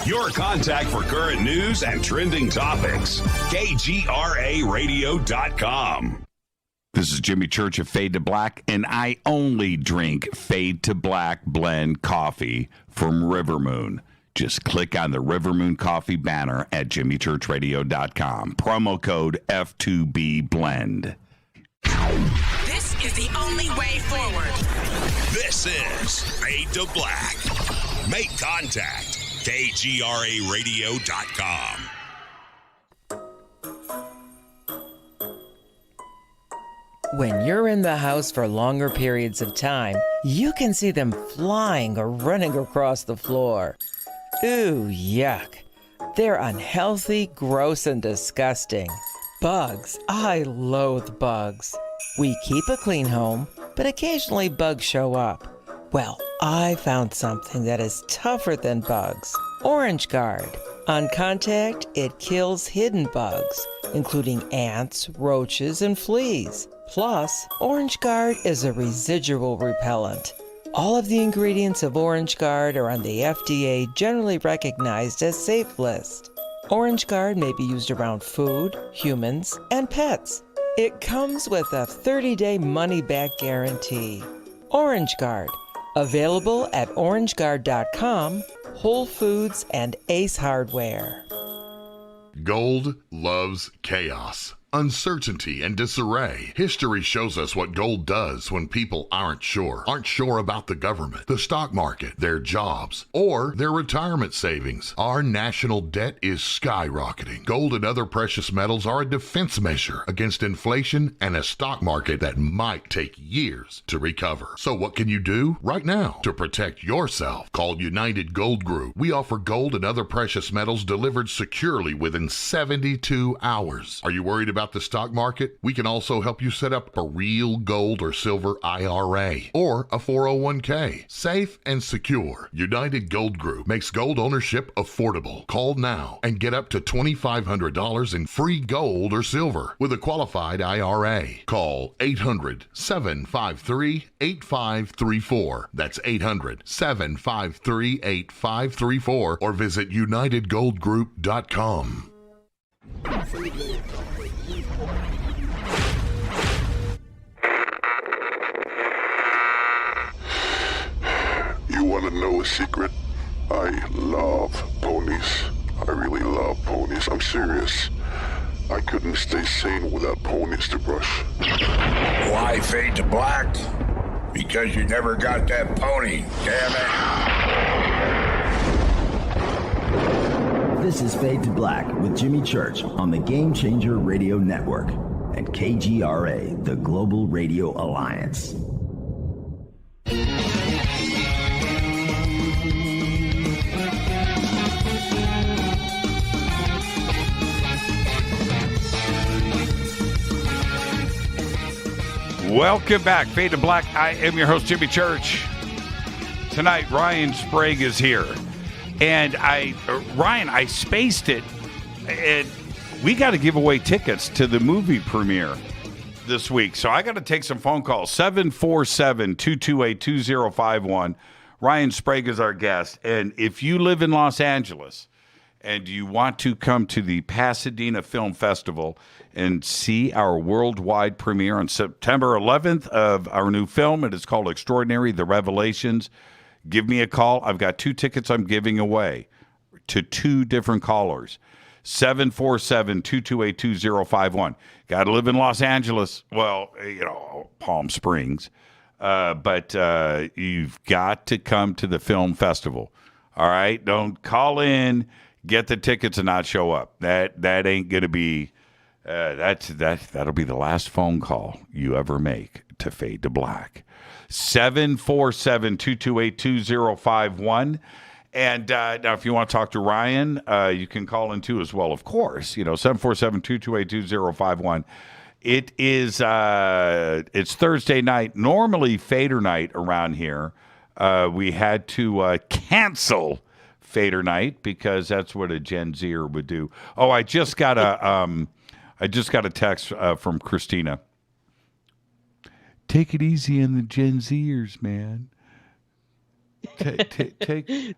Your contact for current news and trending topics. KGRARadio.com. This is Jimmy Church of Fade to Black, and I only drink Fade to Black blend coffee from River Moon. Just click on the River Moon Coffee banner at jimmychurchradio.com. Promo code F2B Blend. This is the only way forward. This is Fade to Black. Make contact. KGRARadio.com. When you're in the house for longer periods of time, you can see them flying or running across the floor. Ooh, yuck. They're unhealthy, gross, and disgusting. Bugs. I loathe bugs. We keep a clean home, but occasionally bugs show up. Well, I found something that is tougher than bugs. Orange Guard. On contact, it kills hidden bugs, including ants, roaches, and fleas. Plus, Orange Guard is a residual repellent. All of the ingredients of Orange Guard are on the FDA generally recognized as safe list. Orange Guard may be used around food, humans, and pets. It comes with a 30-day money-back guarantee. Orange Guard, available at orangeguard.com, Whole Foods, and Ace Hardware. Gold loves chaos. uncertainty, and disarray. History shows us what gold does when people aren't sure about the government, the stock market, their jobs, or their retirement savings. Our national debt is skyrocketing. Gold and other precious metals are a defense measure against inflation and a stock market that might take years to recover. So what can you do right now to protect yourself? Call United Gold Group. We offer gold and other precious metals delivered securely within 72 hours. Are you worried about the stock market? We can also help you set up a real gold or silver IRA or a 401k. Safe and secure. United Gold Group makes gold ownership affordable. Call now and get up to $2,500 in free gold or silver with a qualified IRA. Call 800-753-8534. That's 800-753-8534 or visit UnitedGoldGroup.com. You want to know a secret? I love ponies. I really love ponies. I'm serious. I couldn't stay sane without ponies to brush. Why fade to black? Because you never got that pony, damn it. This is Fade to Black with Jimmy Church on the Game Changer Radio Network and KGRA, the Global Radio Alliance. Welcome back, Fade to Black. I am your host, Jimmy Church. Tonight, Ryan Sprague is here. And Ryan, I spaced it. And we got to give away tickets to the movie premiere this week. So I got to take some phone calls. 747-228-2051. Ryan Sprague is our guest. And if you live in Los Angeles and you want to come to the Pasadena Film Festival and see our worldwide premiere on September 11th of our new film, it is called Extraordinary, The Revelations, give me a call. I've got 2 tickets I'm giving away to 2 different callers. 747-228-2051. Got to live in Los Angeles. Well, Palm Springs. But you've got to come to the film festival. All right? Don't call in, get the tickets, and not show up. That ain't going to be... that'll be the last phone call you ever make to Fade to Black. 747-228-2051. And now if you want to talk to Ryan, you can call in too as well, of course. 747-228-2051. It is it's Thursday night, normally Fader night around here. We had to cancel Fader night because that's what a Gen Zer would do. Oh, I just got a text from Christina. Take it easy on the Gen Zers, man.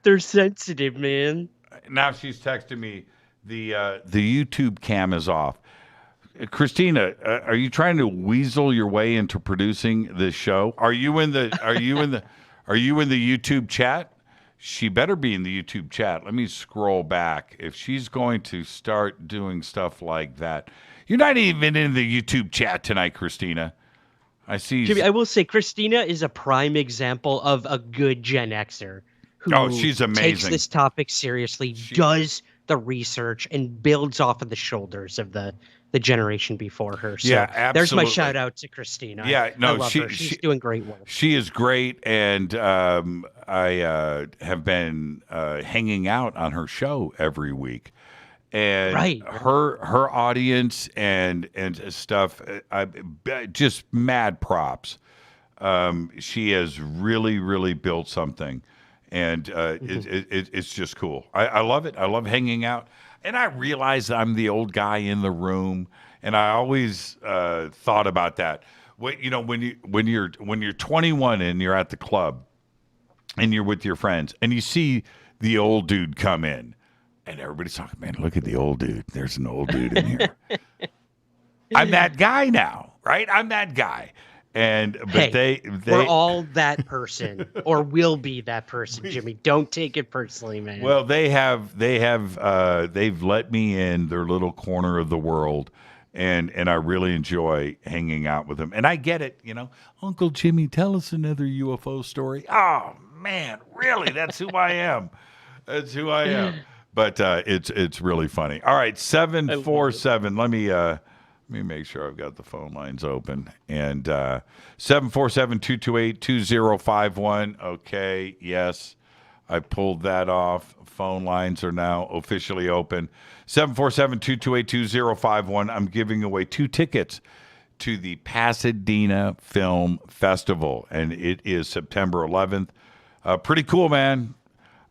They're sensitive, man. Now she's texting me. The YouTube cam is off. Christina, are you trying to weasel your way into producing this show? Are you in the YouTube chat? She better be in the YouTube chat. Let me scroll back. If she's going to start doing stuff like that. You're not even in the YouTube chat tonight, Christina. I see. Jimmy, I will say Christina is a prime example of a good Gen Xer who she's amazing. Takes this topic seriously, does the research, and builds off of the shoulders of the generation before her. So yeah, absolutely. There's my shout out to Christina. Yeah, no, I love her. She's doing great work. She is great, and I have been hanging out on her show every week. And her audience and stuff, just mad props. She has really, really built something, and it's just cool. I love it. I love hanging out, and I realize I'm the old guy in the room, and I always thought about that. When you're 21 and you're at the club, and you're with your friends, and you see the old dude come in. And everybody's talking, man, look at the old dude. There's an old dude in here. I'm that guy now, right? I'm that guy. But we're all that person, or will be that person, Jimmy. Don't take it personally, man. Well, they've let me in their little corner of the world, and I really enjoy hanging out with him. And I get it, Uncle Jimmy, tell us another UFO story. Oh man, really? That's who I am. That's who I am. But it's really funny. All right, 747. Let me make sure I've got the phone lines open. And 747-228-2051. Okay, yes, I pulled that off. Phone lines are now officially open. 747-228-2051. I'm giving away 2 tickets to the Pasadena Film Festival, and it is September 11th. Pretty cool, man.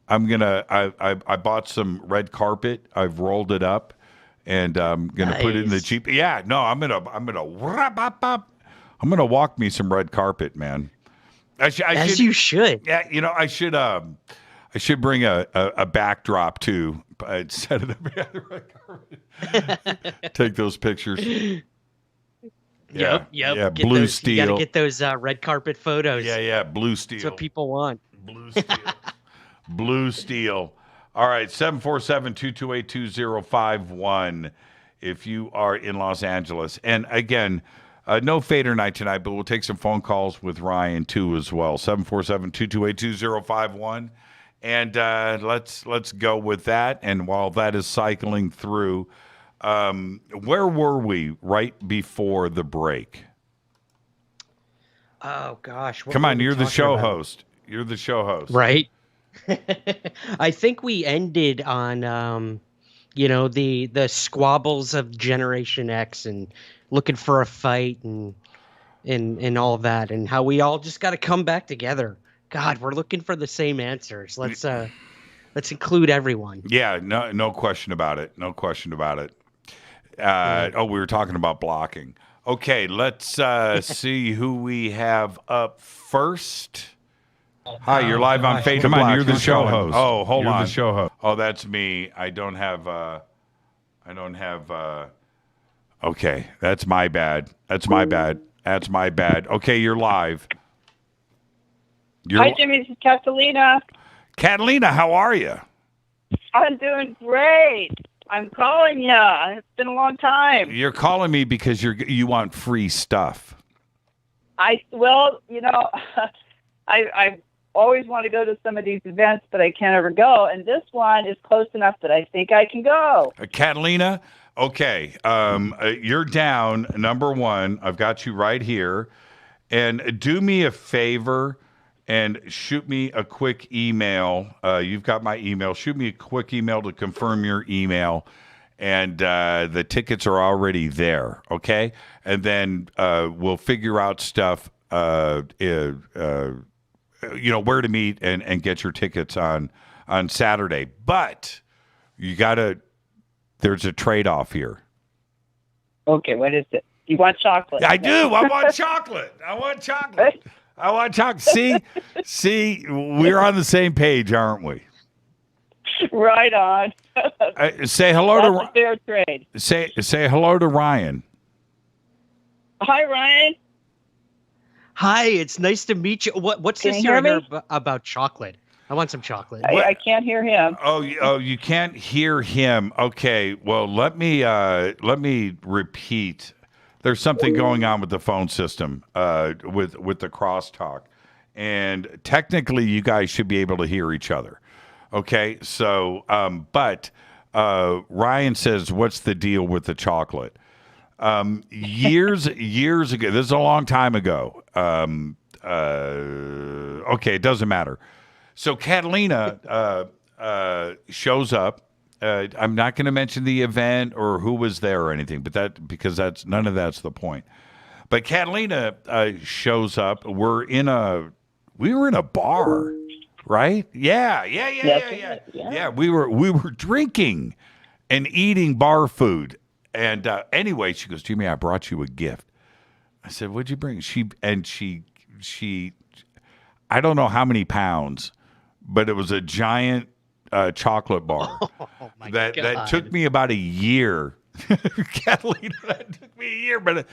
I bought some red carpet. I've rolled it up, and I'm gonna put it in the Jeep. Yeah, no, I'm gonna walk me some red carpet, man. You should. Yeah, I should bring a backdrop too. I'd set it up behind the red carpet. Take those pictures. Yep. Yeah, blue steel. You gotta get those red carpet photos. Yeah, blue steel. That's what people want. Blue steel. Blue steel. All right, 747-228-2051 if you are in Los Angeles. And again, no Fader night tonight, but we'll take some phone calls with Ryan too as well. 747-228-2051. And let's go with that. And while that is cycling through, where were we right before the break? Oh gosh. Come on, you're the show host. You're the show host. Right. I think we ended on, the squabbles of Generation X and looking for a fight and all that, and how we all just got to come back together. God, we're looking for the same answers. Let's include everyone. Yeah, no question about it. No question about it. We were talking about blocking. Okay, let's see who we have up first. Hi, you're live on Fade to Black. Come on, you're the show host. Oh, hold on. You're the show host. Oh, that's me. I don't have. Okay, that's my bad. That's my bad. Okay, you're live. Hi, Jimmy. This is Catalina. Catalina, how are you? I'm doing great. I'm calling you. It's been a long time. You're calling me because you want free stuff. I always want to go to some of these events, but I can't ever go. And this one is close enough that I think I can go. Catalina, okay. You're down, number one. I've got you right here. And do me a favor and shoot me a quick email. You've got my email. Shoot me a quick email to confirm your email. And the tickets are already there, okay? And then we'll figure out stuff, where to meet and get your tickets on Saturday. But there's a trade-off here. Okay, what is it? You want chocolate? I do. I want chocolate. I want chocolate. See, we're on the same page, aren't we? Right on. Say hello to fair trade. Say hello to Ryan. Hi, Ryan. Hi, it's nice to meet you. What's this you hear about chocolate? I want some chocolate. I can't hear him. Oh, you can't hear him. Okay, well, let me repeat. There's something going on with the phone system, with the crosstalk, and technically, you guys should be able to hear each other. Okay, so but Ryan says, "What's the deal with the chocolate?" Years ago, this is a long time ago. Okay, it doesn't matter. So Catalina shows up. I'm not going to mention the event or who was there or anything, but because none of that's the point. But Catalina shows up. We were in a bar, right? Yeah. We were drinking and eating bar food. And anyway, she goes, Jimmy, I brought you a gift. I said, what'd you bring? She, I don't know how many pounds, but it was a giant chocolate bar. Oh my that God. Took me about a year. Catalina, that took me a year, but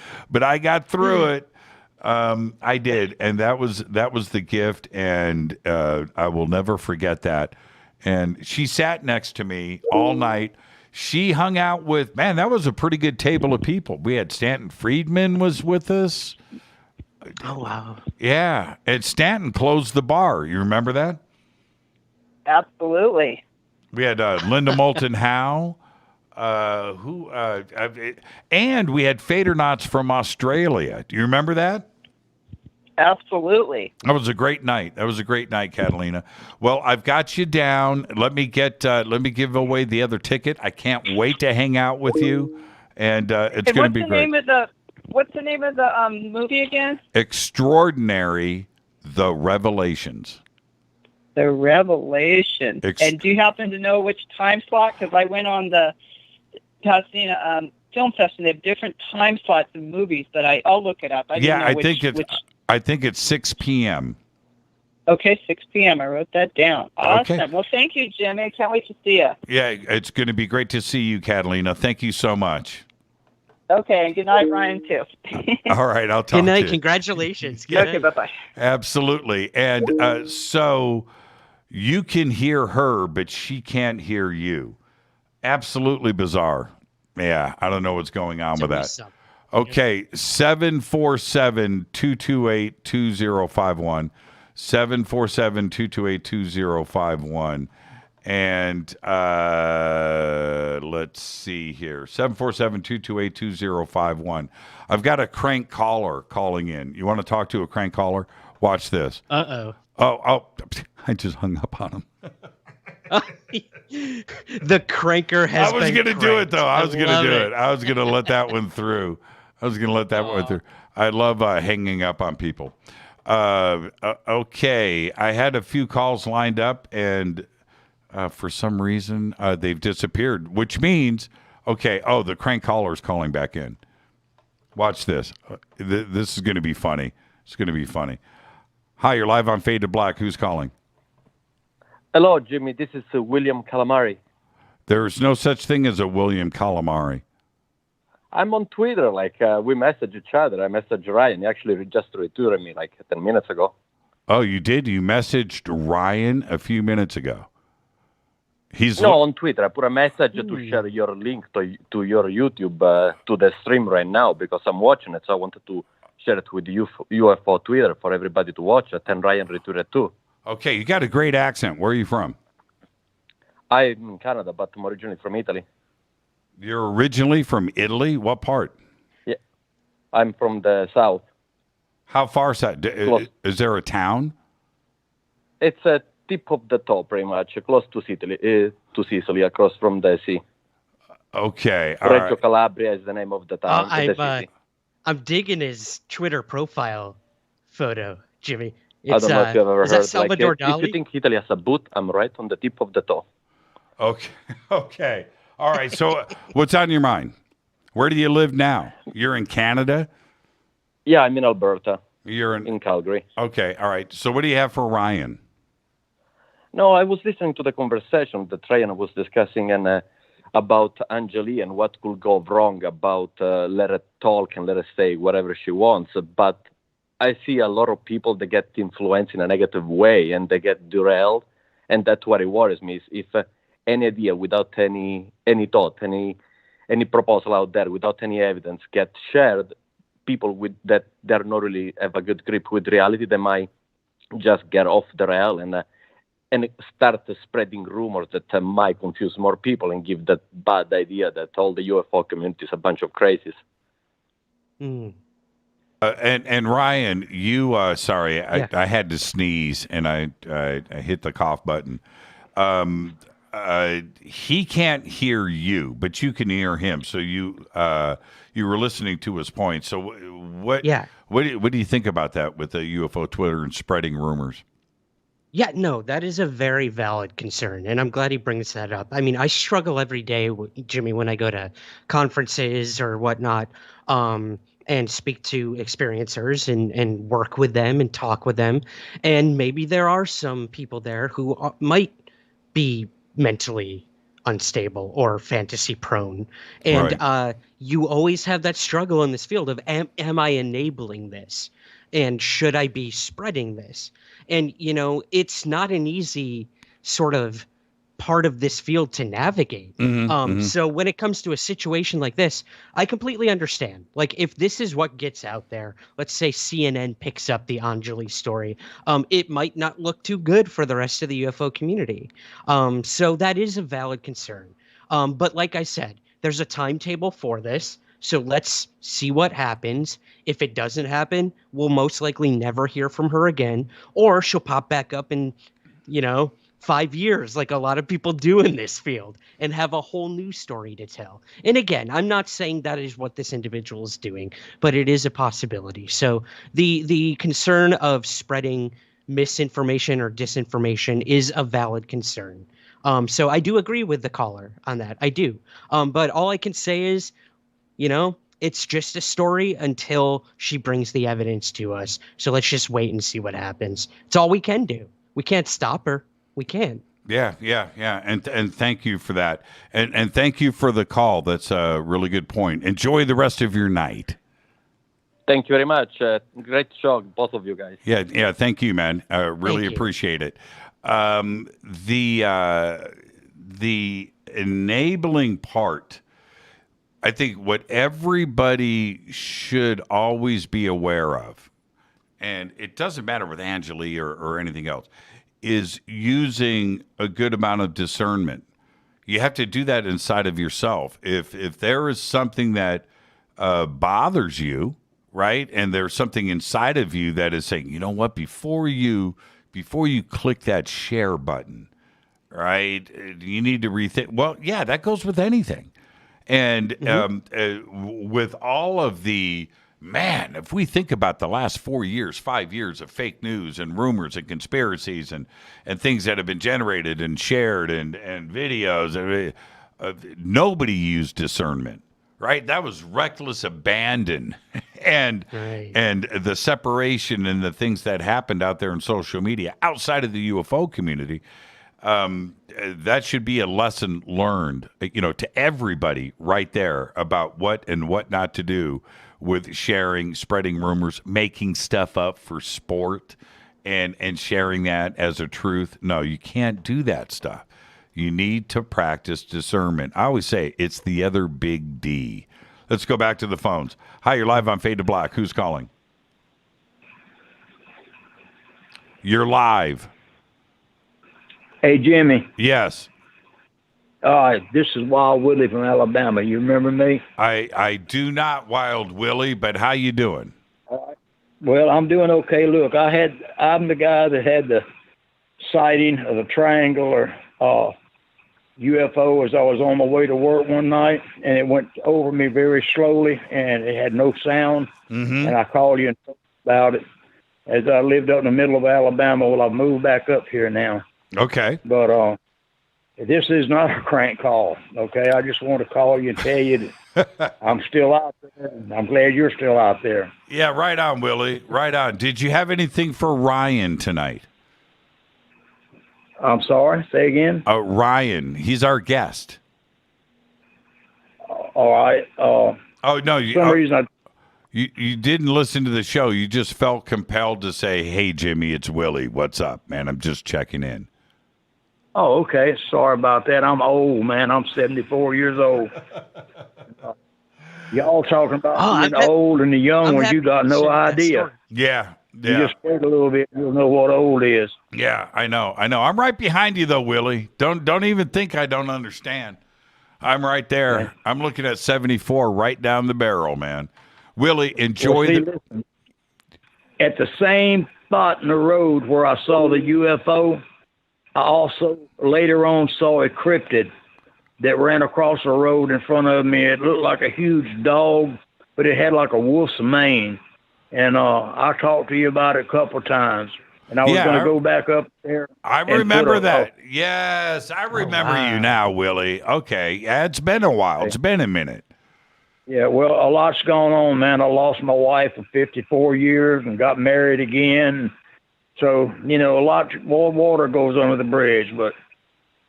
I got through it. I did, and that was the gift, and I will never forget that. And she sat next to me all night. she hung out with, man, that was a pretty good table of people. We had Stanton Friedman was with us. Oh, wow. Yeah. And Stanton closed the bar. You remember that? Absolutely. We had Linda Moulton Howe. And we had Fadernauts from Australia. Do you remember that? Absolutely. That was a great night. Catalina. Well, I've got you down. Let me give away the other ticket. I can't wait to hang out with you, and it's going to be great. What's the name of the movie again? Extraordinary, The Revelations. The Revelation. And do you happen to know which time slot? Because I went on the Pasadena Film Festival. They have different time slots of movies, but I'll look it up. I think it's 6 p.m. Okay, 6 p.m. I wrote that down. Awesome. Okay. Well, thank you, Jimmy. I can't wait to see you. Yeah, it's going to be great to see you, Catalina. Thank you so much. Okay, and good night, Ryan, too. All right, I'll talk Good night. to you. Congratulations. Good Okay, night. bye-bye. Absolutely. And so you can hear her, but she can't hear you. Absolutely bizarre. Yeah, I don't know what's going on with that. Okay, 747-228-2051. 747-228-2051. And let's see here. 747-228-2051. I've got a crank caller calling in. You want to talk to a crank caller? Watch this. Uh-oh. Oh, I just hung up on him. The cranker has been I was going to do it, though. I was going to do it. it. I was going to let that one through. I love hanging up on people. Okay. I had a few calls lined up, and for some reason, they've disappeared, which means, the crank caller is calling back in. Watch this. This is going to be funny. It's going to be funny. Hi, you're live on Fade to Black. Who's calling? Hello, Jimmy. This is William Calamari. There's no such thing as a William Calamari. I'm on Twitter. We message each other. I messaged Ryan. He actually just returned me 10 minutes ago. Oh, you did? You messaged Ryan a few minutes ago. On Twitter. I put a message to share your link to your YouTube to the stream right now because I'm watching it. So I wanted to share it with UFO Twitter for everybody to watch it. And Ryan returned too. Okay, you got a great accent. Where are you from? I'm in Canada, but I'm originally from Italy. You're originally from Italy? What part? Yeah, I'm from the south. How far south? Is there a town? It's a tip of the toe, pretty much, close to Sicily, across from the sea. Okay, all Reggio right. Calabria is the name of the town. I'm digging his Twitter profile photo, Jimmy. I don't know if you've ever heard. Is that Salvador Dali? If you think Italy has a boot, I'm right on the tip of the toe. Okay. All right. So, what's on your mind? Where do you live now? You're in Canada? Yeah, I'm in Alberta. You're in Calgary. Okay. All right. So, what do you have for Ryan? No, I was listening to the conversation that Ryan was discussing about Anjali and what could go wrong about let her talk and let her say whatever she wants. But I see a lot of people that get influenced in a negative way and they get derailed. And that's what it worries me is if any idea without any thought, any proposal out there without any evidence gets shared, people with that they're not really have a good grip with reality, they might just get off the rail and start spreading rumors that might confuse more people and give that bad idea that all the UFO community is a bunch of crazies. And Ryan, you sorry, I had to sneeze and I hit the cough button. He can't hear you, but you can hear him. So you were listening to his point. So what do you think about that with the UFO Twitter and spreading rumors? Yeah, no, that is a very valid concern, and I'm glad he brings that up. I mean, I struggle every day, Jimmy, when I go to conferences or whatnot, and speak to experiencers and work with them and talk with them. And maybe there are some people there who might be mentally unstable or fantasy prone. And you always have that struggle in this field of, am I enabling this? And should I be spreading this? And, it's not an easy sort of part of this field to navigate. So when it comes to a situation like this, I completely understand. Like, if this is what gets out there, let's say CNN picks up the Anjali story, it might not look too good for the rest of the UFO community. So that is a valid concern. But like I said, there's a timetable for this. So let's see what happens. If it doesn't happen, we'll most likely never hear from her again, or she'll pop back up in, 5 years, like a lot of people do in this field, and have a whole new story to tell. And again, I'm not saying that is what this individual is doing, but it is a possibility. So the concern of spreading misinformation or disinformation is a valid concern. So I do agree with the caller on that. I do. But all I can say is, it's just a story until she brings the evidence to us. So let's just wait and see what happens. It's all we can do. We can't stop her. We can. Yeah. And thank you for that. And thank you for the call. That's a really good point. Enjoy the rest of your night. Thank you very much. Great show, both of you guys. Yeah. Thank you, man. Really appreciate it. The enabling part, I think what everybody should always be aware of, and it doesn't matter with Anjali or anything else, is using a good amount of discernment. You have to do that inside of yourself. If there is something that bothers you, right, and there's something inside of you that is saying, you know what, before you click that share button, right, you need to rethink. Well, yeah, that goes with anything. And with all of the, man, if we think about the last 4 years, 5 years of fake news and rumors and conspiracies and things that have been generated and shared and videos, nobody used discernment, right? That was reckless abandon and the separation and the things that happened out there in social media outside of the UFO community. That should be a lesson learned, to everybody right there about what and what not to do with sharing, spreading rumors, making stuff up for sport, and sharing that as a truth. No, you can't do that stuff. You need to practice discernment. I always say it's the other big D. Let's go back to the phones. Hi, you're live on Fade to Black. Who's calling? You're live. Hey, Jimmy. Yes. This is Wild Willie from Alabama. You remember me? I do not, Wild Willie, but how you doing? Well, I'm doing okay. Look, I'm the guy that had the sighting of the triangular UFO as I was on my way to work one night, and it went over me very slowly, and it had no sound. And I called you and talked about it. As I lived up in the middle of Alabama, well, I've moved back up here now. Okay. But this is not a crank call, okay? I just want to call you and tell you that I'm still out there, and I'm glad you're still out there. Yeah, right on, Willie. Right on. Did you have anything for Ryan tonight? I'm sorry? Say again? Ryan. He's our guest. All right. Oh, no. For some reason You didn't listen to the show. You just felt compelled to say, hey, Jimmy, it's Willie. What's up, man? I'm just checking in. Oh, okay. Sorry about that. I'm old, man. I'm 74 years old. Y'all talking about being old and the young ones, you got no idea. Yeah. You just wait a little bit, you'll know what old is. Yeah, I know. I'm right behind you, though, Willie. Don't even think I don't understand. I'm right there. Yeah. I'm looking at 74 right down the barrel, man. Willie, enjoy listen, at the same spot in the road where I saw the UFO, I also later on saw a cryptid that ran across the road in front of me. It looked like a huge dog, but it had like a wolf's mane. And I talked to you about it a couple of times. And I was going to go back up there. I remember that. Yes, I remember you now, Willie. Okay. Yeah, it's been a while. It's been a minute. Yeah, well, a lot's gone on, man. I lost my wife for 54 years and got married again. So, a lot more water goes under the bridge. But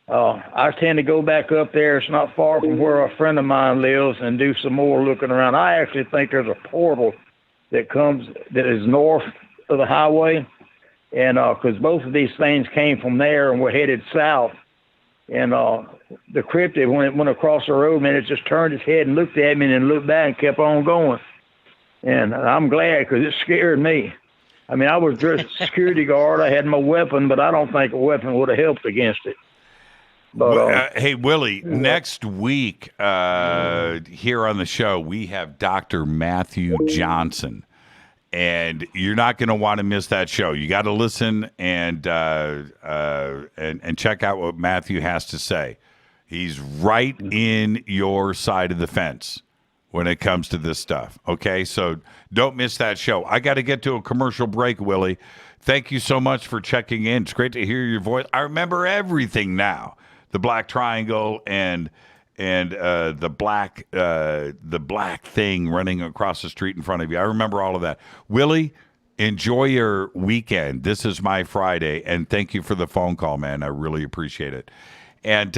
I tend to go back up there. It's not far from where a friend of mine lives and do some more looking around. I actually think there's a portal that is north of the highway. And because both of these things came from there and were headed south. And the cryptid, when it went across the road, man, it just turned its head and looked at me and then looked back and kept on going. And I'm glad because it scared me. I mean, I was dressed as a security guard. I had my weapon, but I don't think a weapon would have helped against it. But, hey, Willie, next week here on the show, we have Dr. Matthew Johnson. And you're not going to want to miss that show. You got to listen and check out what Matthew has to say. He's right in your side of the fence when it comes to this stuff. Okay, so don't miss that show. I got to get to a commercial break, Willie. Thank you so much for checking in. It's great to hear your voice. I remember everything now. The black triangle and the black thing running across the street in front of you. I remember all of that. Willie, enjoy your weekend. This is my Friday, and thank you for the phone call, man. I really appreciate it. And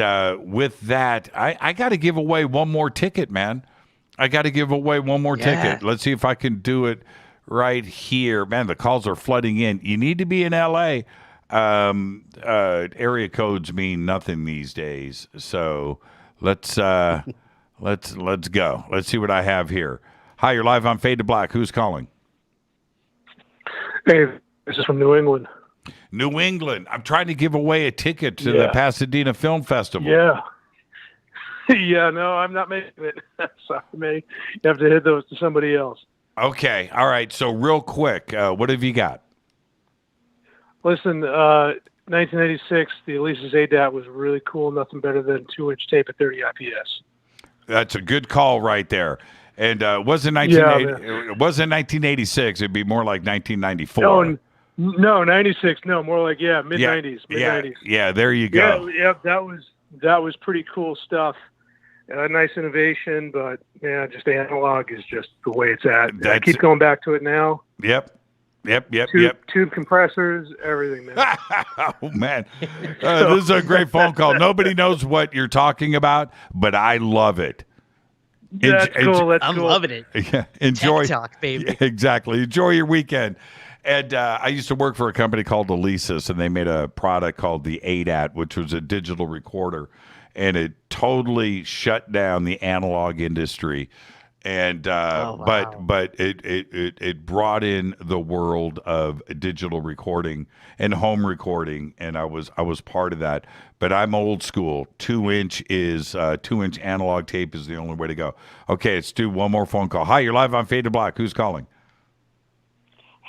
with that, I got to give away one more ticket, man. I got to give away one more ticket. Let's see if I can do it right here. Man, the calls are flooding in. You need to be in L.A. Area codes mean nothing these days, so let's go. Let's see what I have here. Hi, you're live on Fade to Black. Who's calling? Hey, this is from New England. New England. I'm trying to give away a ticket to the Pasadena Film Festival. Yeah. Yeah, no, I'm not making it. Sorry, man. You have to hit those to somebody else. Okay. All right. So real quick, what have you got? Listen, 1986, the Elisa's ADAT was really cool. Nothing better than 2-inch tape at 30 IPS. That's a good call right there. And it wasn't 1986. It'd be more like 1994. No, 96. No, more like mid-90s. Mid-90s. Yeah. There you go. Yeah. That was pretty cool stuff. Nice innovation, but just analog is just the way it's at. I keep going back to it now. Yep. Tube compressors, everything, man. Oh, man. This is a great phone call. Nobody knows what you're talking about, but I love it. That's cool. I'm loving it. Yeah, enjoy. TikTok, baby. Exactly. Enjoy your weekend. And I used to work for a company called Elisa's, and they made a product called the ADAT, which was a digital recorder, and it totally shut down the analog industry. And but it brought in the world of digital recording and home recording, and I was part of that. But I'm old school. 2-inch is 2-inch analog tape is the only way to go. Okay, let's do one more phone call. Hi, you're live on Fade to Black. Who's calling?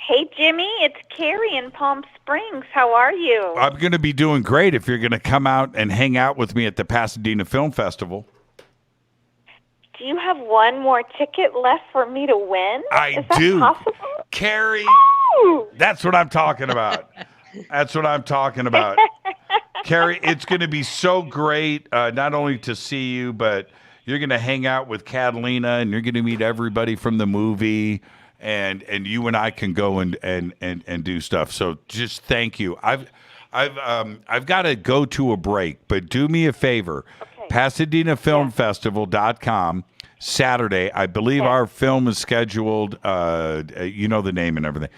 Hey, Jimmy, it's Carrie in Palm Springs. How are you? I'm going to be doing great if you're going to come out and hang out with me at the Pasadena Film Festival. Do you have one more ticket left for me to win? I do. Possible? Carrie, that's what I'm talking about. That's what I'm talking about. Carrie, it's going to be so great not only to see you, but you're going to hang out with Catalina, and you're going to meet everybody from the movie. And you and I can go and do stuff. So just thank you. I've got to go to a break, but do me a favor. Okay. PasadenaFilmFestival.com, Saturday. I believe our film is scheduled. You know the name and everything.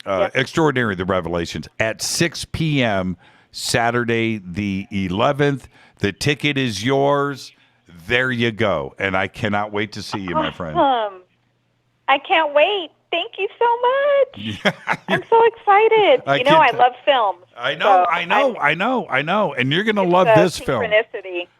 Extraordinary: The Revelations at 6 p.m. Saturday the 11th. The ticket is yours. There you go. And I cannot wait to see you, my friend. I can't wait. Thank you so much. I'm so excited. I love films. I know. And you're going to love this film.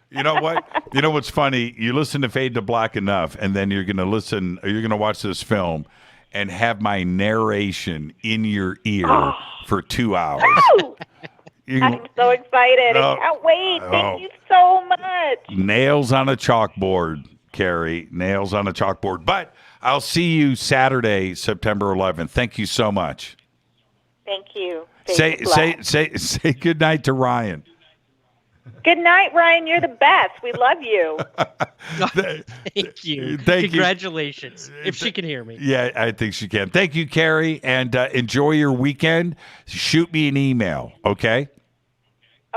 You know what? You know what's funny? You listen to Fade to Black enough, and then you're going to watch this film and have my narration in your ear for 2 hours. I'm so excited. I can't wait. Thank you so much. Nails on a chalkboard, Carrie. Nails on a chalkboard. But I'll see you Saturday, September 11th. Thank you so much. Thank you. Say good night to Ryan. Good night, Ryan. You're the best. We love you. Thank you. Congratulations. If she can hear me. Yeah, I think she can. Thank you, Carrie, and enjoy your weekend. Shoot me an email, okay?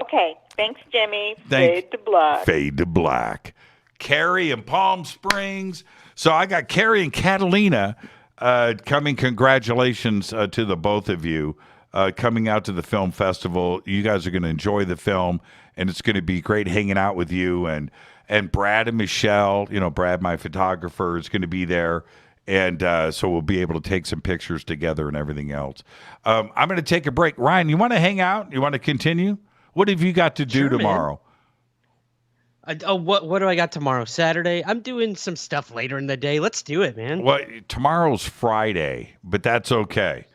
Okay. Thanks, Jimmy. Fade to Black. Fade to Black. Carrie in Palm Springs. So I got Carrie and Catalina coming. Congratulations to the both of you. coming out to the film festival. You guys are going to enjoy the film, and it's going to be great hanging out with you. And Brad and Michelle, Brad, my photographer, is going to be there. And so we'll be able to take some pictures together and everything else. I'm going to take a break. Ryan, you want to hang out? You want to continue? What have you got to do tomorrow? What do I got tomorrow? Saturday? I'm doing some stuff later in the day. Let's do it, man. Well, tomorrow's Friday, but that's okay.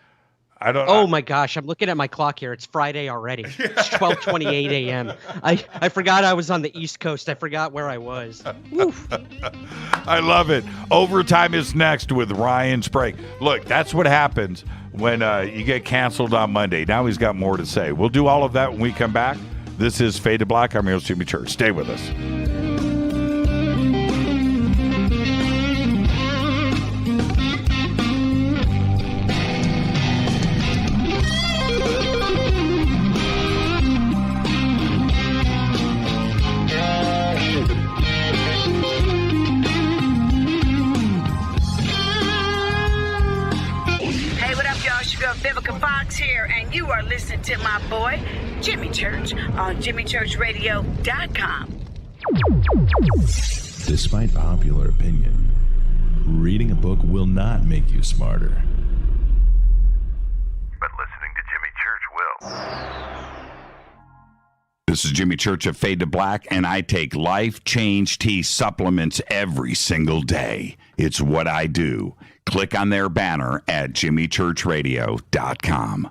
My gosh, I'm looking at my clock here. It's Friday already. It's 12:28 a.m. I forgot I was on the East Coast. I forgot where I was. I love it. Overtime is next with Ryan Sprague. Look, that's what happens when you get canceled on Monday. Now he's got more to say. We'll do all of that when we come back. This is Fade to Black. I'm your host, Jimmy Church. Stay with us. Vivica Fox here, and you are listening to my boy, Jimmy Church, on jimmychurchradio.com. Despite popular opinion, reading a book will not make you smarter. But listening to Jimmy Church will. This is Jimmy Church of Fade to Black, and I take Life Change Tea supplements every single day. It's what I do. Click on their banner at jimmychurchradio.com.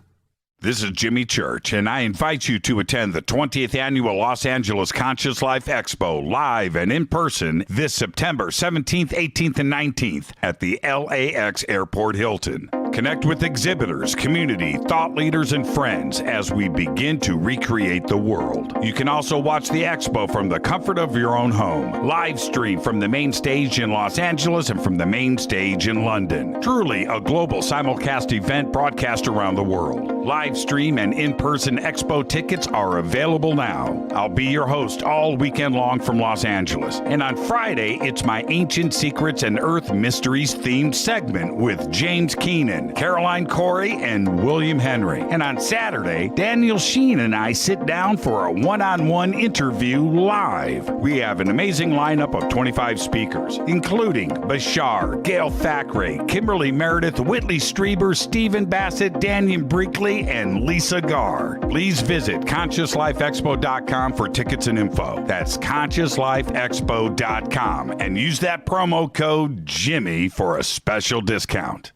This is Jimmy Church, and I invite you to attend the 20th Annual Los Angeles Conscious Life Expo live and in person this September 17th, 18th, and 19th at the LAX Airport Hilton. Connect with exhibitors, community, thought leaders, and friends as we begin to recreate the world. You can also watch the expo from the comfort of your own home. Live stream from the main stage in Los Angeles and from the main stage in London. Truly a global simulcast event broadcast around the world. Live stream and in-person expo tickets are available now. I'll be your host all weekend long from Los Angeles. And on Friday, it's my Ancient Secrets and Earth Mysteries themed segment with James Keenan, Caroline Corey, and William Henry. And on Saturday, Daniel Sheen and I sit down for a one-on-one interview live. We have an amazing lineup of 25 speakers, including Bashar, Gail Thackeray, Kimberly Meredith, Whitley Strieber, Stephen Bassett, Daniel Brinkley, and Lisa Garr. Please visit ConsciousLifeExpo.com for tickets and info. That's ConsciousLifeExpo.com and use that promo code Jimmy for a special discount.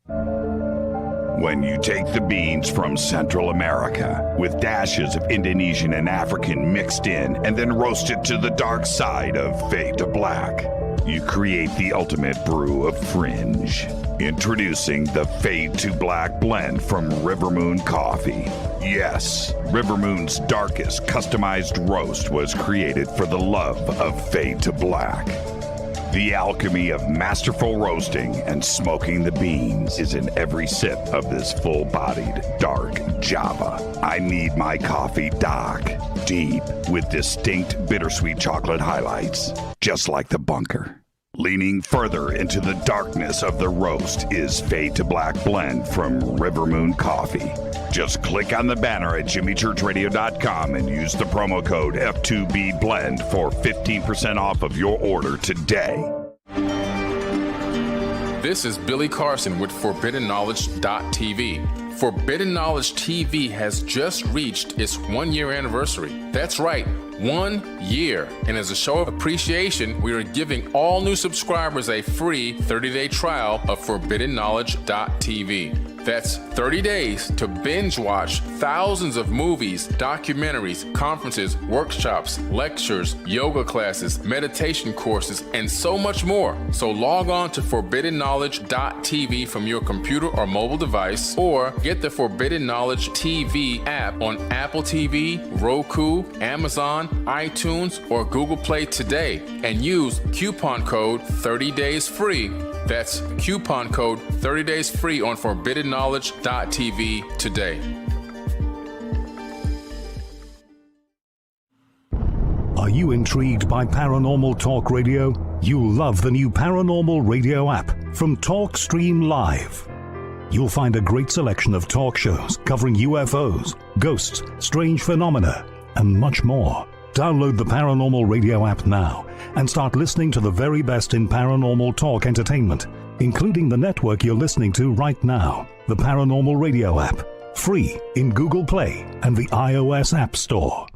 When you take the beans from Central America with dashes of Indonesian and African mixed in and then roast it to the dark side of Fade to Black, you create the ultimate brew of fringe. Introducing the Fade to Black blend from Rivermoon Coffee. Yes, Rivermoon's darkest customized roast was created for the love of Fade to Black. The alchemy of masterful roasting and smoking the beans is in every sip of this full-bodied, dark Java. I need my coffee dark, deep, with distinct bittersweet chocolate highlights, just like the bunker. Leaning further into the darkness of the roast is Fade to Black blend from Rivermoon Coffee. Just click on the banner at jimmychurchradio.com and use the promo code F2B Blend for 15% off of your order today. This is Billy Carson with ForbiddenKnowledge.tv. Forbidden Knowledge TV has just reached its 1-year anniversary. That's right, 1 year. And as a show of appreciation, we are giving all new subscribers a free 30-day trial of ForbiddenKnowledge.tv. That's 30 days to binge watch thousands of movies, documentaries, conferences, workshops, lectures, yoga classes, meditation courses, and so much more. So log on to ForbiddenKnowledge.tv from your computer or mobile device, or get the Forbidden Knowledge TV app on Apple TV, Roku, Amazon, iTunes, or Google Play today, and use coupon code 30daysfree. That's coupon code 30daysfree on ForbiddenKnowledge.tv today. Are you intrigued by Paranormal Talk Radio? You'll love the new Paranormal Radio app from TalkStream Live. you'll find a great selection of talk shows covering UFOs, ghosts, strange phenomena, and much more. Download the Paranormal Radio app now and start listening to the very best in paranormal talk entertainment, including the network you're listening to right now, the Paranormal Radio app, free in Google Play and the iOS App Store.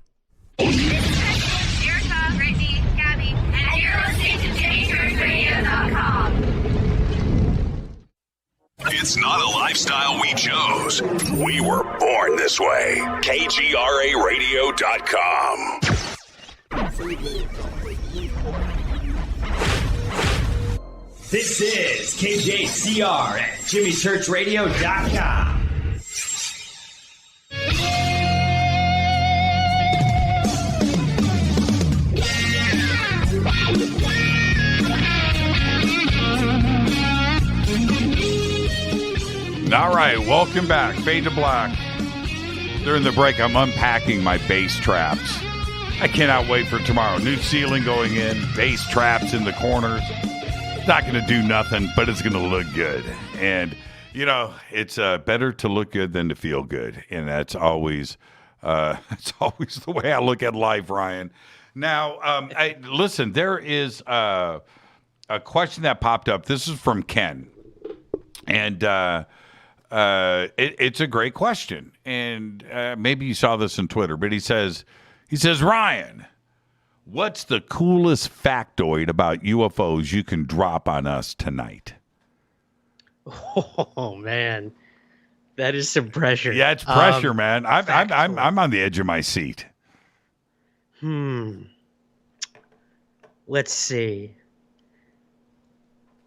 It's not a lifestyle we chose. We were born this way. KGRARadio.com. This is KJCR at JimmyChurchRadio.com. All right, welcome back. Fade to Black. During the break, I'm unpacking my bass traps. I cannot wait for tomorrow. New ceiling going in, bass traps in the corners. It's not going to do nothing, but it's going to look good. And, you know, it's better to look good than to feel good. And that's always the way I look at life, Ryan. Now, listen, there is a question that popped up. This is from Ken. And it's a great question. And maybe you saw this on Twitter, but he says, Ryan, what's the coolest factoid about UFOs you can drop on us tonight? Oh man, that is some pressure. Yeah, it's pressure, man. I'm on the edge of my seat. Let's see.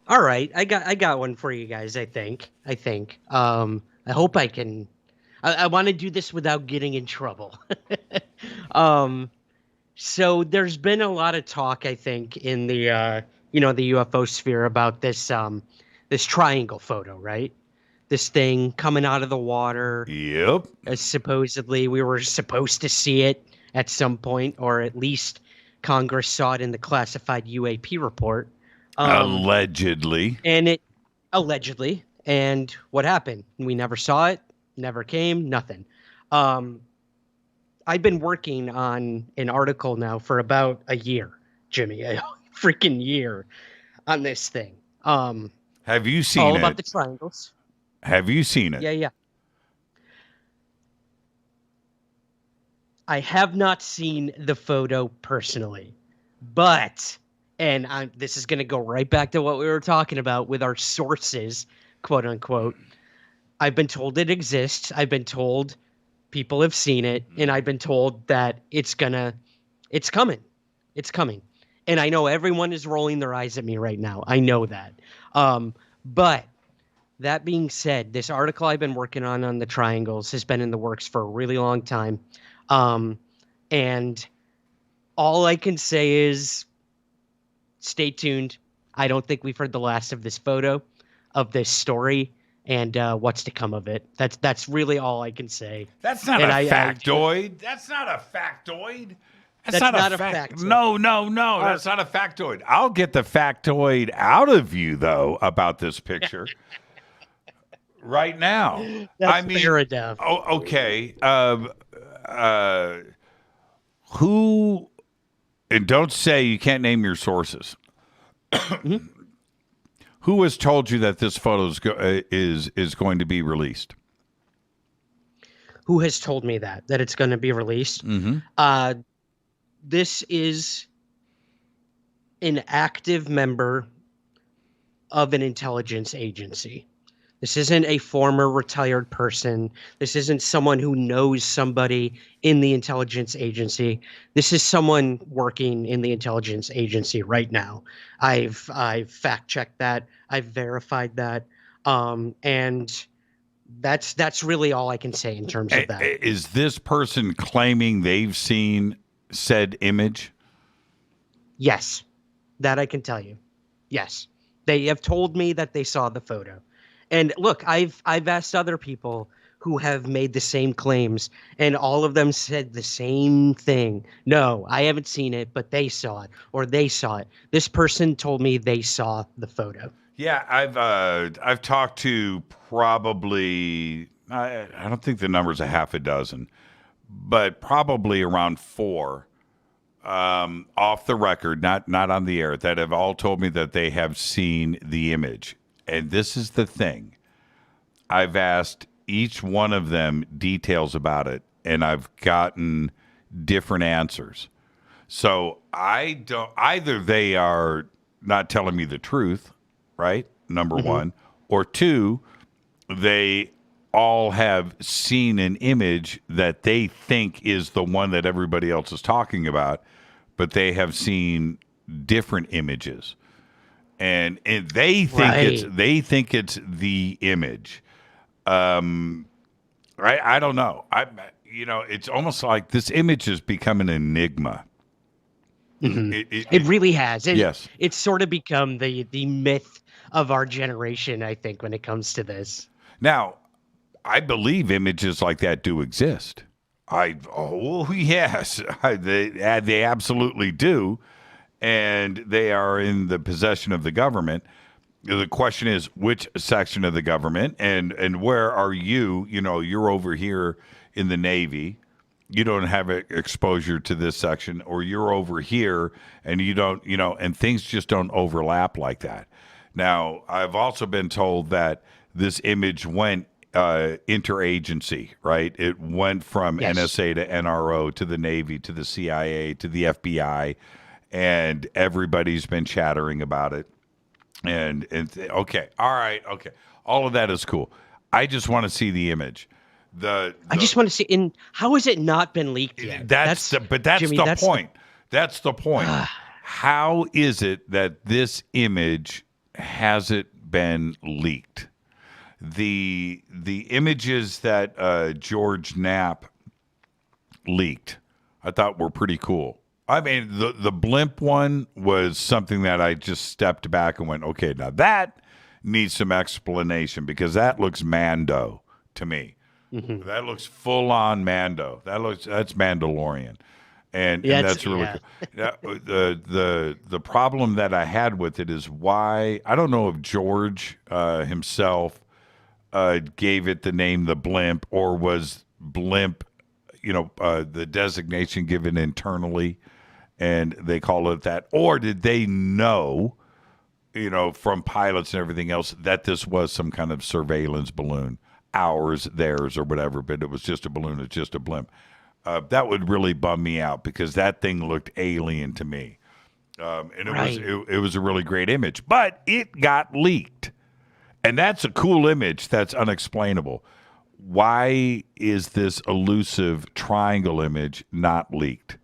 All right, I got one for you guys. I think. I hope I can. I want to do this without getting in trouble. So there's been a lot of talk, I think, in the the UFO sphere about this this triangle photo, right? This thing coming out of the water. Yep. Supposedly, we were supposed to see it at some point, or at least Congress saw it in the classified UAP report. Allegedly. Allegedly. And what happened? We never saw it, never came, nothing. I've been working on an article now for about a year, Jimmy, a freaking year on this thing. Have you seen all it? About the triangles. Have you seen it? Yeah. I have not seen the photo personally, but... And this is going to go right back to what we were talking about with our sources, quote unquote. I've been told it exists. I've been told people have seen it. And I've been told that it's coming. It's coming. And I know everyone is rolling their eyes at me right now. I know that. But that being said, this article I've been working on the triangles has been in the works for a really long time. And all I can say is, stay tuned. I don't think we've heard the last of this photo, of this story, and what's to come of it. That's really all I can say. That's not a factoid. That's not a factoid. That's not a factoid. No. That's not a factoid. I'll get the factoid out of you, though, about this picture right now. That's fair enough. Oh, okay. Who... And don't say you can't name your sources. Who has told you that this photo is going to be released? Who has told me that it's going to be released? Mm-hmm. This is an active member of an intelligence agency. This isn't a former retired person. This isn't someone who knows somebody in the intelligence agency. This is someone working in the intelligence agency right now. I've fact-checked that. I've verified that. And that's really all I can say in terms of that. Is this person claiming they've seen said image? Yes. That I can tell you. Yes. They have told me that they saw the photo. And look, I've asked other people who have made the same claims, and all of them said the same thing. No, I haven't seen it, but they saw it, or they saw it. This person told me they saw the photo. Yeah, I've talked to probably I don't think the number's a half a dozen, but probably around 4 off the record, not on the air, that have all told me that they have seen the image. And this is the thing. I've asked each one of them details about it, and I've gotten different answers. So I don't, either they are not telling me the truth, right? Number one, or 2, they all have seen an image that they think is the one that everybody else is talking about, but they have seen different images, and they think it's the image. I don't know. It's almost like this image has become an enigma. It really has. Yes. It's sort of become the myth of our generation, I think, when it comes to this. Now, I believe images like that do exist. Yes, they absolutely do, and they are in the possession of the government. The question is, which section of the government, and where are you? You're over here in the Navy. You don't have exposure to this section, or you're over here and you don't, and things just don't overlap like that. Now, I've also been told that this image went interagency, right? It went from NSA to NRO to the Navy to the CIA to the FBI, and everybody's been chattering about it. And okay, all right, okay, all of that is cool. I just want to see the image. I just want to see. How has it not been leaked yet? That's the point. That's the point. How is it that this image hasn't been leaked? The images that George Knapp leaked, I thought were pretty cool. I mean, the blimp one was something that I just stepped back and went, okay, now that needs some explanation, because that looks Mando to me. That looks full on Mando. That's Mandalorian, and that's really cool. The problem that I had with it is why I don't know if George himself gave it the name the blimp, or was blimp, the designation given internally, and they call it that, or did they know, from pilots and everything else, that this was some kind of surveillance balloon? Ours, theirs, or whatever, but it was just a balloon. It's just a blimp. That would really bum me out, because that thing looked alien to me, and it was a really great image, but it got leaked, and that's a cool image that's unexplainable. Why is this elusive triangle image not leaked?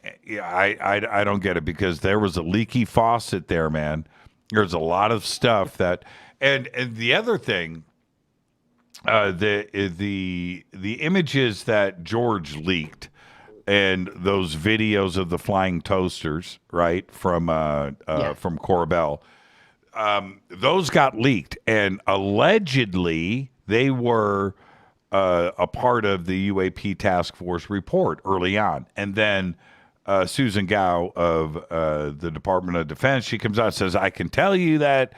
I don't get it, because there was a leaky faucet there, man. There's a lot of stuff that, and the other thing. The images that George leaked, and those videos of the flying toasters, right, from Corbell, those got leaked, and allegedly they were a part of the UAP task force report early on, and then Susan Gao of the Department of Defense, she comes out and says, I can tell you that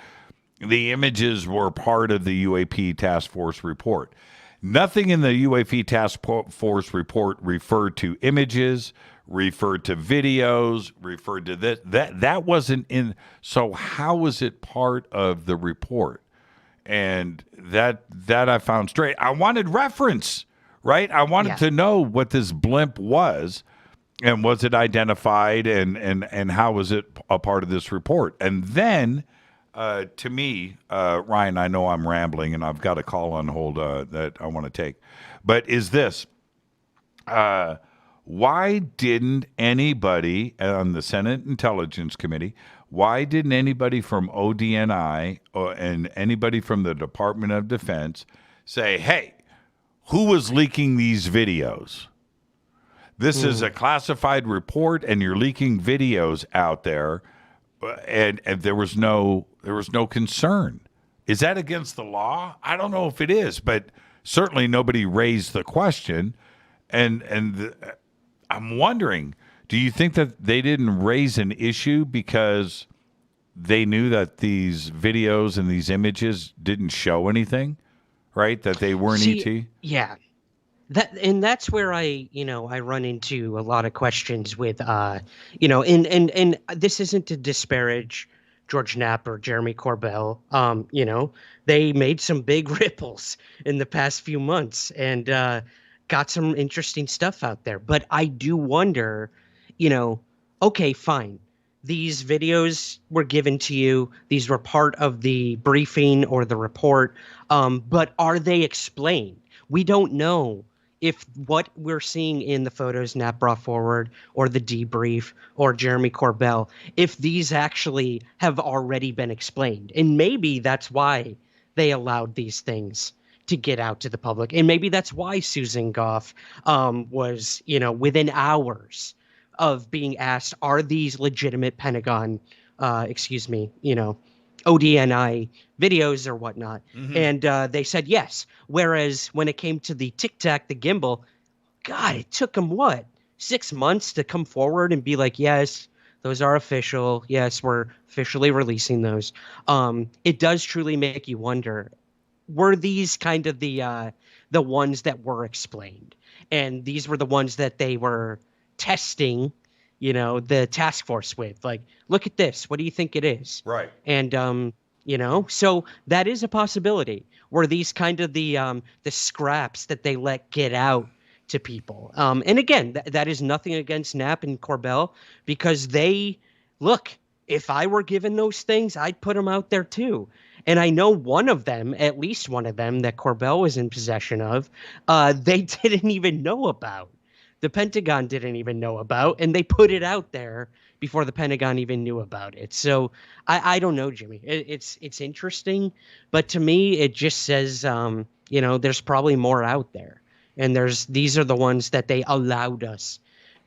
the images were part of the UAP Task Force report. Nothing in the UAP Task Force report referred to images, referred to videos, referred to this. That wasn't in. So how was it part of the report? And that I found straight. I wanted reference, right? I wanted to know what this blimp was, and was it identified, and how was it a part of this report? And then. To me, Ryan, I know I'm rambling, and I've got a call on hold that I want to take. But is this, why didn't anybody on the Senate Intelligence Committee, why didn't anybody from ODNI and anybody from the Department of Defense say, hey, who was leaking these videos? This is a classified report, and you're leaking videos out there. And there was no concern. Is that against the law? I don't know if it is, but certainly nobody raised the question. And I'm wondering, do you think that they didn't raise an issue because they knew that these videos and these images didn't show anything, right? That they weren't ET? Yeah. That's where I run into a lot of questions with, and this isn't to disparage George Knapp or Jeremy Corbell. They made some big ripples in the past few months and got some interesting stuff out there. But I do wonder, okay, fine. These videos were given to you. These were part of the briefing or the report. But are they explained? We don't know if what we're seeing in the photos Knapp brought forward or the debrief or Jeremy Corbell, if these actually have already been explained. And maybe that's why they allowed these things to get out to the public. And maybe that's why Susan Goff was, within hours of being asked, are these legitimate Pentagon, ODNI videos or whatnot. Mm-hmm. And they said yes. Whereas when it came to the Tic Tac, the gimbal, God, it took them 6 months to come forward and be like, yes, those are official. Yes, we're officially releasing those. It does truly make you wonder, were these kind of the ones that were explained? And these were the ones that they were testing, the task force with, like, look at this. What do you think it is? Right. And, so that is a possibility. Were these kind of the scraps that they let get out to people? And again, that is nothing against Knapp and Corbell, because if I were given those things, I'd put them out there too. And I know at least one of them that Corbell was in possession of, they didn't even know about. The Pentagon didn't even know about, and they put it out there before the Pentagon even knew about it. So I don't know, Jimmy. It's interesting, but to me, it just says, there's probably more out there, and these are the ones that they allowed us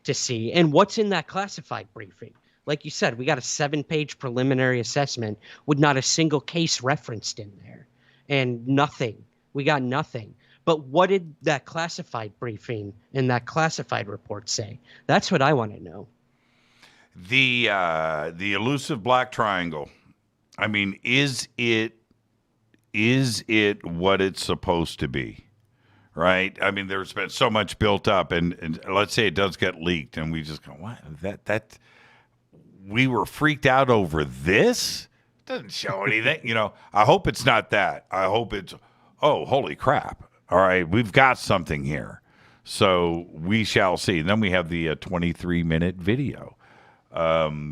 to see. And what's in that classified briefing? Like you said, we got a 7-page preliminary assessment with not a single case referenced in there, and nothing. We got nothing. But what did that classified briefing and that classified report say? That's what I want to know. The elusive black triangle. I mean, is it what it's supposed to be? Right? I mean, there's been so much built up, and let's say it does get leaked, and we just go, what? That we were freaked out over this? It doesn't show anything. I hope it's not that. I hope it's, oh, holy crap. All right, we've got something here. So we shall see. And then we have the 23-minute video.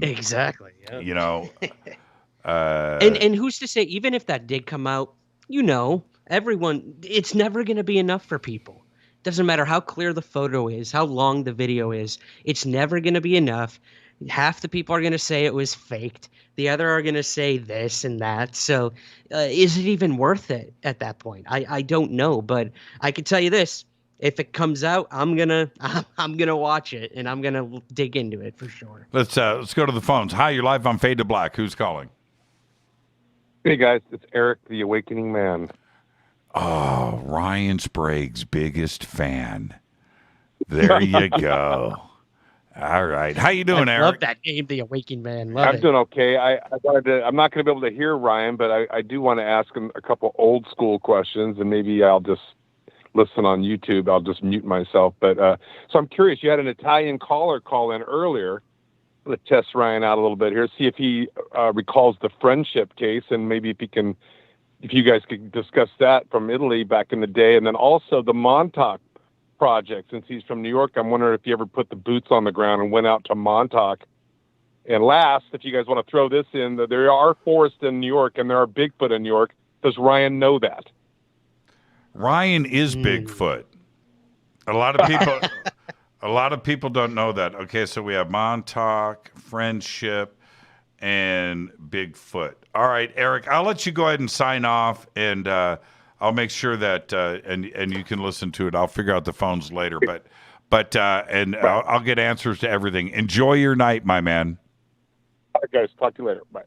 Exactly. Yeah. And who's to say, even if that did come out, everyone, it's never going to be enough for people. Doesn't matter how clear the photo is, how long the video is. It's never going to be enough. Half the people are going to say it was faked. The other are going to say this and that. So is it even worth it at that point? I don't know, but I can tell you this. If it comes out, I'm gonna watch it, and I'm gonna dig into it for sure. Let's go to the phones. Hi, you're live on Fade to Black. Who's calling? Hey guys, it's Eric, the Awakening Man. Oh, Ryan Sprague's biggest fan. There you go. All right. How you doing, Eric? Love that name, The Awakening Man. I'm doing okay. I'm not going to be able to hear Ryan, but I do want to ask him a couple old school questions, and maybe I'll just listen on YouTube. I'll just mute myself. But so I'm curious. You had an Italian caller call in earlier. Let's test Ryan out a little bit here. See if he recalls the friendship case, and maybe if you guys could discuss that from Italy back in the day, and then also the Montauk project. Since he's from New York, I'm wondering if you ever put the boots on the ground and went out to Montauk. And last, if you guys want to throw this in, there are forests in New York and there are Bigfoot in New York. Does Ryan know that? Ryan is Bigfoot. A lot of people don't know that. Okay, so we have Montauk, friendship, and Bigfoot. All right, Eric, I'll let you go ahead and sign off, and I'll make sure that and you can listen to it. I'll figure out the phones later, but I'll get answers to everything. Enjoy your night, my man. All right, guys. Talk to you later. Bye.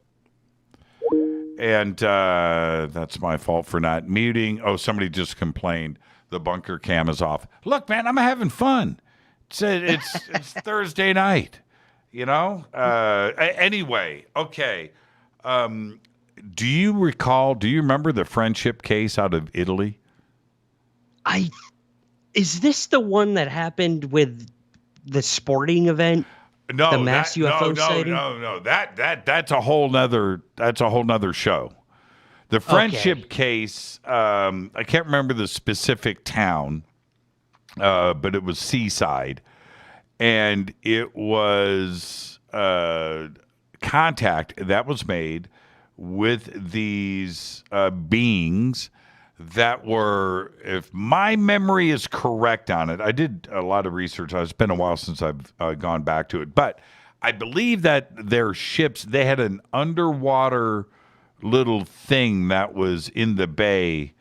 And that's my fault for not muting. Oh, somebody just complained. The bunker cam is off. Look, man, I'm having fun. It's Thursday night. Anyway, okay. Do you remember the friendship case out of Italy? Is this the one that happened with the sporting event? No, the mass UFO sighting? No. That's a whole nother show. The friendship case, I can't remember the specific town, but it was Seaside, and it was contact that was made with these beings that were, if my memory is correct on it, I did a lot of research. It's been a while since I've gone back to it, but I believe that their ships, they had an underwater little thing that was in the bay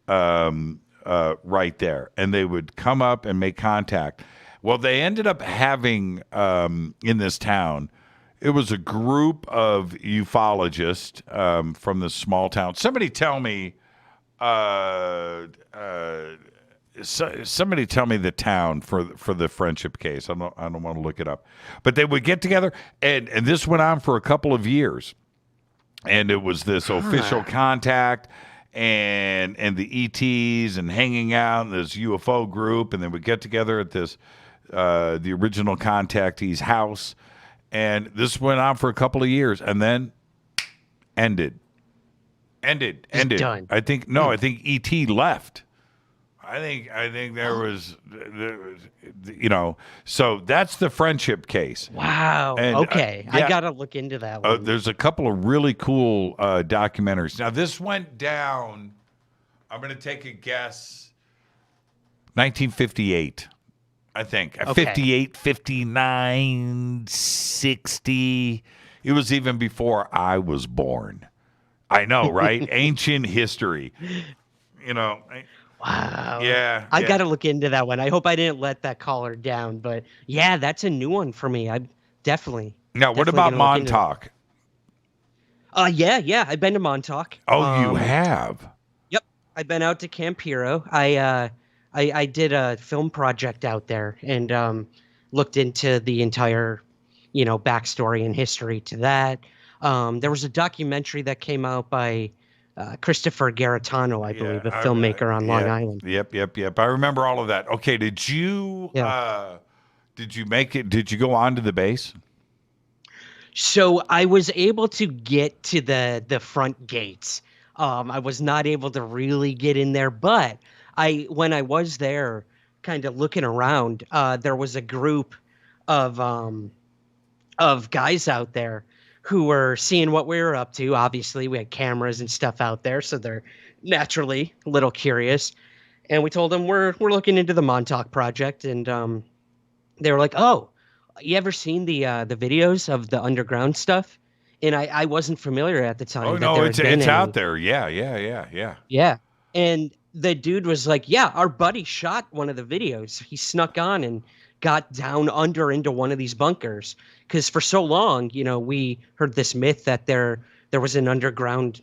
right there, and they would come up and make contact. Well, they ended up having in this town, it was a group of ufologists from this small town. Somebody tell me the town for the friendship case. I don't want to look it up, but they would get together, and this went on for a couple of years, and it was this official contact and the ETs and hanging out in this UFO group, and they would get together at this the original contactee's house, and this went on for a couple of years, and then ended. Done. I think ET left. I think there was, so that's the friendship case. Wow. And, okay. I got to look into that one. There's a couple of really cool documentaries. Now, this went down, I'm going to take a guess, 1958, I think. Okay. 58, 59, 60. It was even before I was born. I know, right? Ancient history. Wow. Yeah. I got to look into that one. I hope I didn't let that caller down, but yeah, that's a new one for me. I definitely. Now, what about Montauk? Yeah. I've been to Montauk. Oh, you have? Yep. I've been out to Camp Hero. I did a film project out there and looked into the entire, backstory and history to that. There was a documentary that came out by Christopher Garetano, I believe, a filmmaker on Long Island. Yep. I remember all of that. Okay, did you make it? Did you go on to the base? So I was able to get to the front gates. I was not able to really get in there, but when I was there, kind of looking around, there was a group of guys out there who were seeing what we were up to. Obviously, we had cameras and stuff out there, so they're naturally a little curious. And we told them we're looking into the Montauk project, and they were like, "Oh, you ever seen the videos of the underground stuff?" And I wasn't familiar at the time. Oh no, it's out there. Yeah. Yeah, and the dude was like, "Yeah, our buddy shot one of the videos. He snuck on and got down under into one of these bunkers." Because for so long, we heard this myth that there was an underground,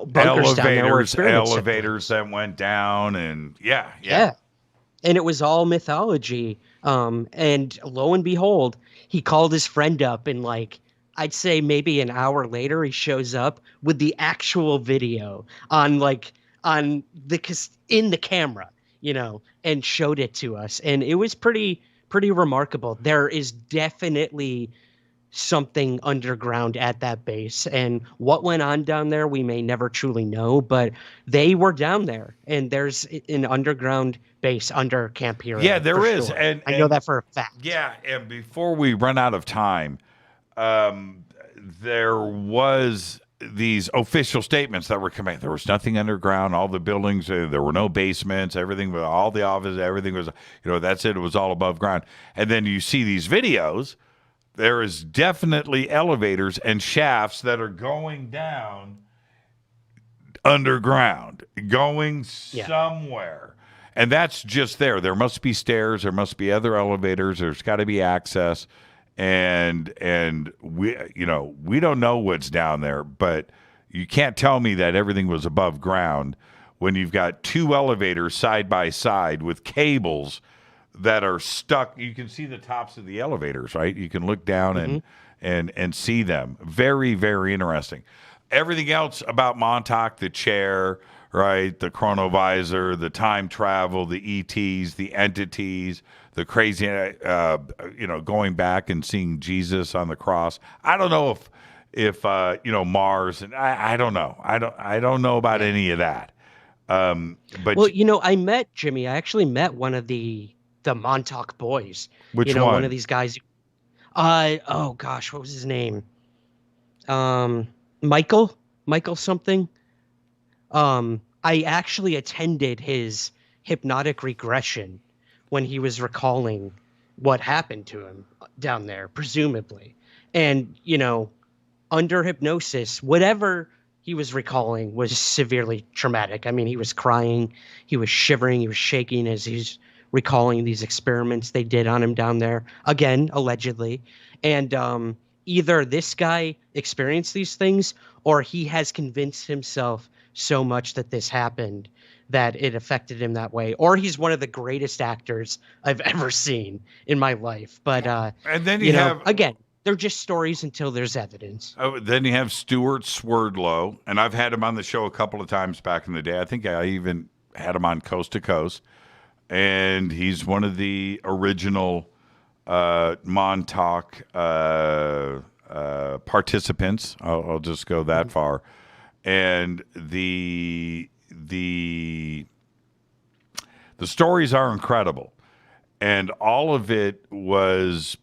bunkers down there. Elevators that went down, and yeah. And it was all mythology. And lo and behold, he called his friend up, and I'd say maybe an hour later, he shows up with the actual video in the camera, and showed it to us, and it was pretty remarkable. There is definitely something underground at that base, and what went on down there we may never truly know, but they were down there, and there's an underground base under Camp Hero. Yeah, there is. Sure. And I know that for a fact. Yeah, and before we run out of time, there was these official statements that were coming. There was nothing underground. All the buildings, there were no basements. Everything, all the offices, everything was, that's it. It was all above ground. And then you see these videos. There is definitely elevators and shafts that are going down underground, going somewhere. And that's just there. There must be stairs. There must be other elevators. There's got to be access. And we don't know what's down there, but you can't tell me that everything was above ground when you've got two elevators side by side with cables that are stuck. You can see the tops of the elevators, right? You can look down and see them. Very, very interesting. Everything else about Montauk, the chair, right, the chronovisor, the time travel, the ETs, the entities, the crazy, going back and seeing Jesus on the cross. I don't know if Mars, and I don't know. I don't know about any of that. But I met Jimmy. I actually met one of the Montauk boys. Which one? One of these guys. Oh gosh, what was his name? Michael something. I actually attended his hypnotic regression when he was recalling what happened to him down there, presumably. And, under hypnosis, whatever he was recalling was severely traumatic. I mean, he was crying, he was shivering, he was shaking as he's recalling these experiments they did on him down there, again, allegedly. And either this guy experienced these things or he has convinced himself so much that this happened that it affected him that way, or he's one of the greatest actors I've ever seen in my life. But and then you have again, they're just stories until there's evidence. Oh, then you have Stuart Swerdlow, and I've had him on the show a couple of times back in the day. I think I even had him on Coast to Coast, and he's one of the original Montauk participants. I'll just go that far. And the stories are incredible, and all of it was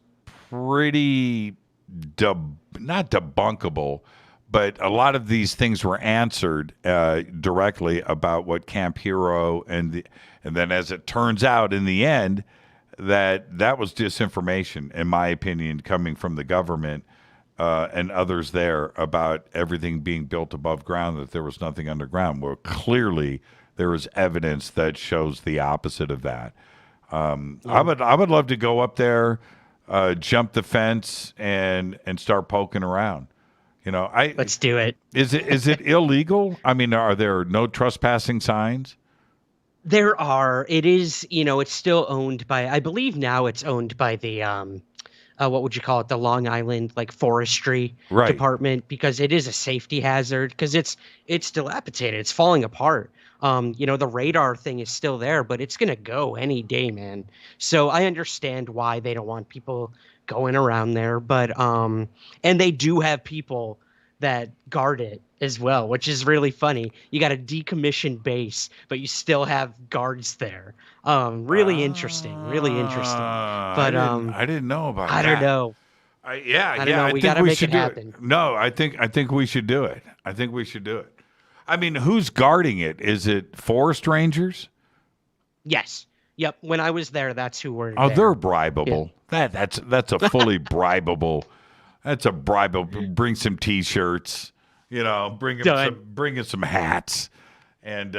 pretty not debunkable, but a lot of these things were answered directly about what Camp Hero and then, as it turns out in the end, that was disinformation, in my opinion, coming from the government. And others there about everything being built above ground, that there was nothing underground. Well, clearly there is evidence that shows the opposite of that. I would love to go up there, jump the fence, and start poking around. Let's do it. Is it illegal? I mean, are there no trespassing signs? There are. It is. It's still owned by. I believe now it's owned by the. What would you call it? The Long Island forestry department, because it is a safety hazard, because it's dilapidated. It's falling apart. The radar thing is still there, but it's going to go any day, man. So I understand why they don't want people going around there, but and they do have people that guard it as well, which is really funny. You got a decommissioned base, but you still have guards there. Really interesting. But I didn't know about that. I don't know. I don't know. We got to make it happen. No, I think we should do it. I mean, who's guarding it? Is it forest rangers? Yes. Yep. When I was there, that's who were. Oh, there. they're bribable. Yeah. That's a fully bribable. That's a bribable. Bring some T-shirts. Bring in some hats, and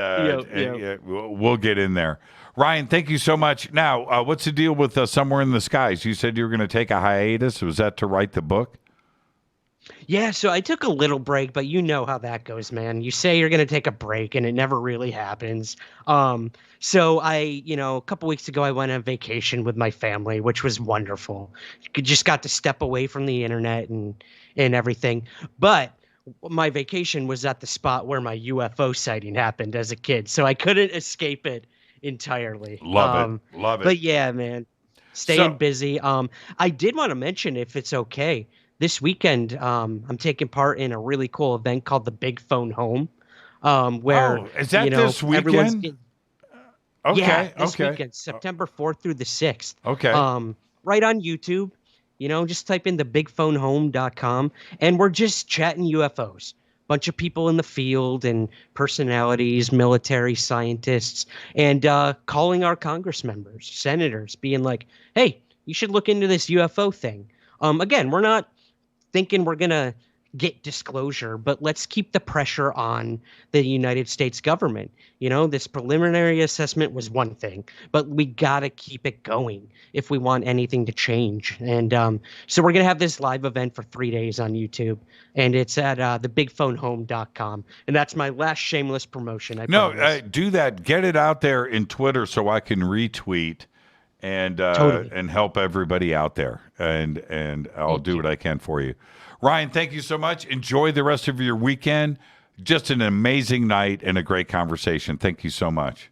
we'll get in there. Ryan, thank you so much. Now, what's the deal with Somewhere in the Skies? You said you were going to take a hiatus. Was that to write the book? Yeah, so I took a little break, but you know how that goes, man. You say you're going to take a break, and it never really happens. So I, a couple weeks ago, I went on vacation with my family, which was wonderful. Just got to step away from the internet and everything. But my vacation was at the spot where my UFO sighting happened as a kid, so I couldn't escape it entirely. Love it. But yeah, man, staying busy. I did want to mention, if it's okay, this weekend, I'm taking part in a really cool event called the Big Phone Home, where is that this weekend? This weekend, September 4th through the 6th. Okay. Right on YouTube. Just type in thebigphonehome.com, and we're just chatting UFOs. Bunch of people in the field and personalities, military scientists, and calling our Congress members, senators, being like, hey, you should look into this UFO thing. Again, we're not thinking we're going to get disclosure, but let's keep the pressure on the United States government. This preliminary assessment was one thing, but we got to keep it going if we want anything to change. And so we're going to have this live event for 3 days on YouTube, and it's at thebigphonehome.com. And that's my last shameless promotion. Do that. Get it out there in Twitter so I can retweet and Totally. and help everybody out there. And I'll do what I can for you. Ryan, thank you so much. Enjoy the rest of your weekend. Just an amazing night and a great conversation. Thank you so much.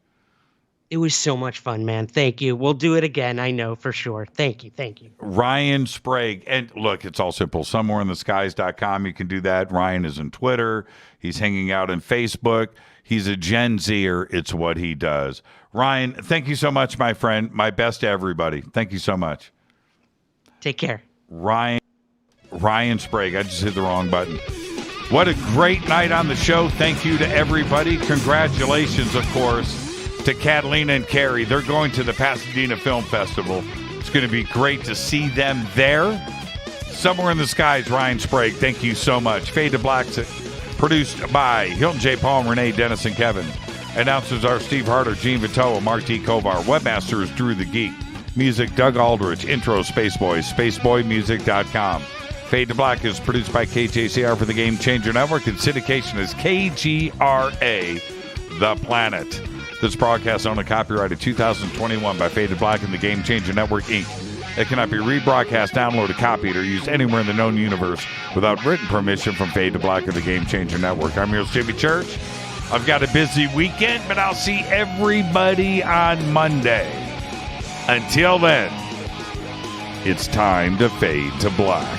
It was so much fun, man. Thank you. We'll do it again. I know for sure. Thank you. Thank you. Ryan Sprague. And look, it's all simple. Somewhereintheskies.com. You can do that. Ryan is on Twitter. He's hanging out on Facebook. He's a Gen Zer. It's what he does. Ryan, thank you so much, my friend. My best to everybody. Thank you so much. Take care. Ryan Sprague. I just hit the wrong button. What a great night on the show. Thank you to everybody. Congratulations, of course, to Catalina and Carrie. They're going to the Pasadena Film Festival. It's going to be great to see them there. Somewhere in the Skies, Ryan Sprague. Thank you so much. Fade to Black, produced by Hilton J. Paul, Renee, Dennis, and Kevin. Announcers are Steve Harder, Gene Vitoa, Mark D. Kovar. Webmaster is Drew the Geek. Music, Doug Aldrich. Intro, Spaceboy. SpaceboyMusic.com. Fade to Black is produced by KJCR for the Game Changer Network, and syndication is KGRA, The Planet. This broadcast owned and copyrighted 2021 by Fade to Black and the Game Changer Network, Inc. It cannot be rebroadcast, downloaded, copied, or used anywhere in the known universe without written permission from Fade to Black and the Game Changer Network. I'm your host, Jimmy Church. I've got a busy weekend, but I'll see everybody on Monday. Until then, it's time to fade to black.